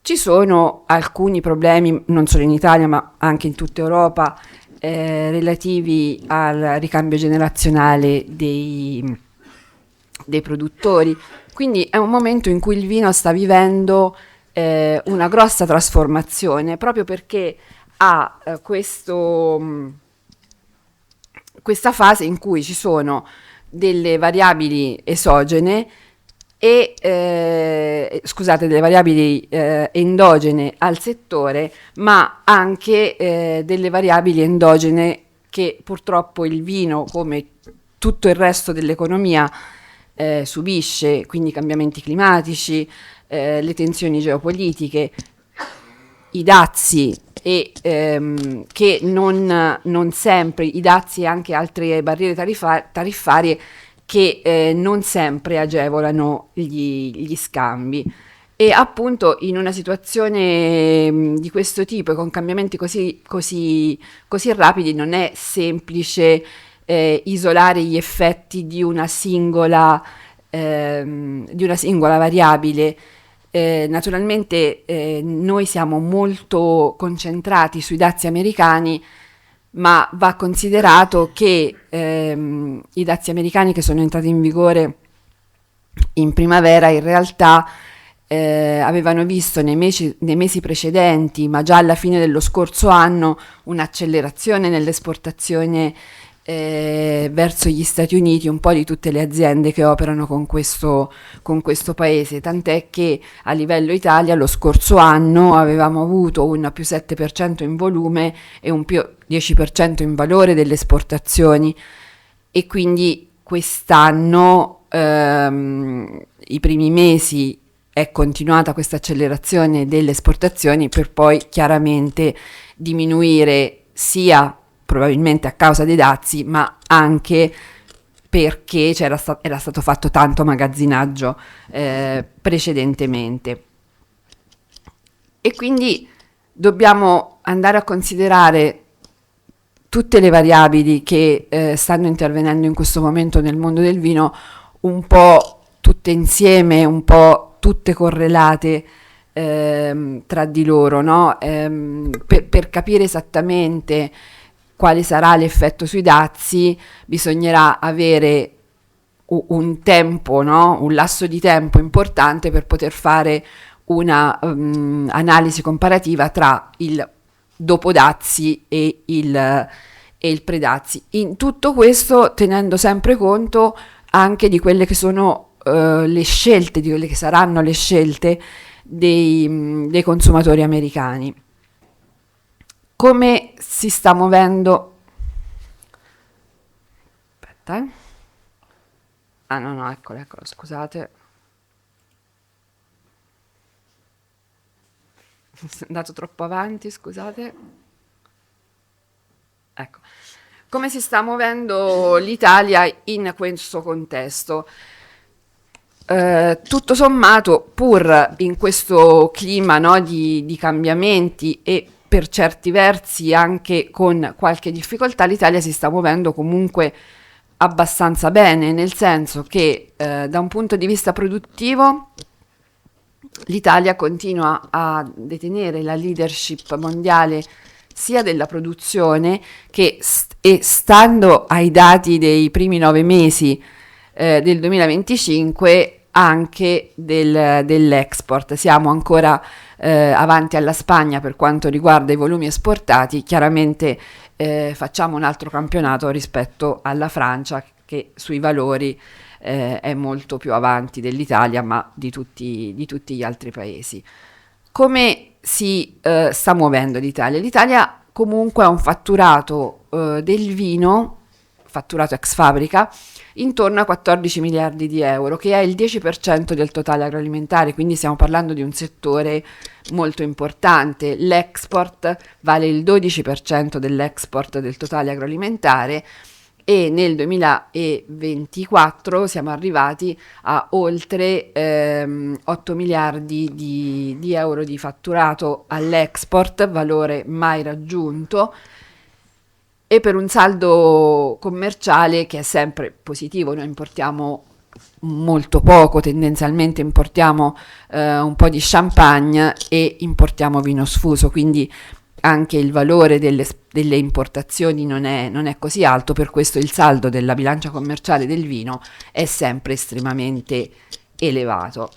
ci sono alcuni problemi non solo in Italia ma anche in tutta Europa relativi al ricambio generazionale dei produttori, quindi è un momento in cui il vino sta vivendo una grossa trasformazione, proprio perché ha questa fase in cui ci sono delle variabili esogene e delle variabili endogene al settore, ma anche delle variabili endogene che purtroppo il vino, come tutto il resto dell'economia, subisce, quindi cambiamenti climatici, le tensioni geopolitiche, i dazi e che non sempre, i dazi e anche altre barriere tariffarie che non sempre agevolano gli scambi. E appunto in una situazione di questo tipo e con cambiamenti così rapidi non è semplice isolare gli effetti di una singola variabile. Naturalmente noi siamo molto concentrati sui dazi americani, ma va considerato che i dazi americani che sono entrati in vigore in primavera in realtà avevano visto nei mesi precedenti, ma già alla fine dello scorso anno, un'accelerazione nell'esportazione verso gli Stati Uniti un po' di tutte le aziende che operano con questo paese, tant'è che a livello Italia lo scorso anno avevamo avuto un più 7% in volume e un più 10% in valore delle esportazioni, e quindi quest'anno i primi mesi è continuata questa accelerazione delle esportazioni per poi chiaramente diminuire, sia probabilmente a causa dei dazi, ma anche perché era stato fatto tanto magazzinaggio precedentemente. E quindi dobbiamo andare a considerare tutte le variabili che stanno intervenendo in questo momento nel mondo del vino, un po' tutte insieme, un po' tutte correlate, tra di loro, no? Per capire esattamente quale sarà l'effetto sui dazi bisognerà avere un tempo, no? Un lasso di tempo importante per poter fare una analisi comparativa tra il dopo dazi e il pre-dazi. In tutto questo tenendo sempre conto anche di quelle che sono le scelte, di quelle che saranno le scelte dei consumatori americani. Come si sta muovendo? Aspetta. Ah no, eccolo, scusate. Sono andato troppo avanti, scusate. Ecco. Come si sta muovendo l'Italia in questo contesto? Tutto sommato, pur in questo clima, no, di cambiamenti e per certi versi anche con qualche difficoltà, l'Italia si sta muovendo comunque abbastanza bene, nel senso che da un punto di vista produttivo l'Italia continua a detenere la leadership mondiale sia della produzione che e stando ai dati dei primi 9 mesi del 2025 anche dell'export. Siamo ancora avanti alla Spagna per quanto riguarda i volumi esportati, chiaramente facciamo un altro campionato rispetto alla Francia che sui valori è molto più avanti dell'Italia, ma di tutti gli altri paesi. Come si sta muovendo l'Italia? L'Italia comunque ha un fatturato del vino, fatturato ex fabbrica, intorno a 14 miliardi di euro, che è il 10% del totale agroalimentare, quindi stiamo parlando di un settore molto importante. L'export vale il 12% dell'export del totale agroalimentare e nel 2024 siamo arrivati a oltre 8 miliardi di euro di fatturato all'export, valore mai raggiunto, e per un saldo commerciale che è sempre positivo. Noi importiamo molto poco, tendenzialmente importiamo un po' di champagne e importiamo vino sfuso, quindi anche il valore delle importazioni non è così alto, per questo il saldo della bilancia commerciale del vino è sempre estremamente elevato.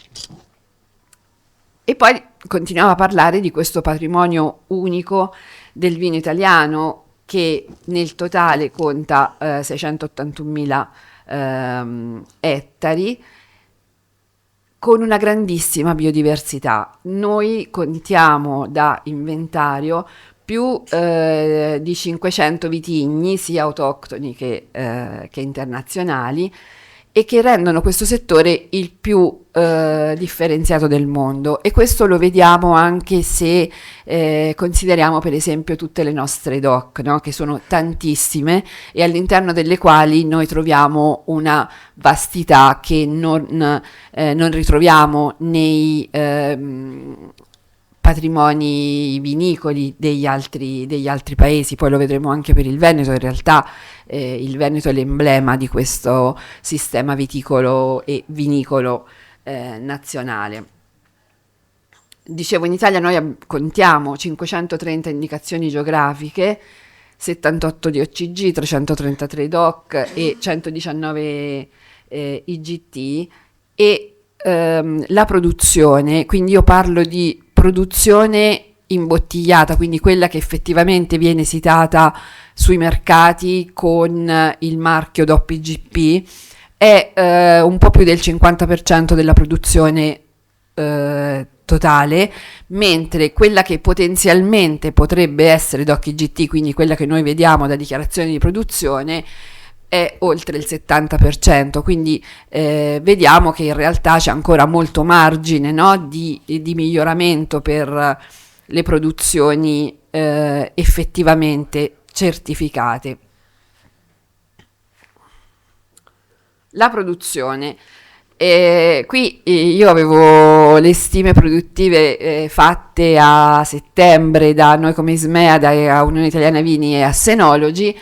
E poi continuiamo a parlare di questo patrimonio unico del vino italiano che nel totale conta 681.000 ettari, con una grandissima biodiversità. Noi contiamo da inventario più di 500 vitigni, sia autoctoni che internazionali, e che rendono questo settore il più differenziato del mondo, e questo lo vediamo anche se consideriamo per esempio tutte le nostre DOC, no? Che sono tantissime e all'interno delle quali noi troviamo una vastità che non ritroviamo nei patrimoni vinicoli degli altri paesi. Poi lo vedremo anche per il Veneto. In realtà il Veneto è l'emblema di questo sistema viticolo e vinicolo nazionale. Dicevo, in Italia noi contiamo 530 indicazioni geografiche, 78 di OCG, 333 DOC e 119 IGT, e la produzione, quindi io parlo di produzione imbottigliata, quindi quella che effettivamente viene esitata sui mercati con il marchio DOP-IGP, è un po' più del 50% della produzione totale, mentre quella che potenzialmente potrebbe essere DOC-IGT, quindi quella che noi vediamo da dichiarazioni di produzione, è oltre il 70%, quindi vediamo che in realtà c'è ancora molto margine, no, di miglioramento per le produzioni effettivamente certificate. La produzione. Qui io avevo le stime produttive fatte a settembre da noi come Ismea, da Unione Italiana Vini e a Senology,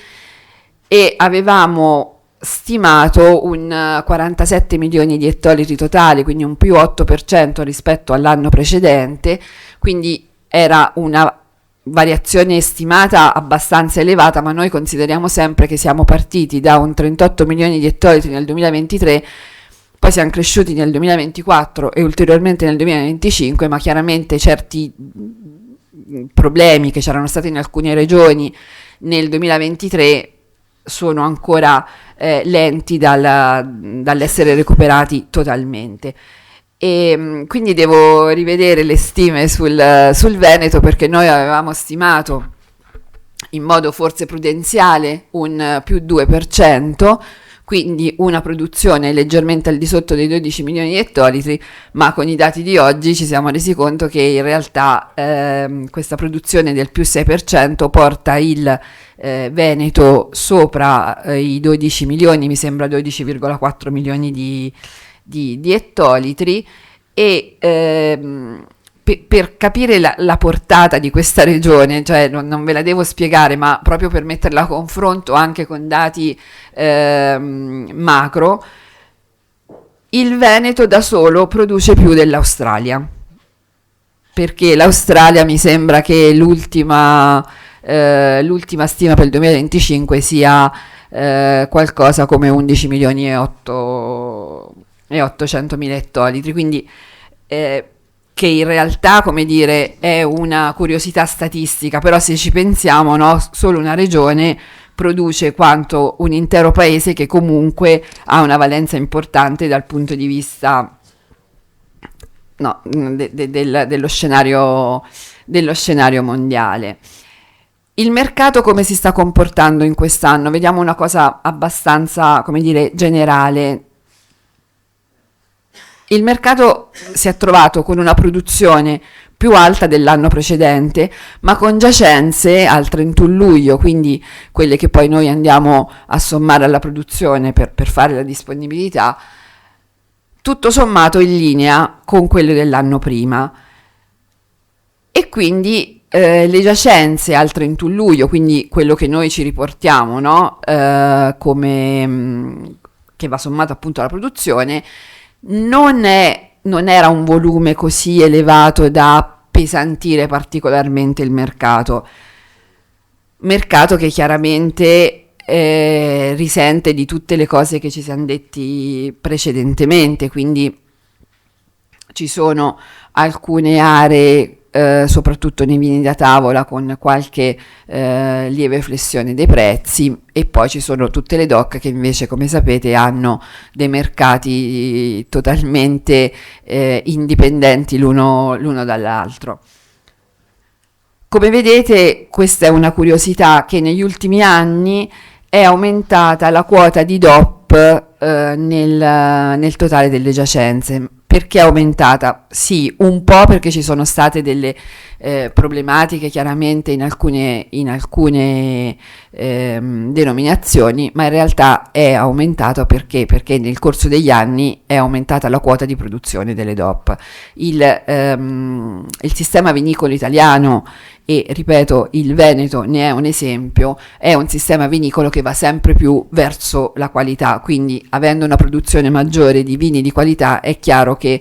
e avevamo stimato un 47 milioni di ettolitri totali, quindi un più 8% rispetto all'anno precedente, quindi era una variazione stimata abbastanza elevata, ma noi consideriamo sempre che siamo partiti da un 38 milioni di ettolitri nel 2023, poi siamo cresciuti nel 2024 e ulteriormente nel 2025, ma chiaramente certi problemi che c'erano stati in alcune regioni nel 2023 sono ancora lenti dall'essere recuperati totalmente. E quindi devo rivedere le stime sul Veneto, perché noi avevamo stimato in modo forse prudenziale un più 2%, quindi una produzione leggermente al di sotto dei 12 milioni di ettolitri, ma con i dati di oggi ci siamo resi conto che in realtà questa produzione del più 6% porta il Veneto sopra i 12 milioni, mi sembra 12,4 milioni di ettolitri, e per capire la portata di questa regione, cioè non ve la devo spiegare, ma proprio per metterla a confronto anche con dati macro, il Veneto da solo produce più dell'Australia, perché l'Australia mi sembra che l'ultima stima per il 2025 sia qualcosa come 11 milioni e 800 mila ettolitri, quindi che in realtà, come dire, è una curiosità statistica, però se ci pensiamo, no, solo una regione produce quanto un intero paese, che comunque ha una valenza importante dal punto di vista dello scenario mondiale. Il mercato come si sta comportando in quest'anno? Vediamo una cosa abbastanza, come dire, generale. Il mercato si è trovato con una produzione più alta dell'anno precedente, ma con giacenze al 31 luglio, quindi quelle che poi noi andiamo a sommare alla produzione per fare la disponibilità, tutto sommato in linea con quelle dell'anno prima. E quindi le giacenze al 31 luglio, quindi quello che noi ci riportiamo, no? Come che va sommato appunto alla produzione, non era un volume così elevato da appesantire particolarmente il mercato che chiaramente risente di tutte le cose che ci siamo detti precedentemente, quindi ci sono alcune aree, soprattutto nei vini da tavola, con qualche lieve flessione dei prezzi, e poi ci sono tutte le DOC che invece, come sapete, hanno dei mercati totalmente indipendenti l'uno dall'altro. Come vedete, questa è una curiosità, che negli ultimi anni è aumentata la quota di DOP nel totale delle giacenze. Perché è aumentata? Sì, un po' perché ci sono state delle problematiche chiaramente in alcune denominazioni, ma in realtà è aumentato perché nel corso degli anni è aumentata la quota di produzione delle DOP. Il sistema vinicolo italiano, e ripeto, il Veneto ne è un esempio, è un sistema vinicolo che va sempre più verso la qualità, quindi avendo una produzione maggiore di vini di qualità è chiaro che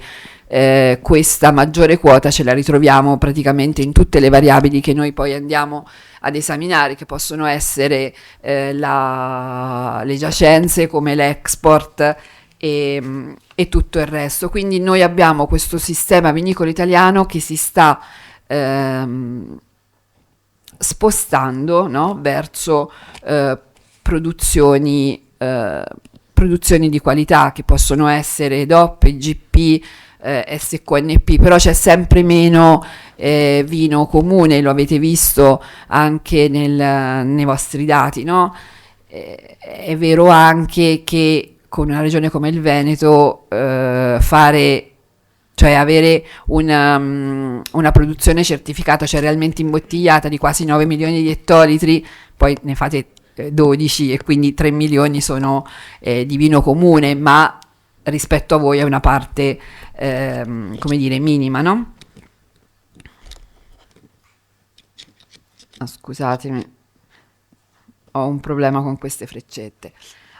questa maggiore quota ce la ritroviamo praticamente in tutte le variabili che noi poi andiamo ad esaminare, che possono essere le giacenze, come l'export e tutto il resto. Quindi noi abbiamo questo sistema vinicolo italiano che si sta spostando, no, verso produzioni di qualità, che possono essere DOP, IGP, SQNP, però c'è sempre meno vino comune, lo avete visto anche nei vostri dati, no? È vero anche che con una regione come il Veneto cioè avere una produzione certificata, cioè realmente imbottigliata, di quasi 9 milioni di ettolitri, poi ne fate 12 e quindi 3 milioni sono di vino comune, ma rispetto a voi è una parte, come dire, minima, no? Scusatemi, ho un problema con queste freccette.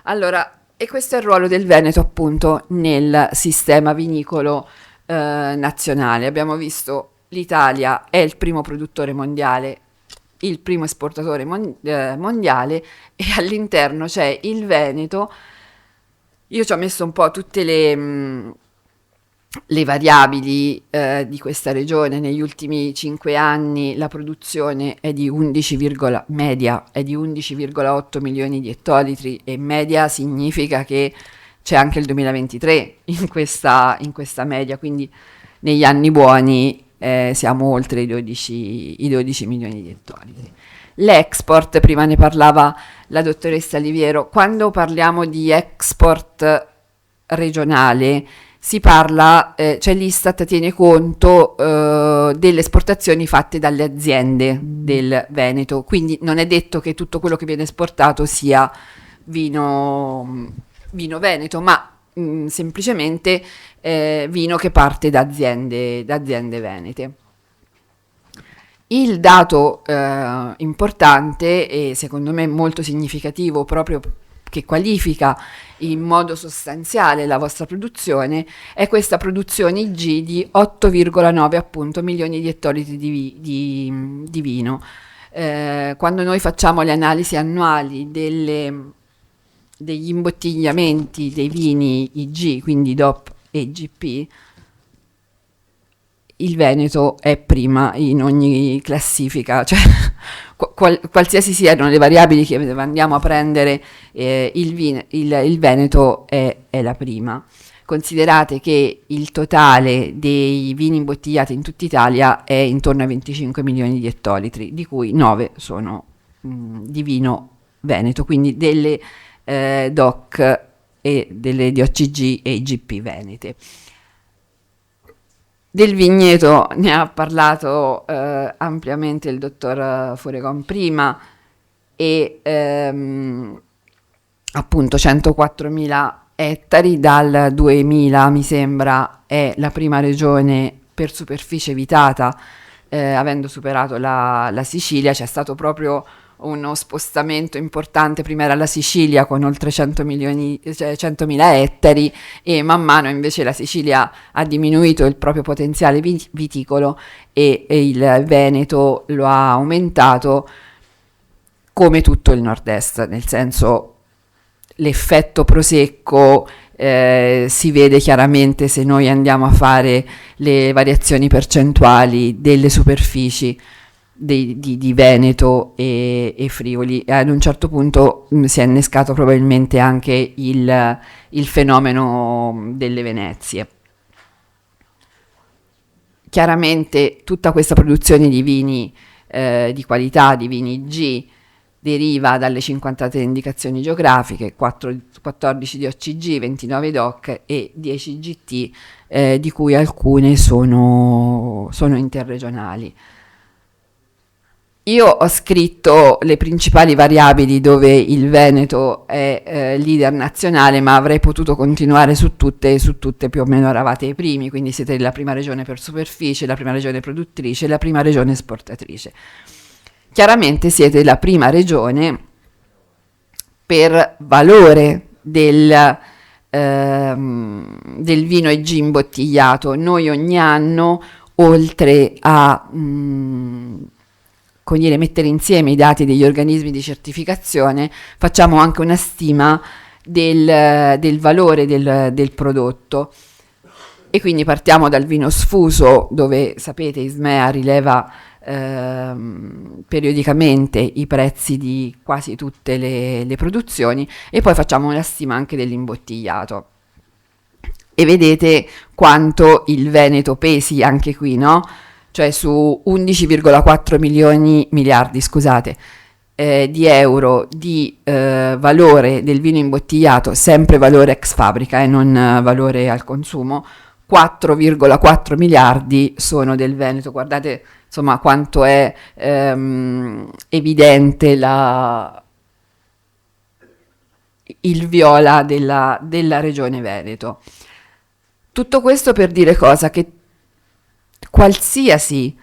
Allora, e questo è il ruolo del Veneto appunto nel sistema vinicolo nazionale. Abbiamo visto l'Italia è il primo produttore mondiale, il primo esportatore mondiale, e all'interno c'è il Veneto. Io ci ho messo un po' tutte le variabili di questa regione. Negli ultimi 5 anni la produzione è di media è di 11,8 milioni di ettolitri, e media significa che c'è anche il 2023 in questa media, quindi negli anni buoni siamo oltre i 12 milioni di ettolitri. L'export, prima ne parlava la dottoressa Liviero, quando parliamo di export regionale si parla, cioè l'Istat tiene conto delle esportazioni fatte dalle aziende del Veneto, quindi non è detto che tutto quello che viene esportato sia vino veneto, ma semplicemente vino che parte da aziende venete. Il dato importante e secondo me molto significativo, proprio che qualifica in modo sostanziale la vostra produzione, è questa produzione IG di 8,9 appunto milioni di ettolitri di vino. Quando noi facciamo le analisi annuali degli imbottigliamenti dei vini IG, quindi DOP e GP, il Veneto è prima in ogni classifica, cioè qualsiasi siano le variabili che andiamo a prendere, il Veneto è la prima. Considerate che il totale dei vini imbottigliati in tutta Italia è intorno ai 25 milioni di ettolitri, di cui 9 sono di vino veneto, quindi delle DOC e delle DOCG e IGP venete. Del vigneto ne ha parlato ampiamente il dottor Furegon prima, e appunto 104.000 ettari dal 2000 mi sembra è la prima regione per superficie vitata, avendo superato la Sicilia. C'è stato proprio uno spostamento importante. Prima era la Sicilia con oltre 100.000 ettari, e man mano invece la Sicilia ha diminuito il proprio potenziale viticolo e il Veneto lo ha aumentato, come tutto il nord-est, nel senso l'effetto prosecco si vede chiaramente se noi andiamo a fare le variazioni percentuali delle superfici di Veneto e Friuli. Ad un certo punto si è innescato probabilmente anche il fenomeno delle Venezie. Chiaramente tutta questa produzione di vini di qualità, di vini G, deriva dalle 53 indicazioni geografiche, 14 di OCG, 29 DOC e 10 GT, di cui alcune sono interregionali. Io ho scritto le principali variabili dove il Veneto è leader nazionale, ma avrei potuto continuare su tutte più o meno eravate i primi, quindi siete la prima regione per superficie, la prima regione produttrice, la prima regione esportatrice. Chiaramente siete la prima regione per valore del vino EG imbottigliato. Noi ogni anno, oltre a mettere insieme i dati degli organismi di certificazione, facciamo anche una stima del valore del prodotto, e quindi partiamo dal vino sfuso, dove sapete Ismea rileva periodicamente i prezzi di quasi tutte le produzioni, e poi facciamo una stima anche dell'imbottigliato, e vedete quanto il Veneto pesi anche qui, no? Cioè su 11,4 miliardi di euro di valore del vino imbottigliato, sempre valore ex fabbrica e non valore al consumo, 4,4 miliardi sono del Veneto. Guardate insomma quanto è evidente il viola della regione Veneto. Tutto questo per dire cosa? Che qualsiasi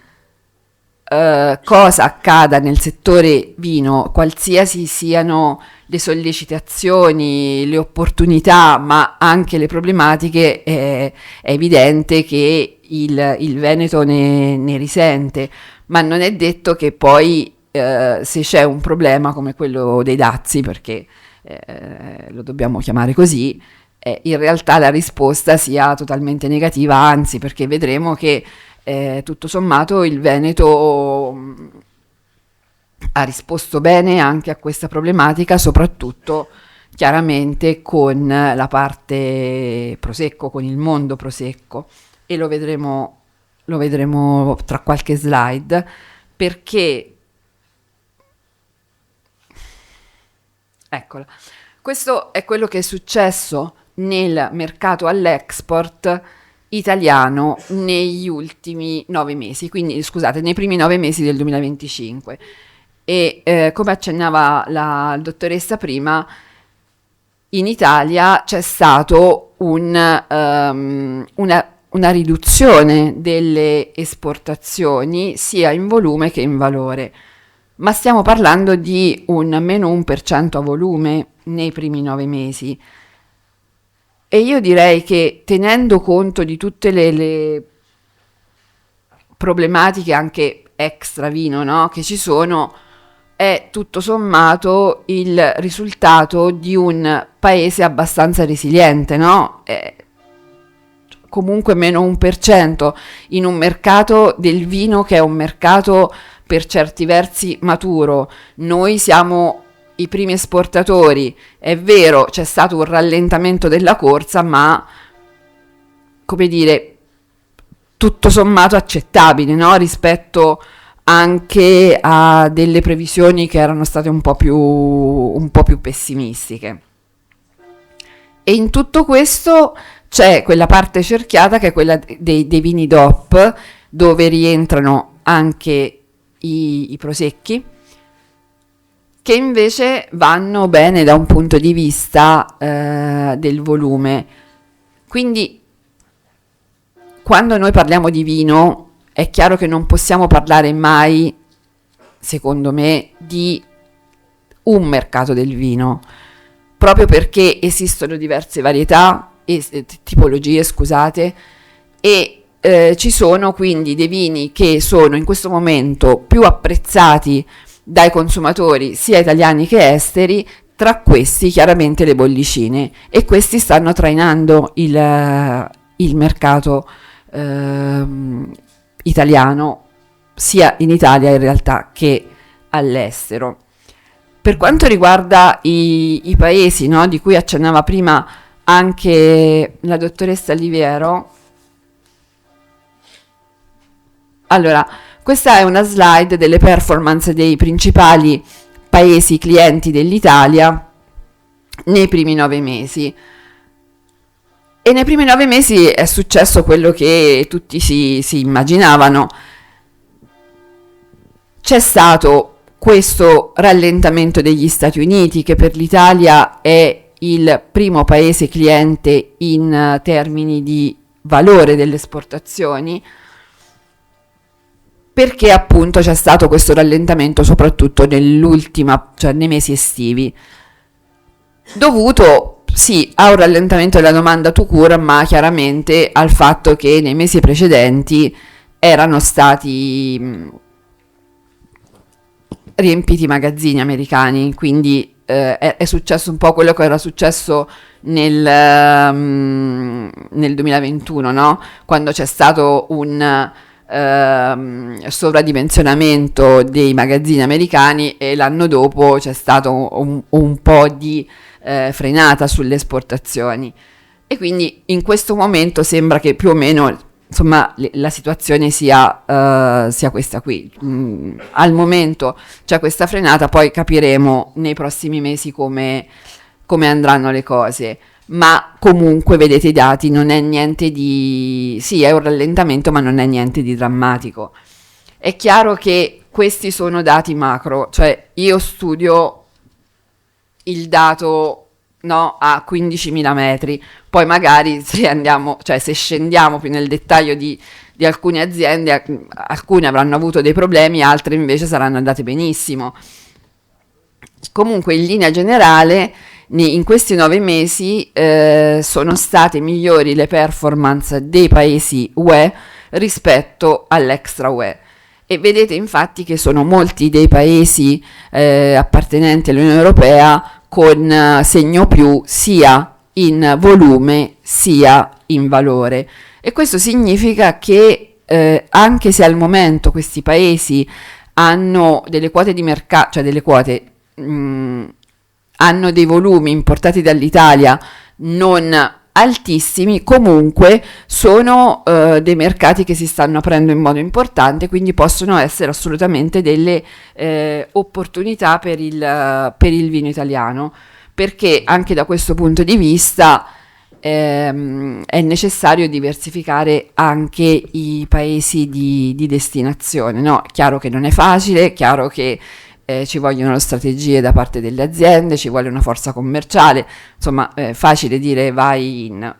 cosa accada nel settore vino, qualsiasi siano le sollecitazioni, le opportunità, ma anche le problematiche, è evidente che il Veneto ne risente, ma non è detto che poi se c'è un problema come quello dei dazi, perché lo dobbiamo chiamare così, in realtà la risposta sia totalmente negativa, anzi, perché vedremo che tutto sommato il Veneto ha risposto bene anche a questa problematica, soprattutto chiaramente con la parte prosecco, con il mondo prosecco, e lo vedremo tra qualche slide, perché eccola, questo è quello che è successo nel mercato all'export italiano negli ultimi 9 mesi, quindi scusate, nei primi 9 mesi del 2025. E come accennava la dottoressa prima, in Italia c'è stato una riduzione delle esportazioni sia in volume che in valore, ma stiamo parlando di un meno 1% a volume nei primi 9 mesi. E io direi che, tenendo conto di tutte le problematiche anche extra vino, no, che ci sono, è tutto sommato il risultato di un paese abbastanza resiliente, no? Comunque meno 1% in un mercato del vino che è un mercato per certi versi maturo. Noi siamo i primi esportatori, è vero, c'è stato un rallentamento della corsa, ma come dire, tutto sommato accettabile, no? Rispetto anche a delle previsioni che erano state un po' più pessimistiche. E in tutto questo c'è quella parte cerchiata che è quella dei vini DOP, dove rientrano anche i prosecchi, che invece vanno bene da un punto di vista del volume. Quindi quando noi parliamo di vino è chiaro che non possiamo parlare mai, secondo me, di un mercato del vino, proprio perché esistono diverse varietà e tipologie, scusate, e ci sono quindi dei vini che sono in questo momento più apprezzati dai consumatori sia italiani che esteri, tra questi chiaramente le bollicine, e questi stanno trainando il mercato italiano, sia in Italia in realtà che all'estero. Per quanto riguarda i paesi, no, di cui accennava prima anche la dottoressa Liviero, allora, questa è una slide delle performance dei principali paesi clienti dell'Italia nei primi 9 mesi. E nei primi 9 mesi è successo quello che tutti si immaginavano. C'è stato questo rallentamento degli Stati Uniti, che per l'Italia è il primo paese cliente in termini di valore delle esportazioni, perché appunto c'è stato questo rallentamento soprattutto cioè nei mesi estivi, dovuto sì a un rallentamento della domanda tout court, ma chiaramente al fatto che nei mesi precedenti erano stati riempiti i magazzini americani, quindi è successo un po' quello che era successo nel 2021, no? Quando c'è stato un sovradimensionamento dei magazzini americani e l'anno dopo c'è stato un po' di frenata sulle esportazioni, e quindi in questo momento sembra che più o meno, insomma, la situazione sia questa qui. Al momento c'è questa frenata, poi capiremo nei prossimi mesi come andranno le cose. Ma comunque vedete i dati, non è niente di... sì, è un rallentamento, ma non è niente di drammatico. È chiaro che questi sono dati macro, cioè io studio il dato, no, a 15.000 metri, poi magari se scendiamo più nel dettaglio di alcune aziende, alcune avranno avuto dei problemi, altre invece saranno andate benissimo. comunque in linea generale in questi 9 mesi sono state migliori le performance dei paesi UE rispetto all'extra UE. E vedete infatti che sono molti dei paesi appartenenti all'Unione Europea con segno più sia in volume sia in valore. E questo significa che anche se al momento questi paesi hanno delle quote di mercato, cioè delle quote, hanno dei volumi importati dall'Italia non altissimi, comunque sono dei mercati che si stanno aprendo in modo importante, quindi possono essere assolutamente delle opportunità per il vino italiano, perché anche da questo punto di vista è necessario diversificare anche i paesi di destinazione, no? Chiaro che non è facile, chiaro che ci vogliono strategie da parte delle aziende, ci vuole una forza commerciale, insomma è facile dire vai in,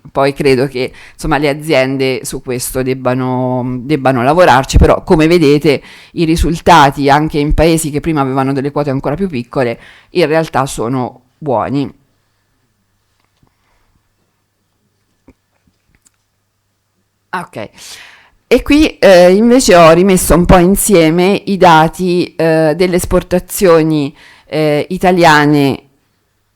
poi credo che insomma le aziende su questo debbano lavorarci, però come vedete i risultati anche in paesi che prima avevano delle quote ancora più piccole in realtà sono buoni. Ok. E qui invece ho rimesso un po' insieme i dati delle esportazioni italiane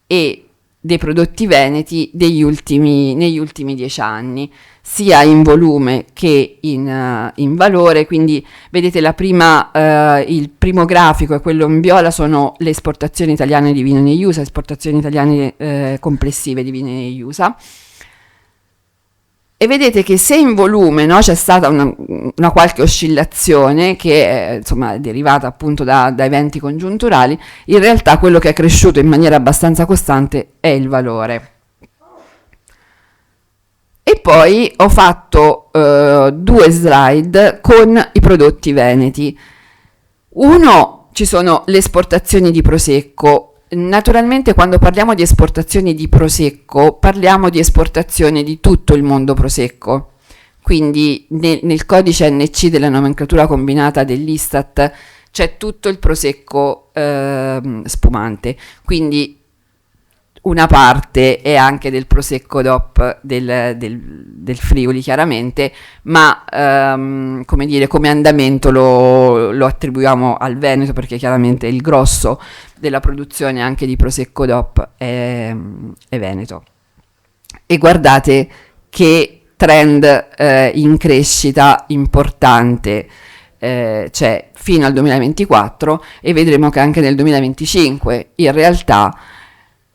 e dei prodotti veneti negli ultimi 10 anni, sia in volume che in valore. Quindi vedete il primo grafico e quello in viola sono le esportazioni italiane di vino negli USA, esportazioni italiane complessive di vino negli USA. E vedete che se in volume, no, c'è stata una qualche oscillazione che insomma è derivata appunto da eventi congiunturali, in realtà quello che è cresciuto in maniera abbastanza costante è il valore. E poi ho fatto 2 slide con i prodotti veneti. Uno, ci sono le esportazioni di Prosecco. Naturalmente quando parliamo di esportazioni di Prosecco parliamo di esportazione di tutto il mondo Prosecco, quindi nel codice NC della nomenclatura combinata dell'Istat c'è tutto il Prosecco spumante, quindi una parte è anche del Prosecco DOP del Friuli chiaramente, ma come dire, come andamento lo attribuiamo al Veneto, perché chiaramente il grosso della produzione anche di Prosecco DOP è Veneto. E guardate che trend in crescita importante c'è fino al 2024, e vedremo che anche nel 2025 in realtà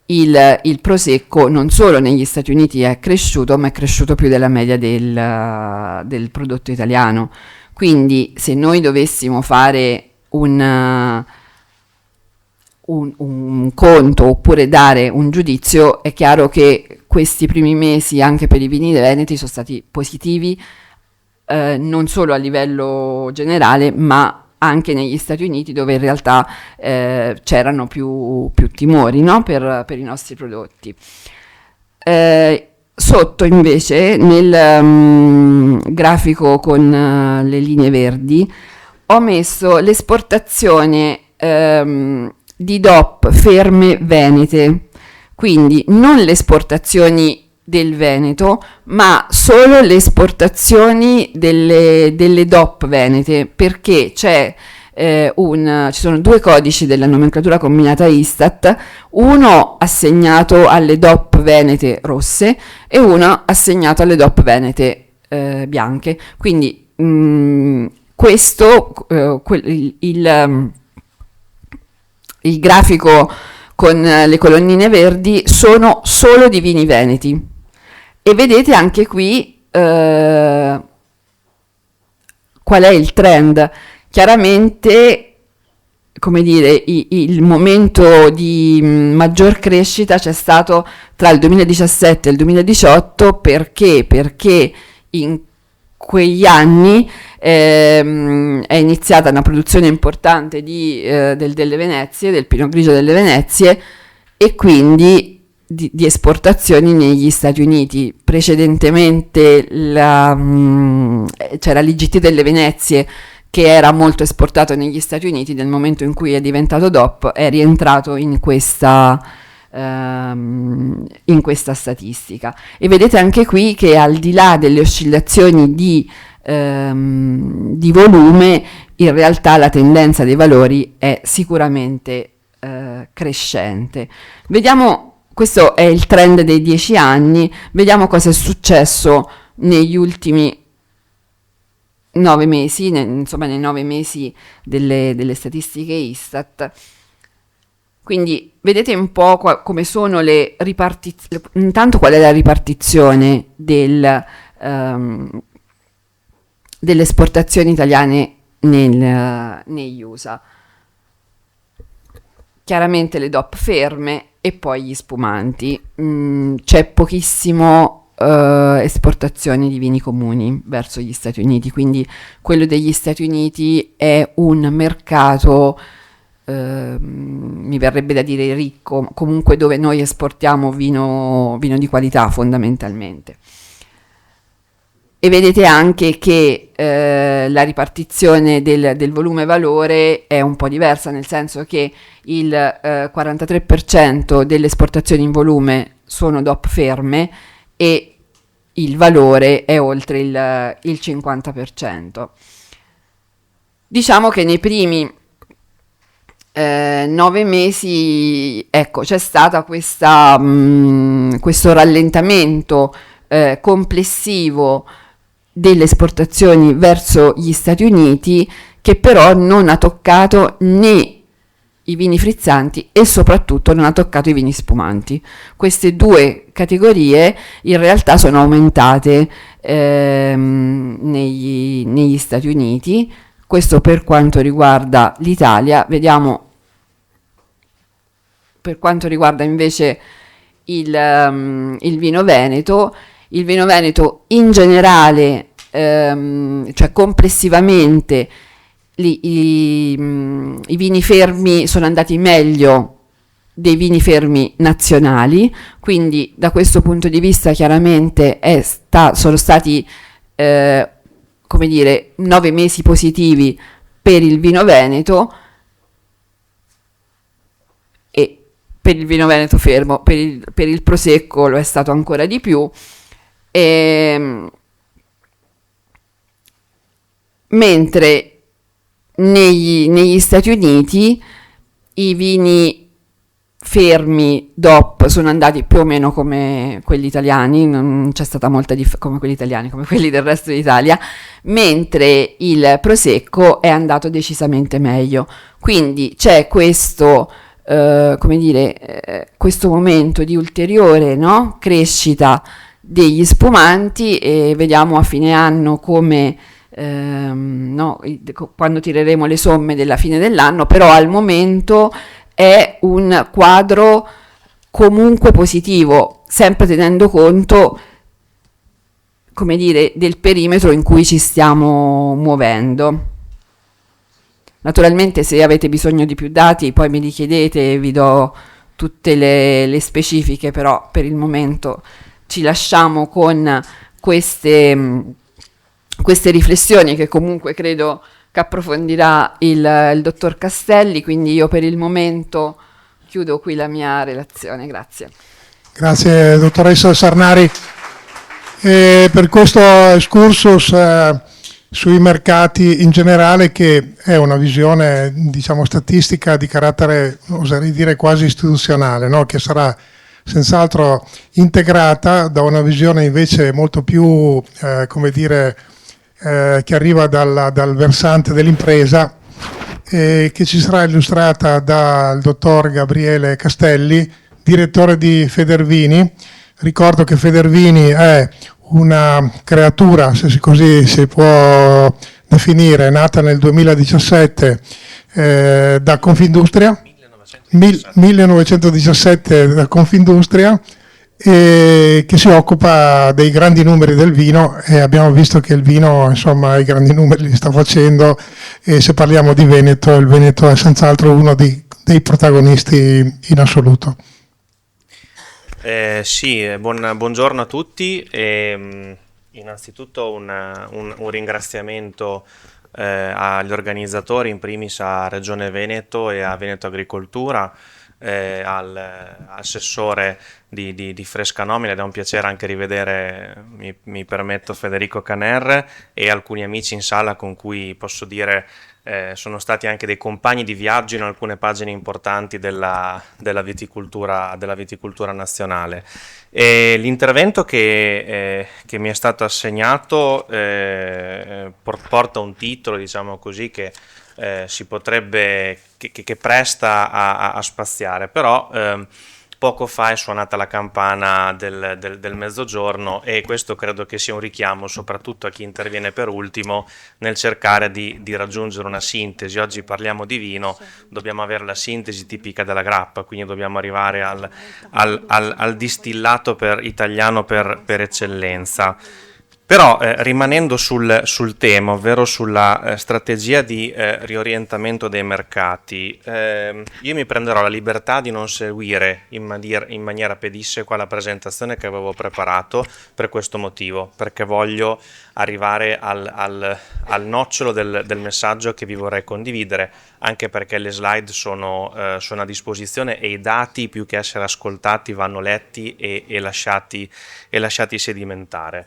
il Prosecco non solo negli Stati Uniti è cresciuto, ma è cresciuto più della media del prodotto italiano. Quindi se noi dovessimo fare un conto oppure dare un giudizio, è chiaro che questi primi mesi anche per i vini veneti sono stati positivi, non solo a livello generale, ma anche negli Stati Uniti, dove in realtà c'erano più timori, no? per i nostri prodotti. Sotto invece nel grafico con le linee verdi ho messo l'esportazione di DOP ferme venete, quindi non le esportazioni del Veneto, ma solo le esportazioni delle DOP venete, perché ci sono 2 codici della nomenclatura combinata Istat, uno assegnato alle DOP venete rosse e uno assegnato alle DOP venete bianche. Quindi questo il grafico con le colonnine verdi sono solo di vini veneti, e vedete anche qui qual è il trend. Chiaramente, come dire, il momento di maggior crescita c'è stato tra il 2017 e il 2018, perché in quegli anni è iniziata una produzione importante delle Venezie, del Pinot Grigio delle Venezie, e quindi di esportazioni negli Stati Uniti. Precedentemente c'era l'IGT delle Venezie che era molto esportato negli Stati Uniti, nel momento in cui è diventato DOP è rientrato in questa statistica. E vedete anche qui che al di là delle oscillazioni di volume, in realtà la tendenza dei valori è sicuramente crescente. Vediamo, questo è il trend dei 10 anni, vediamo cosa è successo negli ultimi 9 mesi, insomma nei 9 mesi delle statistiche Istat. Quindi vedete un po' come sono le ripartizioni, intanto qual è la ripartizione delle esportazioni italiane negli USA. Chiaramente le DOP ferme e poi gli spumanti. C'è pochissimo esportazioni di vini comuni verso gli Stati Uniti, quindi quello degli Stati Uniti è un mercato, mi verrebbe da dire ricco, comunque dove noi esportiamo vino di qualità fondamentalmente. E vedete anche che la ripartizione del volume valore è un po' diversa, nel senso che il 43% delle esportazioni in volume sono DOP ferme e il valore è oltre il 50%. Diciamo che nei primi 9 mesi, ecco, c'è stata questo rallentamento complessivo delle esportazioni verso gli Stati Uniti, che però non ha toccato né i vini frizzanti e soprattutto non ha toccato i vini spumanti. Queste due categorie in realtà sono aumentate negli Stati Uniti. Questo per quanto riguarda l'Italia. Vediamo per quanto riguarda invece il vino veneto. Il vino veneto in generale, cioè complessivamente, i vini fermi sono andati meglio dei vini fermi nazionali, quindi da questo punto di vista chiaramente sono stati 9 mesi positivi per il vino veneto, e per il vino veneto fermo, per il prosecco lo è stato ancora di più. Mentre negli Stati Uniti i vini fermi DOP sono andati più o meno come quelli italiani, non c'è stata molta come quelli italiani, come quelli del resto d'Italia, mentre il prosecco è andato decisamente meglio. Quindi c'è questo questo momento di ulteriore, no, crescita degli spumanti, e vediamo a fine anno come quando tireremo le somme della fine dell'anno, però al momento è un quadro comunque positivo, sempre tenendo conto, del perimetro in cui ci stiamo muovendo. Naturalmente, se avete bisogno di più dati poi me li chiedete e vi do tutte le specifiche, però per il momento ci lasciamo con queste riflessioni che comunque credo che approfondirà il dottor Castelli, quindi io per il momento chiudo qui la mia relazione. Grazie. Grazie dottoressa Sarnari per questo excursus sui mercati in generale, che è una visione statistica di carattere, oserei dire, quasi istituzionale, no? Che sarà senz'altro integrata da una visione invece molto più che arriva dal versante dell'impresa, che ci sarà illustrata dal dottor Gabriele Castelli, direttore di Federvini. Ricordo che Federvini è una creatura, se così si può definire, nata nel 2017 da Confindustria, 1917 da Confindustria, che si occupa dei grandi numeri del vino, e abbiamo visto che il vino, i grandi numeri li sta facendo, e se parliamo di Veneto, il Veneto è senz'altro uno dei protagonisti in assoluto. Buongiorno a tutti. Innanzitutto un ringraziamento agli organizzatori, in primis a Regione Veneto e a Veneto Agricoltura, all'assessore di Fresca Nomina, ed è un piacere anche rivedere, mi permetto, Federico Caner e alcuni amici in sala con cui posso dire sono stati anche dei compagni di viaggio in alcune pagine importanti della viticoltura nazionale. E l'intervento che mi è stato assegnato porta un titolo, diciamo così, che si potrebbe, che presta a spaziare, però poco fa è suonata la campana del mezzogiorno, e questo credo che sia un richiamo soprattutto a chi interviene per ultimo nel cercare di raggiungere una sintesi. Oggi parliamo di vino, dobbiamo avere la sintesi tipica della grappa, quindi dobbiamo arrivare al distillato italiano per eccellenza. Però rimanendo sul tema, ovvero sulla strategia di riorientamento dei mercati, io mi prenderò la libertà di non seguire in maniera pedissequa la presentazione che avevo preparato per questo motivo, perché voglio arrivare al nocciolo del messaggio che vi vorrei condividere, anche perché le slide sono a disposizione e i dati, più che essere ascoltati, vanno letti e lasciati sedimentare.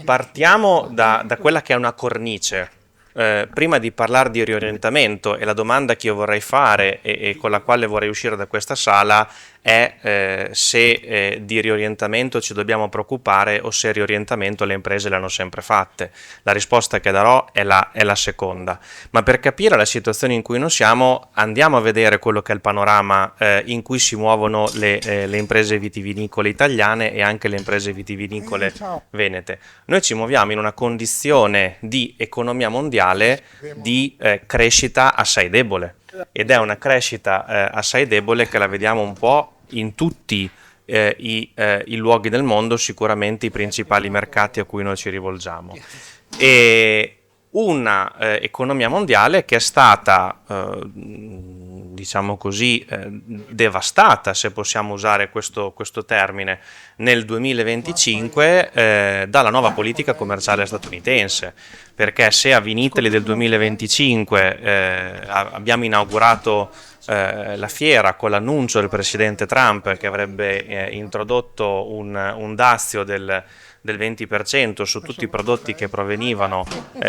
Partiamo da quella che è una cornice. Prima di parlare di riorientamento, e la domanda che io vorrei fare e con la quale vorrei uscire da questa sala è se di riorientamento ci dobbiamo preoccupare o se il riorientamento le imprese le hanno sempre fatte. La risposta che darò è la seconda, ma per capire la situazione in cui noi siamo andiamo a vedere quello che è il panorama in cui si muovono le imprese vitivinicole italiane e anche le imprese vitivinicole venete. Noi ci muoviamo in una condizione di economia mondiale di crescita assai debole, ed è una crescita assai debole che la vediamo un po' in tutti i luoghi del mondo, sicuramente i principali mercati a cui noi ci rivolgiamo, e una economia mondiale che è stata diciamo così devastata, se possiamo usare questo termine, nel 2025 dalla nuova politica commerciale statunitense, perché se a Vinitaly del 2025 abbiamo inaugurato la fiera con l'annuncio del presidente Trump che avrebbe introdotto un dazio del 20% su tutti i prodotti che provenivano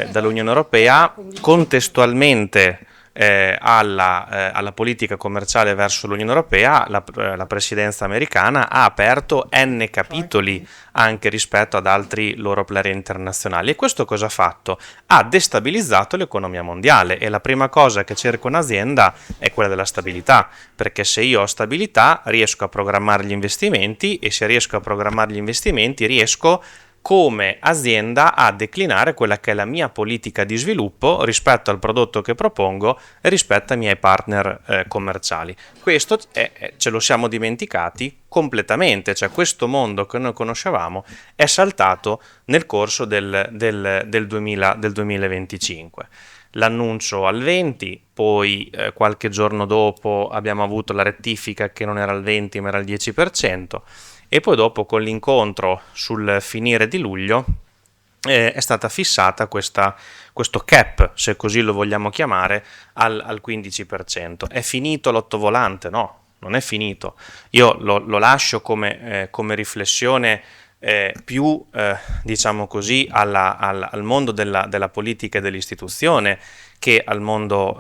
dall'Unione Europea, contestualmente alla politica commerciale verso l'Unione Europea, la presidenza americana ha aperto N capitoli anche rispetto ad altri loro player internazionali. E questo cosa ha fatto? Ha destabilizzato l'economia mondiale, e la prima cosa che cerca un'azienda è quella della stabilità, perché se io ho stabilità riesco a programmare gli investimenti, e se riesco a programmare gli investimenti riesco come azienda a declinare quella che è la mia politica di sviluppo rispetto al prodotto che propongo e rispetto ai miei partner commerciali. Questo ce lo siamo dimenticati completamente, cioè questo mondo che noi conoscevamo è saltato nel corso del 2025. L'annuncio al 20, poi qualche giorno dopo abbiamo avuto la rettifica che non era al 20 ma era al 10%, e poi dopo con l'incontro sul finire di luglio è stata fissata questo cap, se così lo vogliamo chiamare, al 15%. È finito l'ottovolante? No, non è finito. Io lo lascio come riflessione più diciamo così al mondo della politica e dell'istituzione che al mondo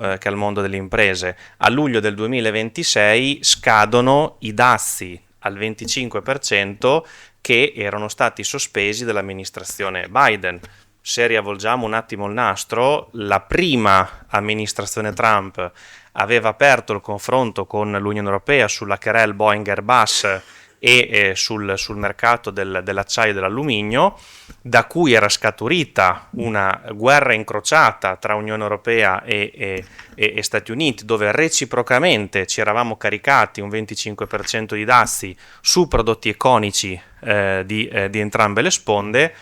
delle imprese. A luglio del 2026 scadono i dazi al 25% che erano stati sospesi dall'amministrazione Biden. Se riavvolgiamo un attimo il nastro, la prima amministrazione Trump aveva aperto il confronto con l'Unione Europea sulla querelle Boeing Airbus e sul mercato dell'acciaio e dell'alluminio, da cui era scaturita una guerra incrociata tra Unione Europea e Stati Uniti, dove reciprocamente ci eravamo caricati un 25% di dazi su prodotti iconici di entrambe le sponde.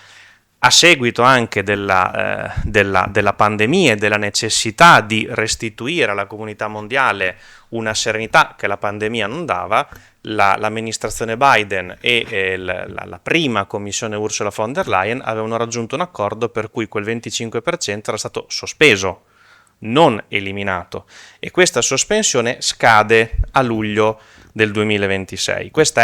a seguito anche della pandemia e della necessità di restituire alla comunità mondiale una serenità che la pandemia non dava, l'amministrazione Biden e la prima commissione Ursula von der Leyen avevano raggiunto un accordo per cui quel 25% era stato sospeso, non eliminato, e questa sospensione scade a luglio del 2026. Questo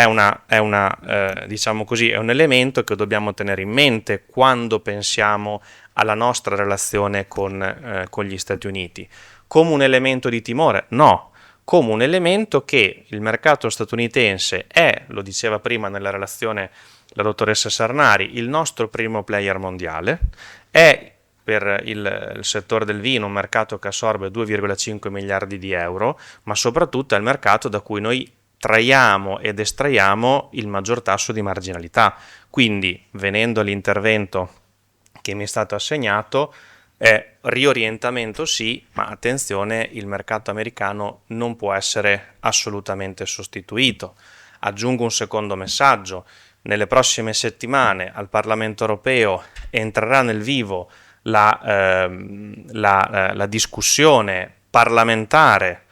diciamo così, è un elemento che dobbiamo tenere in mente quando pensiamo alla nostra relazione con gli Stati Uniti. Come un elemento di timore? No, come un elemento che il mercato statunitense è, lo diceva prima nella relazione la dottoressa Sarnari, il nostro primo player mondiale, è per il settore del vino un mercato che assorbe 2,5 miliardi di euro, ma soprattutto è il mercato da cui noi traiamo ed estraiamo il maggior tasso di marginalità. Quindi, venendo all'intervento che mi è stato assegnato, riorientamento sì, ma attenzione, il mercato americano non può essere assolutamente sostituito. Aggiungo un secondo messaggio: nelle prossime settimane al Parlamento europeo entrerà nel vivo la discussione parlamentare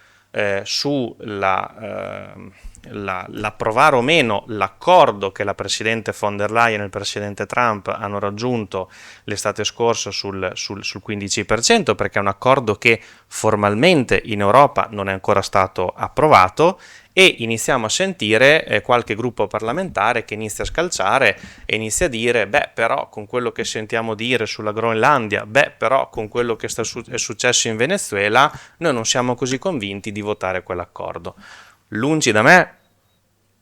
sull'approvare o meno l'accordo che la Presidente von der Leyen e il Presidente Trump hanno raggiunto l'estate scorsa sul 15%, perché è un accordo che formalmente in Europa non è ancora stato approvato, e iniziamo a sentire qualche gruppo parlamentare che inizia a scalciare e inizia a dire però con quello che sentiamo dire sulla Groenlandia, però con quello che è successo in Venezuela, noi non siamo così convinti di votare quell'accordo. Lungi da me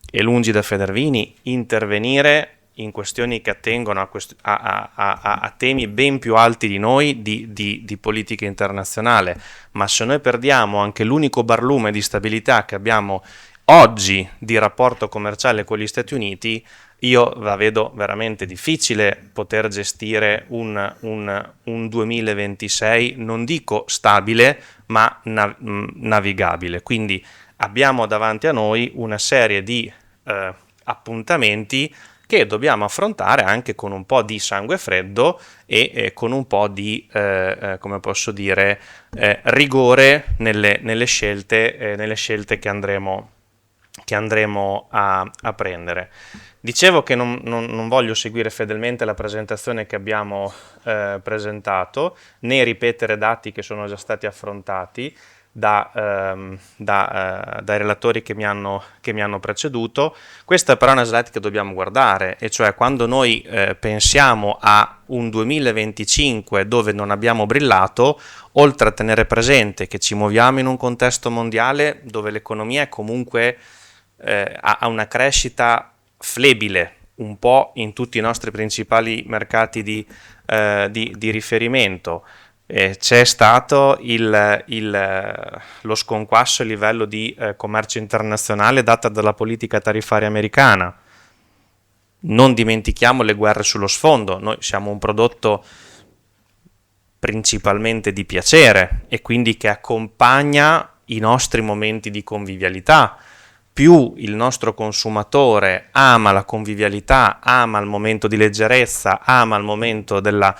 e lungi da Federvini intervenire in questioni che attengono a temi ben più alti di noi di politica internazionale, ma se noi perdiamo anche l'unico barlume di stabilità che abbiamo oggi di rapporto commerciale con gli Stati Uniti, io la vedo veramente difficile poter gestire un 2026, non dico stabile, ma navigabile. Quindi abbiamo davanti a noi una serie di appuntamenti che dobbiamo affrontare anche con un po' di sangue freddo e con un po' di, come posso dire, rigore nelle scelte che andremo a prendere. Dicevo che non voglio seguire fedelmente la presentazione che abbiamo presentato, né ripetere dati che sono già stati affrontati dai relatori che mi hanno preceduto. Questa però è una slide che dobbiamo guardare, e cioè quando noi pensiamo a un 2025 dove non abbiamo brillato, oltre a tenere presente che ci muoviamo in un contesto mondiale dove l'economia è comunque ha una crescita flebile un po' in tutti i nostri principali mercati di riferimento. C'è stato lo sconquasso a livello di commercio internazionale data dalla politica tariffaria americana. Non dimentichiamo le guerre sullo sfondo. Noi siamo un prodotto principalmente di piacere e quindi che accompagna i nostri momenti di convivialità. Più il nostro consumatore ama la convivialità, ama il momento di leggerezza, ama il momento della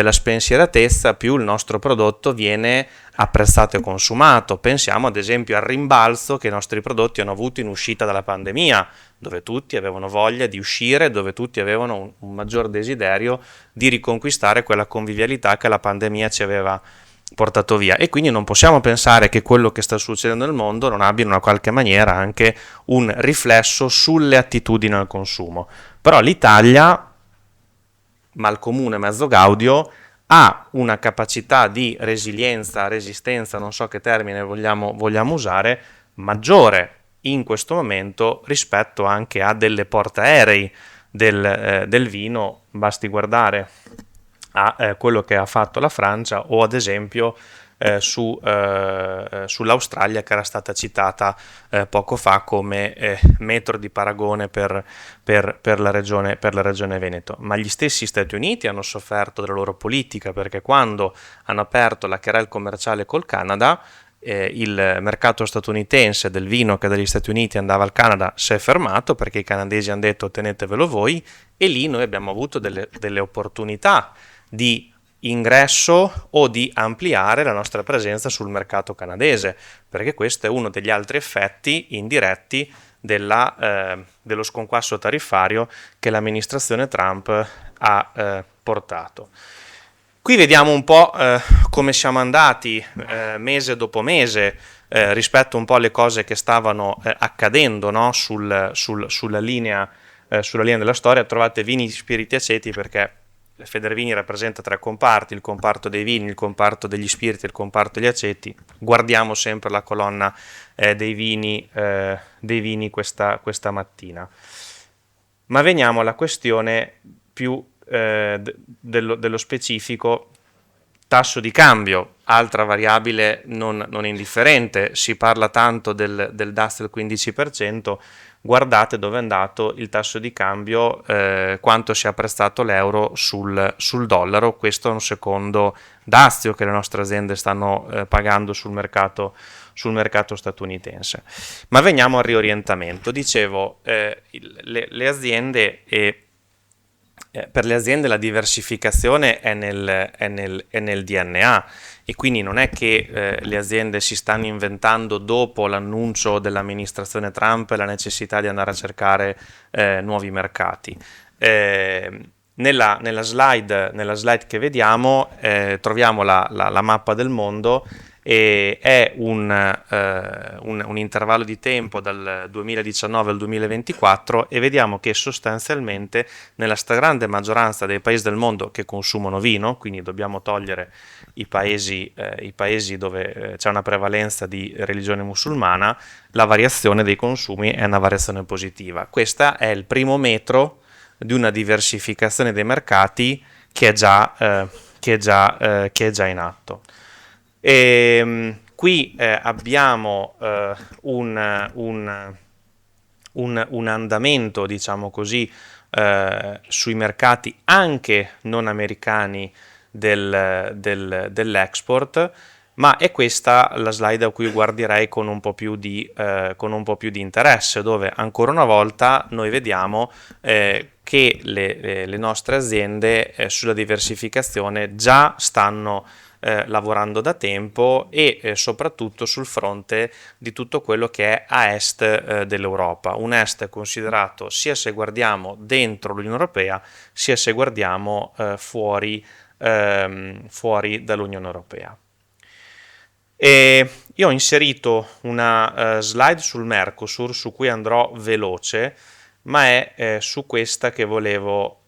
spensieratezza, più il nostro prodotto viene apprezzato e consumato. Pensiamo ad esempio al rimbalzo che i nostri prodotti hanno avuto in uscita dalla pandemia, dove tutti avevano voglia di uscire, dove tutti avevano un maggior desiderio di riconquistare quella convivialità che la pandemia ci aveva portato via. E quindi non possiamo pensare che quello che sta succedendo nel mondo non abbia in una qualche maniera anche un riflesso sulle attitudini al consumo. Però l'Italia, mal comune mezzo gaudio, ha una capacità di resilienza, resistenza, non so che termine vogliamo usare, maggiore in questo momento rispetto anche a delle portaerei del vino. Basti guardare a quello che ha fatto la Francia o ad esempio sull'Australia, che era stata citata poco fa come metro di paragone per la regione Veneto. Ma gli stessi Stati Uniti hanno sofferto della loro politica, perché quando hanno aperto la querelle commerciale col Canada il mercato statunitense del vino che dagli Stati Uniti andava al Canada si è fermato perché i canadesi hanno detto tenetevelo voi, e lì noi abbiamo avuto delle opportunità di ingresso o di ampliare la nostra presenza sul mercato canadese, perché questo è uno degli altri effetti indiretti dello sconquasso tariffario che l'amministrazione Trump ha portato. Qui vediamo un po' come siamo andati mese dopo mese rispetto un po' alle cose che stavano accadendo, no? sulla linea della storia. Trovate vini, spiriti, aceti, perché Federvini rappresenta 3 comparti: il comparto dei vini, il comparto degli spiriti e il comparto degli aceti. Guardiamo sempre la colonna dei vini questa mattina. Ma veniamo alla questione più dello specifico. Tasso di cambio, altra variabile non indifferente. Si parla tanto del DAS del 15%, guardate dove è andato il tasso di cambio, quanto si è apprezzato l'euro sul dollaro. Questo è un secondo dazio che le nostre aziende stanno pagando sul mercato statunitense. Ma veniamo al riorientamento. Dicevo, le aziende per le aziende la diversificazione è nel DNA, e quindi non è che le aziende si stanno inventando dopo l'annuncio dell'amministrazione Trump la necessità di andare a cercare nuovi mercati. Nella slide che vediamo troviamo la mappa del mondo, e è un intervallo di tempo dal 2019 al 2024, e vediamo che sostanzialmente nella stragrande maggioranza dei paesi del mondo che consumano vino, quindi dobbiamo togliere i paesi dove c'è una prevalenza di religione musulmana, la variazione dei consumi è una variazione positiva. Questo è il primo metro di una diversificazione dei mercati che è già in atto. Qui abbiamo un andamento, diciamo così, sui mercati anche non americani dell'export, ma è questa la slide a cui guarderei con un po' più di interesse, dove ancora una volta noi vediamo che le nostre aziende sulla diversificazione già stanno lavorando da tempo, e soprattutto sul fronte di tutto quello che è a est dell'Europa, un est considerato sia se guardiamo dentro l'Unione Europea sia se guardiamo fuori dall'Unione Europea. E io ho inserito una slide sul Mercosur su cui andrò veloce, ma è su questa che volevo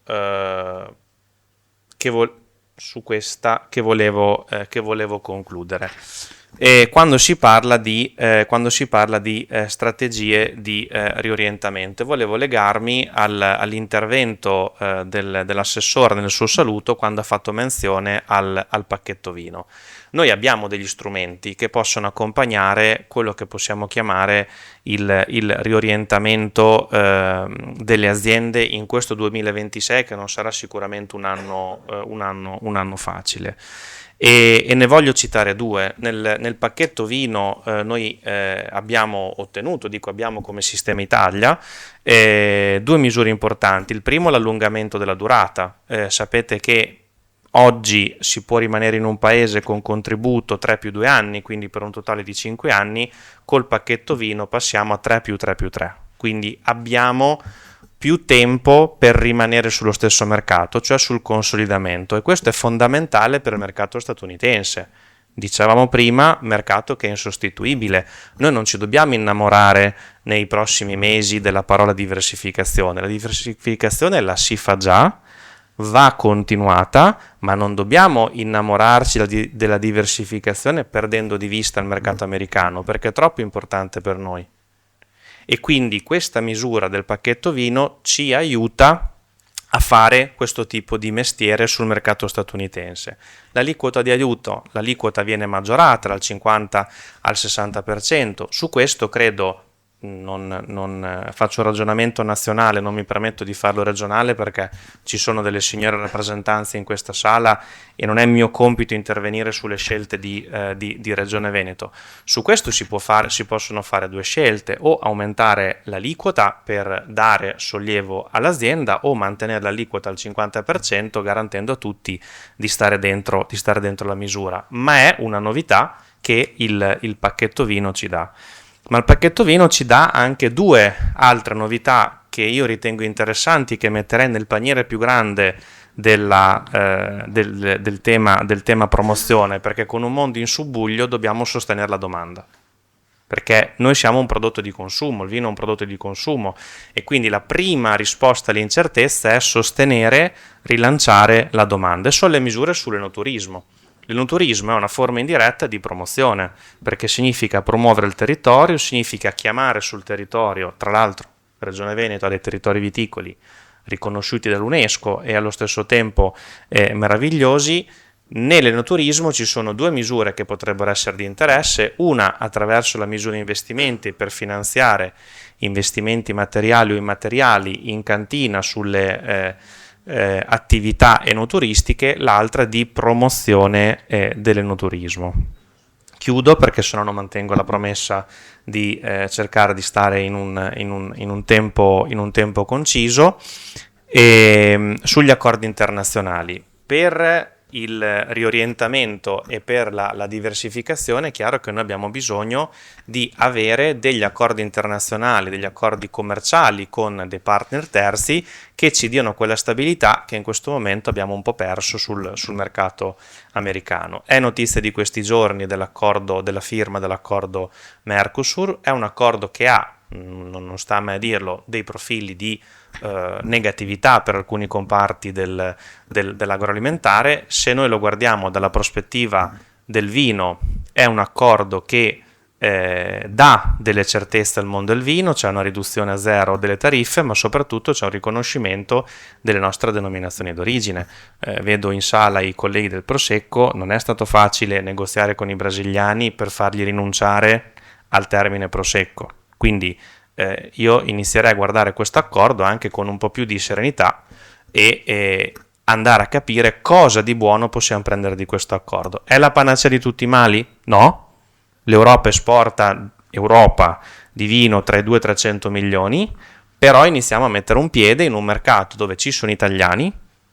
concludere. Quando si parla di strategie di riorientamento, volevo legarmi all'intervento dell'assessore nel suo saluto, quando ha fatto menzione al pacchetto vino. Noi abbiamo degli strumenti che possono accompagnare quello che possiamo chiamare il riorientamento delle aziende in questo 2026, che non sarà sicuramente un anno facile. E ne voglio citare 2. Nel pacchetto vino noi abbiamo ottenuto, abbiamo come Sistema Italia, 2 misure importanti. Il primo è l'allungamento della durata. Sapete che oggi si può rimanere in un paese con contributo 3+2 anni, quindi per un totale di 5 anni. Col pacchetto vino passiamo a 3+3+3, quindi abbiamo più tempo per rimanere sullo stesso mercato, cioè sul consolidamento, e questo è fondamentale per il mercato statunitense. Dicevamo prima, mercato che è insostituibile. Noi non ci dobbiamo innamorare nei prossimi mesi della parola diversificazione. La diversificazione la si fa già, va continuata, ma non dobbiamo innamorarci della diversificazione perdendo di vista il mercato americano, perché è troppo importante per noi. E quindi questa misura del pacchetto vino ci aiuta a fare questo tipo di mestiere sul mercato statunitense. L'aliquota di aiuto, l'aliquota viene maggiorata dal 50 al 60%, su questo credo non faccio ragionamento nazionale, non mi permetto di farlo regionale perché ci sono delle signore rappresentanze in questa sala e non è mio compito intervenire sulle scelte di Regione Veneto. Su questo si possono fare due scelte: o aumentare l'aliquota per dare sollievo all'azienda, o mantenere l'aliquota al 50% garantendo a tutti di stare dentro la misura. Ma è una novità che il pacchetto vino ci dà. Ma il pacchetto vino ci dà anche due altre novità che io ritengo interessanti, che metterei nel paniere più grande del tema promozione, perché con un mondo in subbuglio dobbiamo sostenere la domanda. Perché noi siamo un prodotto di consumo, il vino è un prodotto di consumo, e quindi la prima risposta all'incertezza è sostenere, rilanciare la domanda, e sono le misure sull'enoturismo. L'enoturismo è una forma indiretta di promozione, perché significa promuovere il territorio, significa chiamare sul territorio, tra l'altro Regione Veneto ha dei territori viticoli riconosciuti dall'UNESCO e allo stesso tempo meravigliosi. Nell'enoturismo ci sono due misure che potrebbero essere di interesse: una attraverso la misura investimenti per finanziare investimenti materiali o immateriali in cantina sulle attività enoturistiche, l'altra di promozione dell'enoturismo. Chiudo perché sennò non mantengo la promessa di cercare di stare in un tempo conciso. Sugli accordi internazionali, per il riorientamento e per la diversificazione, è chiaro che noi abbiamo bisogno di avere degli accordi internazionali, degli accordi commerciali con dei partner terzi che ci diano quella stabilità che in questo momento abbiamo un po' perso sul mercato americano. È notizia di questi giorni della firma dell'accordo Mercosur. È un accordo che ha, non sta a me a dirlo, dei profili di negatività per alcuni comparti dell'agroalimentare. Se noi lo guardiamo dalla prospettiva del vino, è un accordo che dà delle certezze al mondo del vino, c'è una riduzione a zero delle tariffe, ma soprattutto c'è un riconoscimento delle nostre denominazioni d'origine. Vedo in sala i colleghi del Prosecco, non è stato facile negoziare con i brasiliani per fargli rinunciare al termine Prosecco, quindi io inizierei a guardare questo accordo anche con un po' più di serenità e andare a capire cosa di buono possiamo prendere di questo accordo. È la panacea di tutti i mali? No. L'Europa esporta di vino tra i 200 e 300 milioni, però iniziamo a mettere un piede in un mercato dove ci sono italiani,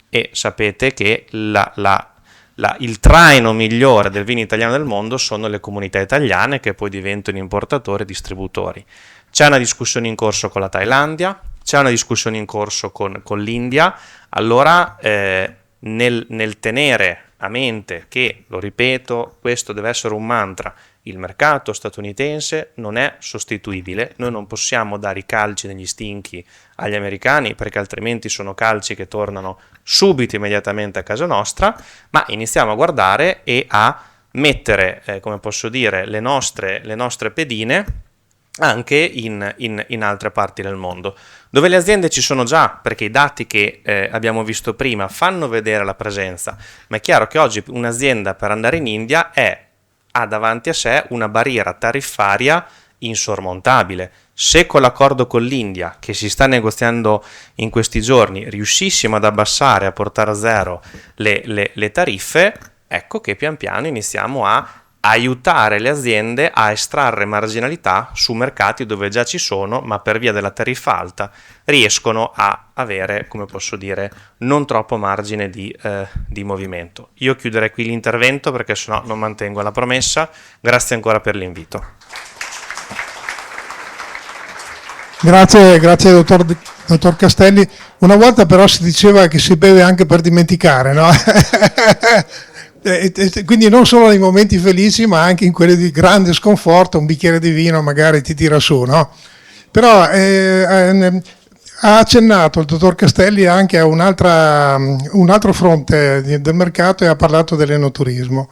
e sapete che il traino migliore del vino italiano del mondo sono le comunità italiane, che poi diventano importatori e distributori. C'è una discussione in corso con la Thailandia, c'è una discussione in corso con l'India. Allora nel tenere a mente che, lo ripeto, questo deve essere un mantra, il mercato statunitense non è sostituibile, noi non possiamo dare i calci negli stinchi agli americani, perché altrimenti sono calci che tornano subito, immediatamente a casa nostra, ma iniziamo a guardare e a mettere, come posso dire, le nostre pedine anche in altre parti del mondo, dove le aziende ci sono già, perché i dati che abbiamo visto prima fanno vedere la presenza, ma è chiaro che oggi un'azienda per andare in India ha davanti a sé una barriera tariffaria insormontabile. Se con l'accordo con l'India, che si sta negoziando in questi giorni, riuscissimo ad abbassare, a portare a zero le tariffe, ecco che pian piano iniziamo a aiutare le aziende a estrarre marginalità su mercati dove già ci sono, ma per via della tariffa alta riescono a avere, come posso dire, non troppo margine di movimento. Io chiuderei qui l'intervento perché sennò non mantengo la promessa. Grazie ancora per l'invito. Grazie dottor Castelli. Una volta però si diceva che si beve anche per dimenticare, no? Quindi non solo nei momenti felici, ma anche in quelli di grande sconforto, un bicchiere di vino magari ti tira su, no? Però ha accennato il dottor Castelli anche a un altro fronte del mercato, e ha parlato dell'enoturismo.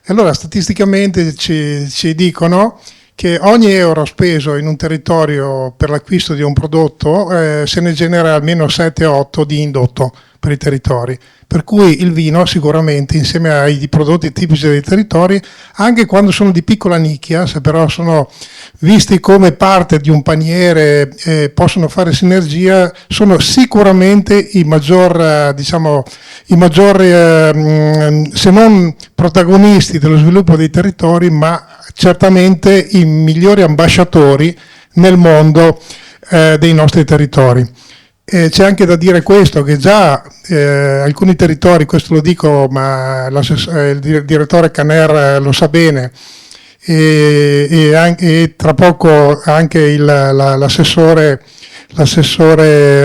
E allora statisticamente ci dicono che ogni euro speso in un territorio per l'acquisto di un prodotto se ne genera almeno 7-8 di indotto, per i territori. Per cui il vino sicuramente, insieme ai prodotti tipici dei territori, anche quando sono di piccola nicchia, se però sono visti come parte di un paniere e possono fare sinergia, sono sicuramente i maggiori, se non protagonisti dello sviluppo dei territori, ma certamente i migliori ambasciatori nel mondo dei nostri territori. C'è anche da dire questo, che già alcuni territori, questo lo dico, ma il direttore Caner lo sa bene, e tra poco anche l'assessore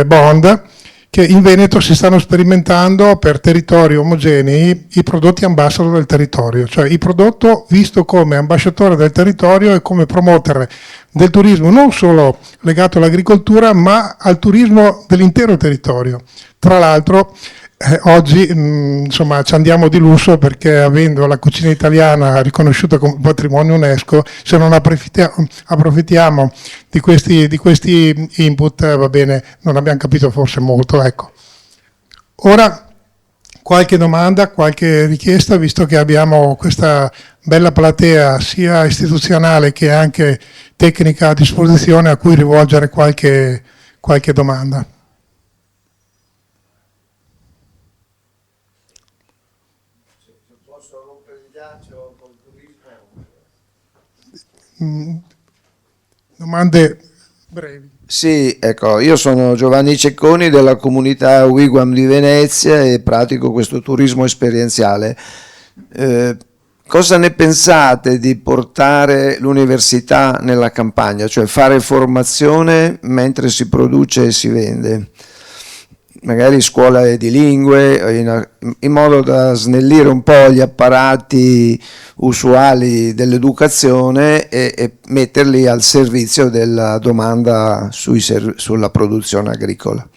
Bond, che in Veneto si stanno sperimentando per territori omogenei i prodotti ambassador del territorio, cioè il prodotto visto come ambasciatore del territorio e come promoter del turismo non solo legato all'agricoltura ma al turismo dell'intero territorio. Tra l'altro oggi insomma ci andiamo di lusso, perché avendo la cucina italiana riconosciuta come patrimonio UNESCO, se non approfittiamo di questi input, va bene, non abbiamo capito forse molto, ecco. Ora qualche domanda, qualche richiesta, visto che abbiamo questa bella platea sia istituzionale che anche tecnica a disposizione, a cui rivolgere qualche domanda. Domande brevi. Sì, ecco, io sono Giovanni Cecconi della comunità Wigwam di Venezia e pratico questo turismo esperienziale. Cosa ne pensate di portare l'università nella campagna, cioè fare formazione mentre si produce e si vende? Magari scuola di lingue, in modo da snellire un po' gli apparati usuali dell'educazione e metterli al servizio della domanda sulla produzione agricola.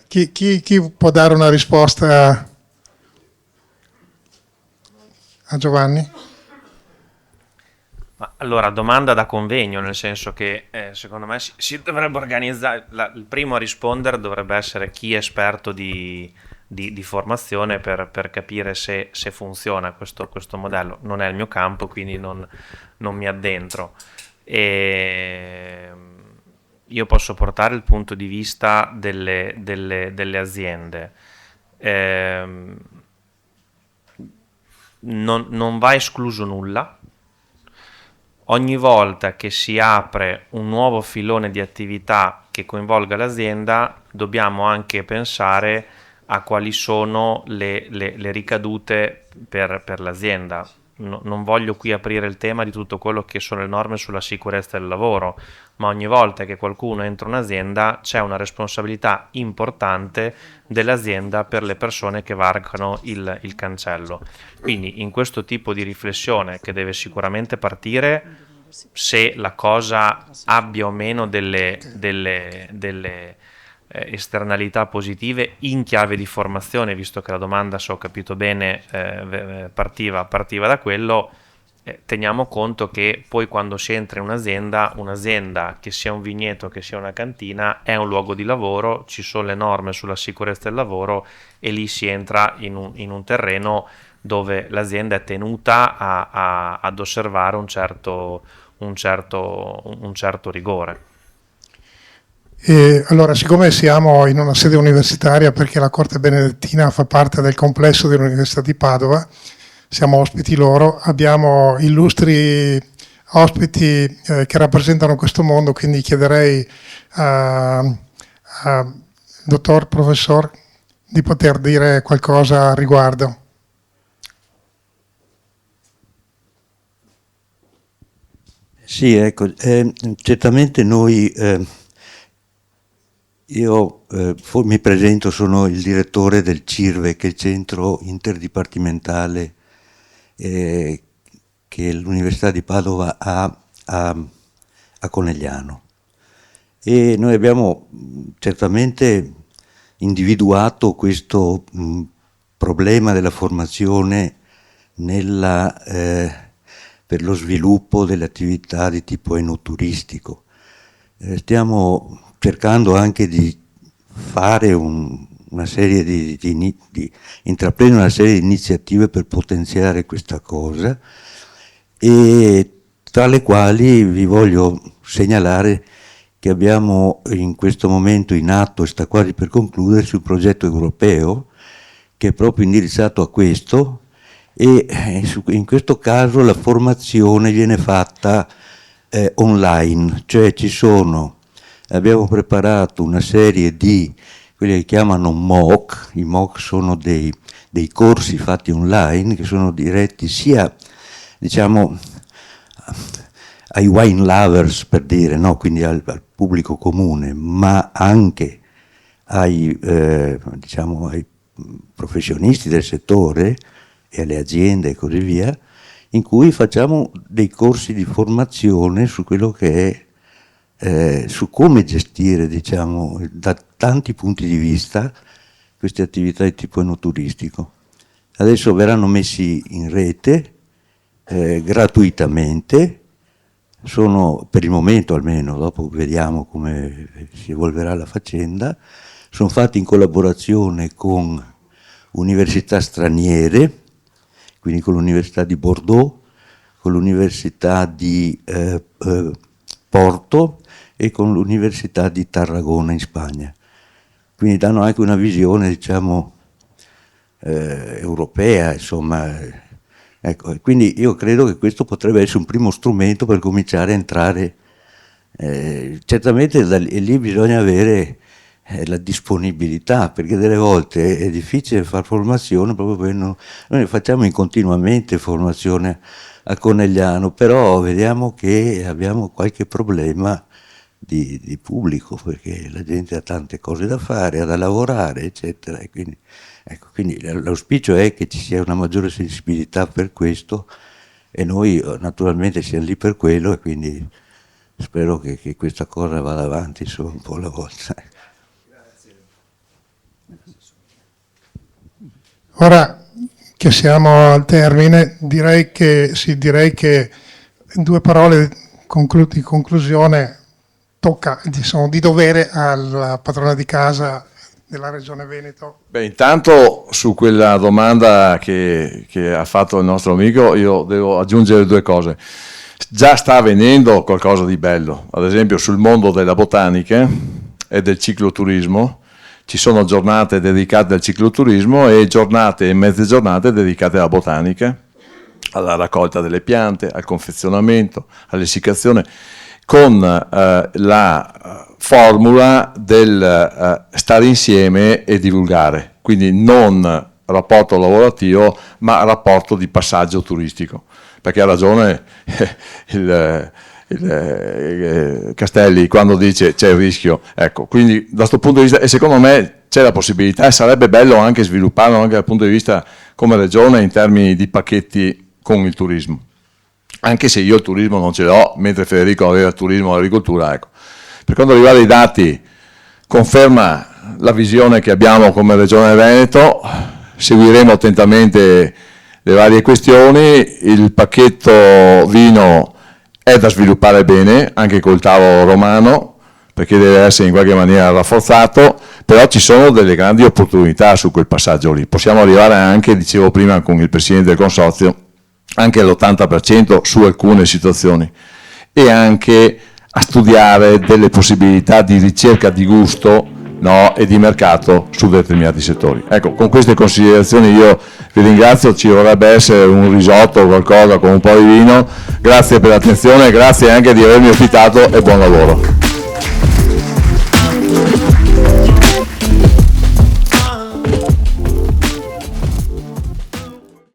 Chi può dare una risposta a Giovanni? Ma allora, domanda da convegno, nel senso che secondo me si dovrebbe organizzare, il primo a rispondere dovrebbe essere chi è esperto di formazione per capire se funziona questo modello. Non è il mio campo, quindi non mi addentro. Io posso portare il punto di vista delle aziende. Non va escluso nulla. Ogni volta che si apre un nuovo filone di attività che coinvolga l'azienda, dobbiamo anche pensare a quali sono le ricadute per l'azienda. Non voglio qui aprire il tema di tutto quello che sono le norme sulla sicurezza del lavoro, ma ogni volta che qualcuno entra in un'azienda c'è una responsabilità importante dell'azienda per le persone che varcano il cancello. Quindi in questo tipo di riflessione, che deve sicuramente partire, se la cosa abbia o meno delle esternalità positive in chiave di formazione, visto che la domanda, se ho capito bene, partiva da quello, teniamo conto che poi quando si entra in un'azienda che sia un vigneto, che sia una cantina, è un luogo di lavoro, ci sono le norme sulla sicurezza del lavoro e lì si entra in un terreno dove l'azienda è tenuta ad osservare un certo rigore. Allora, siccome siamo in una sede universitaria, perché la Corte Benedettina fa parte del complesso dell'Università di Padova, siamo ospiti loro, abbiamo illustri ospiti che rappresentano questo mondo, quindi chiederei al dottor, professor, di poter dire qualcosa a riguardo. Sì, ecco, certamente noi... Io mi presento, sono il direttore del CIRVE, che è il centro interdipartimentale che l'Università di Padova ha a Conegliano. E noi abbiamo certamente individuato questo problema della formazione per lo sviluppo delle attività di tipo enoturistico. Stiamo cercando anche di fare intraprendere una serie di iniziative per potenziare questa cosa, e tra le quali vi voglio segnalare che abbiamo in questo momento in atto, e sta quasi per concludersi, un progetto europeo che è proprio indirizzato a questo, e in questo caso la formazione viene fatta online, cioè abbiamo preparato una serie di quelli che chiamano MOOC. I MOOC sono dei corsi fatti online che sono diretti sia, diciamo, ai wine lovers, per dire, no? Quindi al pubblico comune, ma anche ai professionisti del settore e alle aziende e così via, in cui facciamo dei corsi di formazione su quello che è, su come gestire, diciamo, da tanti punti di vista queste attività di tipo enoturistico. Adesso verranno messi in rete gratuitamente, sono, per il momento almeno, dopo vediamo come si evolverà la faccenda, sono fatti in collaborazione con università straniere, quindi con l'Università di Bordeaux, con l'Università di Porto e con l'Università di Tarragona in Spagna. Quindi danno anche una visione, diciamo, europea, insomma. Ecco, quindi io credo che questo potrebbe essere un primo strumento per cominciare a entrare. Certamente lì bisogna avere la disponibilità, perché delle volte è difficile fare formazione proprio perché noi facciamo continuamente formazione a Conegliano, però vediamo che abbiamo qualche problema di pubblico, perché la gente ha tante cose da fare, ha da lavorare, eccetera. E quindi l'auspicio è che ci sia una maggiore sensibilità per questo, e noi naturalmente siamo lì per quello, e quindi spero che questa cosa vada avanti, insomma, un po' alla volta. Ora che siamo al termine, direi che in due parole di conclusione tocca, diciamo, di dovere alla padrona di casa della Regione Veneto. Beh, intanto su quella domanda che ha fatto il nostro amico io devo aggiungere due cose. Già sta avvenendo qualcosa di bello, ad esempio sul mondo della botanica e del cicloturismo. Ci sono giornate dedicate al cicloturismo e giornate e mezze giornate dedicate alla botanica, alla raccolta delle piante, al confezionamento, all'essiccazione, con la formula del stare insieme e divulgare, quindi non rapporto lavorativo ma rapporto di passaggio turistico, perché ha ragione il Castelli quando dice c'è il rischio, ecco, quindi da questo punto di vista, e secondo me c'è la possibilità, e sarebbe bello anche svilupparlo anche dal punto di vista come regione in termini di pacchetti con il turismo, anche se io il turismo non ce l'ho, mentre Federico aveva il turismo e l'agricoltura. Ecco. Per quanto riguarda i dati, conferma la visione che abbiamo come Regione Veneto, seguiremo attentamente le varie questioni, il pacchetto vino è da sviluppare bene, anche col tavolo romano, perché deve essere in qualche maniera rafforzato, però ci sono delle grandi opportunità su quel passaggio lì. Possiamo arrivare anche, dicevo prima con il Presidente del Consorzio, anche all'80% su alcune situazioni, e anche a studiare delle possibilità di ricerca di gusto, no, e di mercato su determinati settori. Ecco, con queste considerazioni io vi ringrazio, ci dovrebbe essere un risotto o qualcosa con un po' di vino, grazie per l'attenzione, grazie anche di avermi ospitato e buon lavoro.